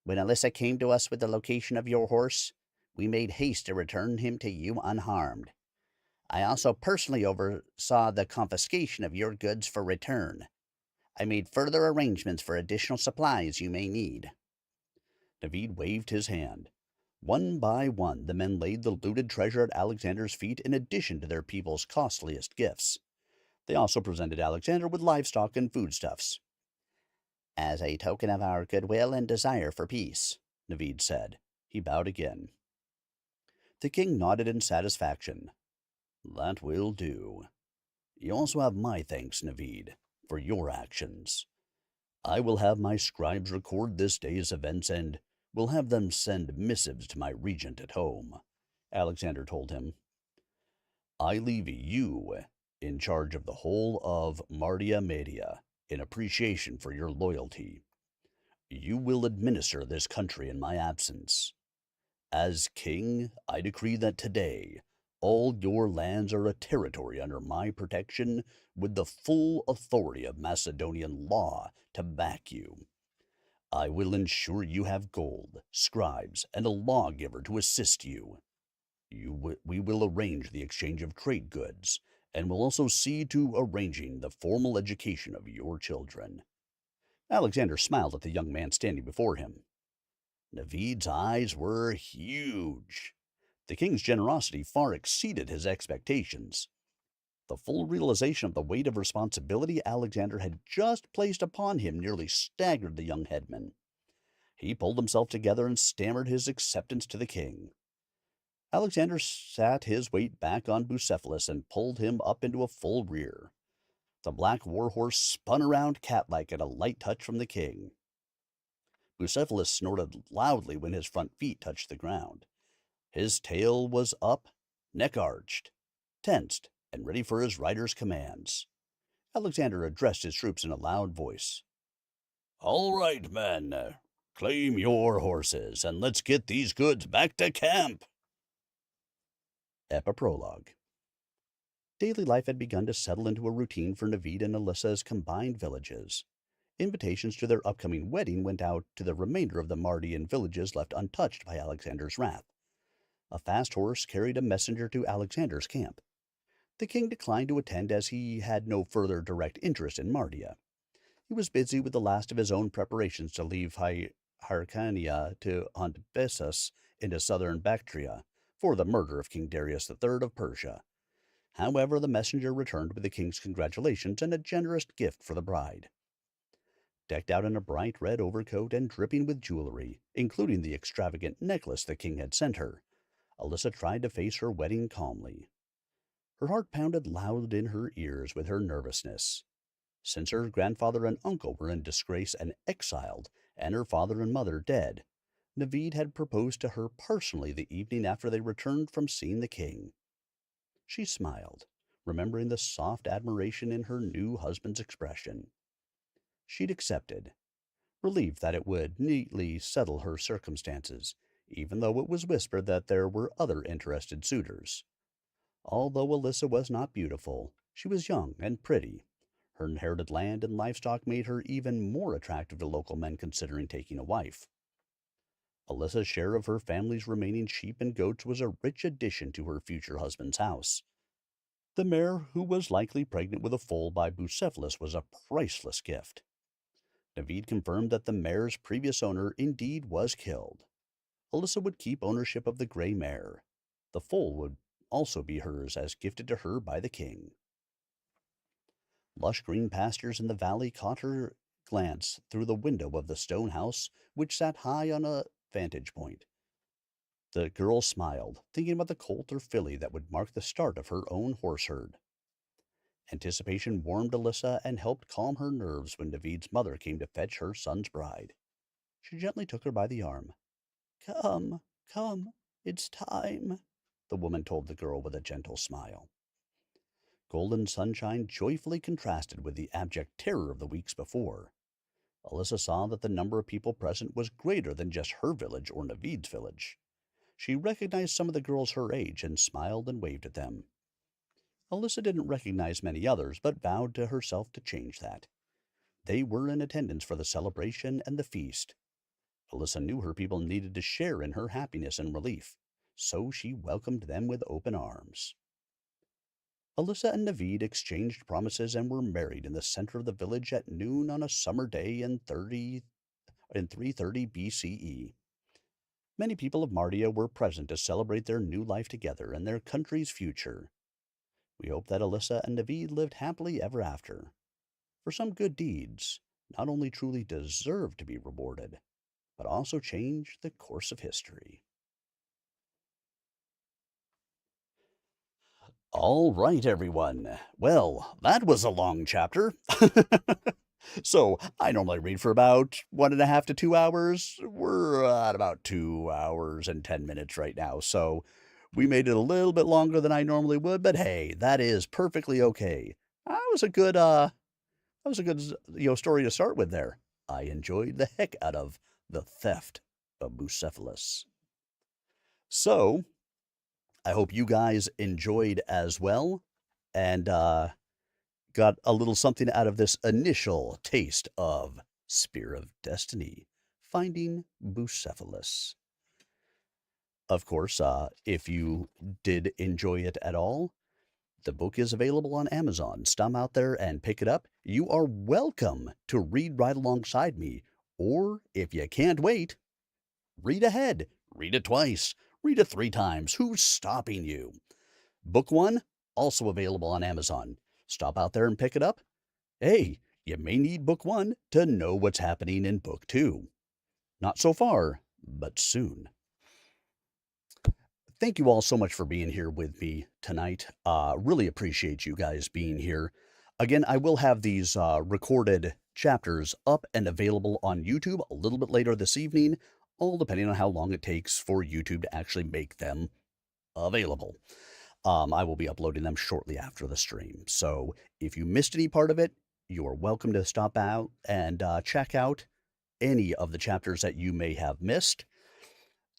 A: When Alyssa came to us with the location of your horse, we made haste to return him to you unharmed. I also personally oversaw the confiscation of your goods for return. I made further arrangements for additional supplies you may need. Navid waved his hand. One by one, the men laid the looted treasure at Alexander's feet in addition to their people's costliest gifts. They also presented Alexander with livestock and foodstuffs. As a token of our goodwill and desire for peace, Navid said. He bowed again. The king nodded in satisfaction. That will do. You also have my thanks, Navid, for your actions. I will have my scribes record this day's events and will have them send missives to my regent at home, Alexander told him. I leave you in charge of the whole of Mardia Media in appreciation for your loyalty. You will administer this country in my absence. As king, I decree that today all your lands are a territory under my protection with the full authority of Macedonian law to back you. I will ensure you have gold, scribes, and a lawgiver to assist you.
B: We will arrange the exchange of trade goods, and will also see to arranging the formal education of your children." Alexander smiled at the young man standing before him. Navid's eyes were huge. The king's generosity far exceeded his expectations. The full realization of the weight of responsibility Alexander had just placed upon him nearly staggered the young headman. He pulled himself together and stammered his acceptance to the king. Alexander sat his weight back on Bucephalus and pulled him up into a full rear. The black war-horse spun around cat-like at a light touch from the king. Bucephalus snorted loudly when his front feet touched the ground. His tail was up, neck arched, tensed, and ready for his rider's commands. Alexander addressed his troops in a loud voice. "All right, men, claim your horses, and let's get these goods back to camp." Epiprologue. Daily life had begun to settle into a routine for Navid and Alyssa's combined villages. Invitations to their upcoming wedding went out to the remainder of the Mardian villages left untouched by Alexander's wrath. A fast horse carried a messenger to Alexander's camp. The king declined to attend as he had no further direct interest in Mardia. He was busy with the last of his own preparations to leave Hyrcania to hunt Bessus into southern Bactria for the murder of King Darius III of Persia. However, the messenger returned with the king's congratulations and a generous gift for the bride. Decked out in a bright red overcoat and dripping with jewelry, including the extravagant necklace the king had sent her, Alyssa tried to face her wedding calmly. Her heart pounded loud in her ears with her nervousness. Since her grandfather and uncle were in disgrace and exiled, and her father and mother dead, Navid had proposed to her personally the evening after they returned from seeing the king. She smiled, remembering the soft admiration in her new husband's expression. She'd accepted, relieved that it would neatly settle her circumstances, even though it was whispered that there were other interested suitors. Although Alyssa was not beautiful, she was young and pretty. Her inherited land and livestock made her even more attractive to local men considering taking a wife. Alyssa's share of her family's remaining sheep and goats was a rich addition to her future husband's house. The mare, who was likely pregnant with a foal by Bucephalus, was a priceless gift. Navid confirmed that the mare's previous owner indeed was killed. Alyssa would keep ownership of the gray mare. The foal would also be hers as gifted to her by the king. Lush green pastures in the valley caught her glance through the window of the stone house, which sat high on a vantage point. The girl smiled, thinking about the colt or filly that would mark the start of her own horse herd. Anticipation warmed Alyssa and helped calm her nerves when Navid's mother came to fetch her son's bride. She gently took her by the arm. "Come, come, it's time," the woman told the girl with a gentle smile. Golden sunshine joyfully contrasted with the abject terror of the weeks before. Alyssa saw that the number of people present was greater than just her village or Navid's village. She recognized some of the girls her age and smiled and waved at them. Alyssa didn't recognize many others, but vowed to herself to change that. They were in attendance for the celebration and the feast. Alyssa knew her people needed to share in her happiness and relief, so she welcomed them with open arms. Alyssa and Navid exchanged promises and were married in the center of the village at noon on a summer day in 330 BCE. Many people of Mardia were present to celebrate their new life together and their country's future. We hope that Alyssa and Navid lived happily ever after. For some good deeds not only truly deserve to be rewarded, but also change the course of history. All right, everyone. Well, that was a long chapter. So, I normally read for about 1.5 to 2 hours. We're at about 2 hours and 10 minutes right now. So, we made it a little bit longer than I normally would, but hey, that is perfectly okay. That was a good, story to start with there. I enjoyed the heck out of the theft of Bucephalus. So, I hope you guys enjoyed as well and got a little something out of this initial taste of Spear of Destiny, Finding Bucephalus.
A: Of course, if you did enjoy it at all, the book is available on Amazon. Stop out there and pick it up. You are welcome to read right alongside me. Or if you can't wait, read ahead. Read it twice. Read it 3 times. Who's stopping you? Book 1, also available on Amazon. Stop out there and pick it up. Hey, you may need Book 1 to know what's happening in Book 2. Not so far, but soon. Thank you all so much for being here with me tonight. Really appreciate you guys being here. Again, I will have these recorded chapters up and available on YouTube a little bit later this evening, all depending on how long it takes for YouTube to actually make them available. I will be uploading them shortly after the stream. So if you missed any part of it, you are welcome to stop out and check out any of the chapters that you may have missed.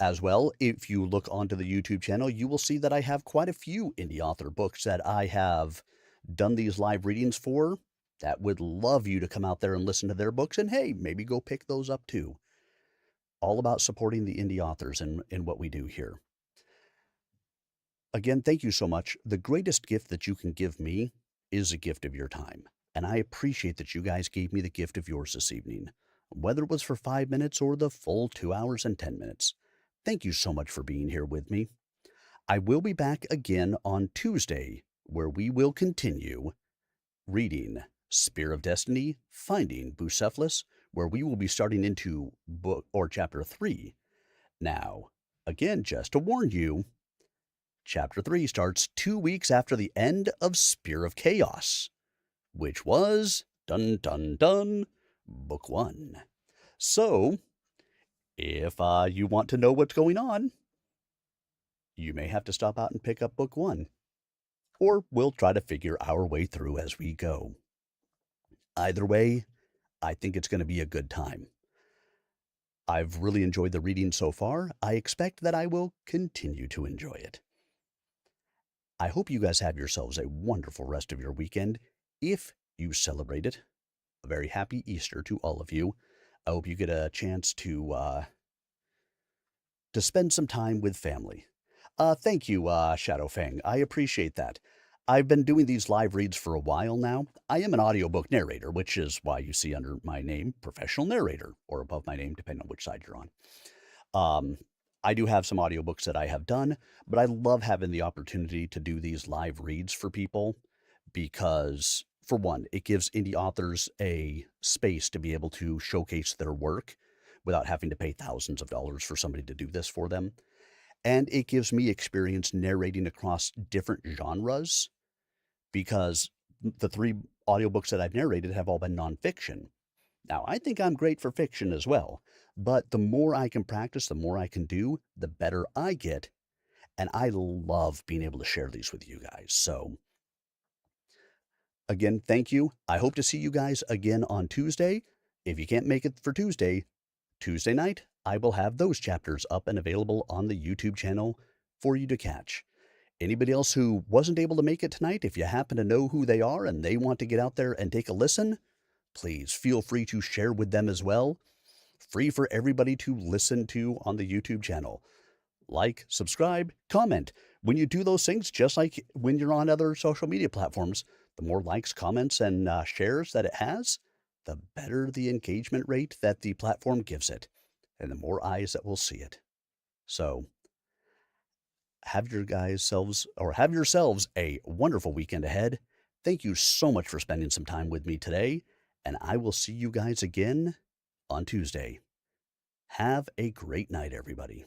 A: As well, if you look onto the YouTube channel, you will see that I have quite a few indie author books that I have done these live readings for that would love you to come out there and listen to their books and, hey, maybe go pick those up too. All about supporting the indie authors in what we do here. Again, thank you so much. The greatest gift that you can give me is a gift of your time. And I appreciate that you guys gave me the gift of yours this evening, whether it was for 5 minutes or the full 2 hours and 10 minutes. Thank you so much for being here with me. I will be back again on Tuesday, where we will continue reading Spear of Destiny, Finding Bucephalus, where we will be starting into book or chapter 3. Now, again, just to warn you, chapter 3 starts 2 weeks after the end of Spear of Chaos, which was, dun dun dun, book 1. So, if you want to know what's going on, you may have to stop out and pick up book 1, or we'll try to figure our way through as we go. Either way, I think it's going to be a good time. I've really enjoyed the reading so far. I expect that I will continue to enjoy it. I hope you guys have yourselves a wonderful rest of your weekend. If you celebrate it, a very happy Easter to all of you. I hope you get a chance to spend some time with family. Thank you, Shadow Fang. I appreciate that. I've been doing these live reads for a while now. I am an audiobook narrator, which is why you see under my name, Professional Narrator, or above my name, depending on which side you're on. I do have some audiobooks that I have done, but I love having the opportunity to do these live reads for people because, for one, it gives indie authors a space to be able to showcase their work without having to pay thousands of dollars for somebody to do this for them. And it gives me experience narrating across different genres because the 3 audiobooks that I've narrated have all been nonfiction. Now, I think I'm great for fiction as well, but the more I can practice, the more I can do, the better I get. And I love being able to share these with you guys. So, again, thank you. I hope to see you guys again on Tuesday. If you can't make it for Tuesday night, I will have those chapters up and available on the YouTube channel for you to catch. Anybody else who wasn't able to make it tonight, if you happen to know who they are and they want to get out there and take a listen, please feel free to share with them as well. Free for everybody to listen to on the YouTube channel. Like, subscribe, comment. When you do those things, just like when you're on other social media platforms, the more likes, comments, and shares that it has, the better the engagement rate that the platform gives it, and the more eyes that will see it. So, have yourselves a wonderful weekend ahead. Thank you so much for spending some time with me today, and I will see you guys again on Tuesday. Have a great night, everybody.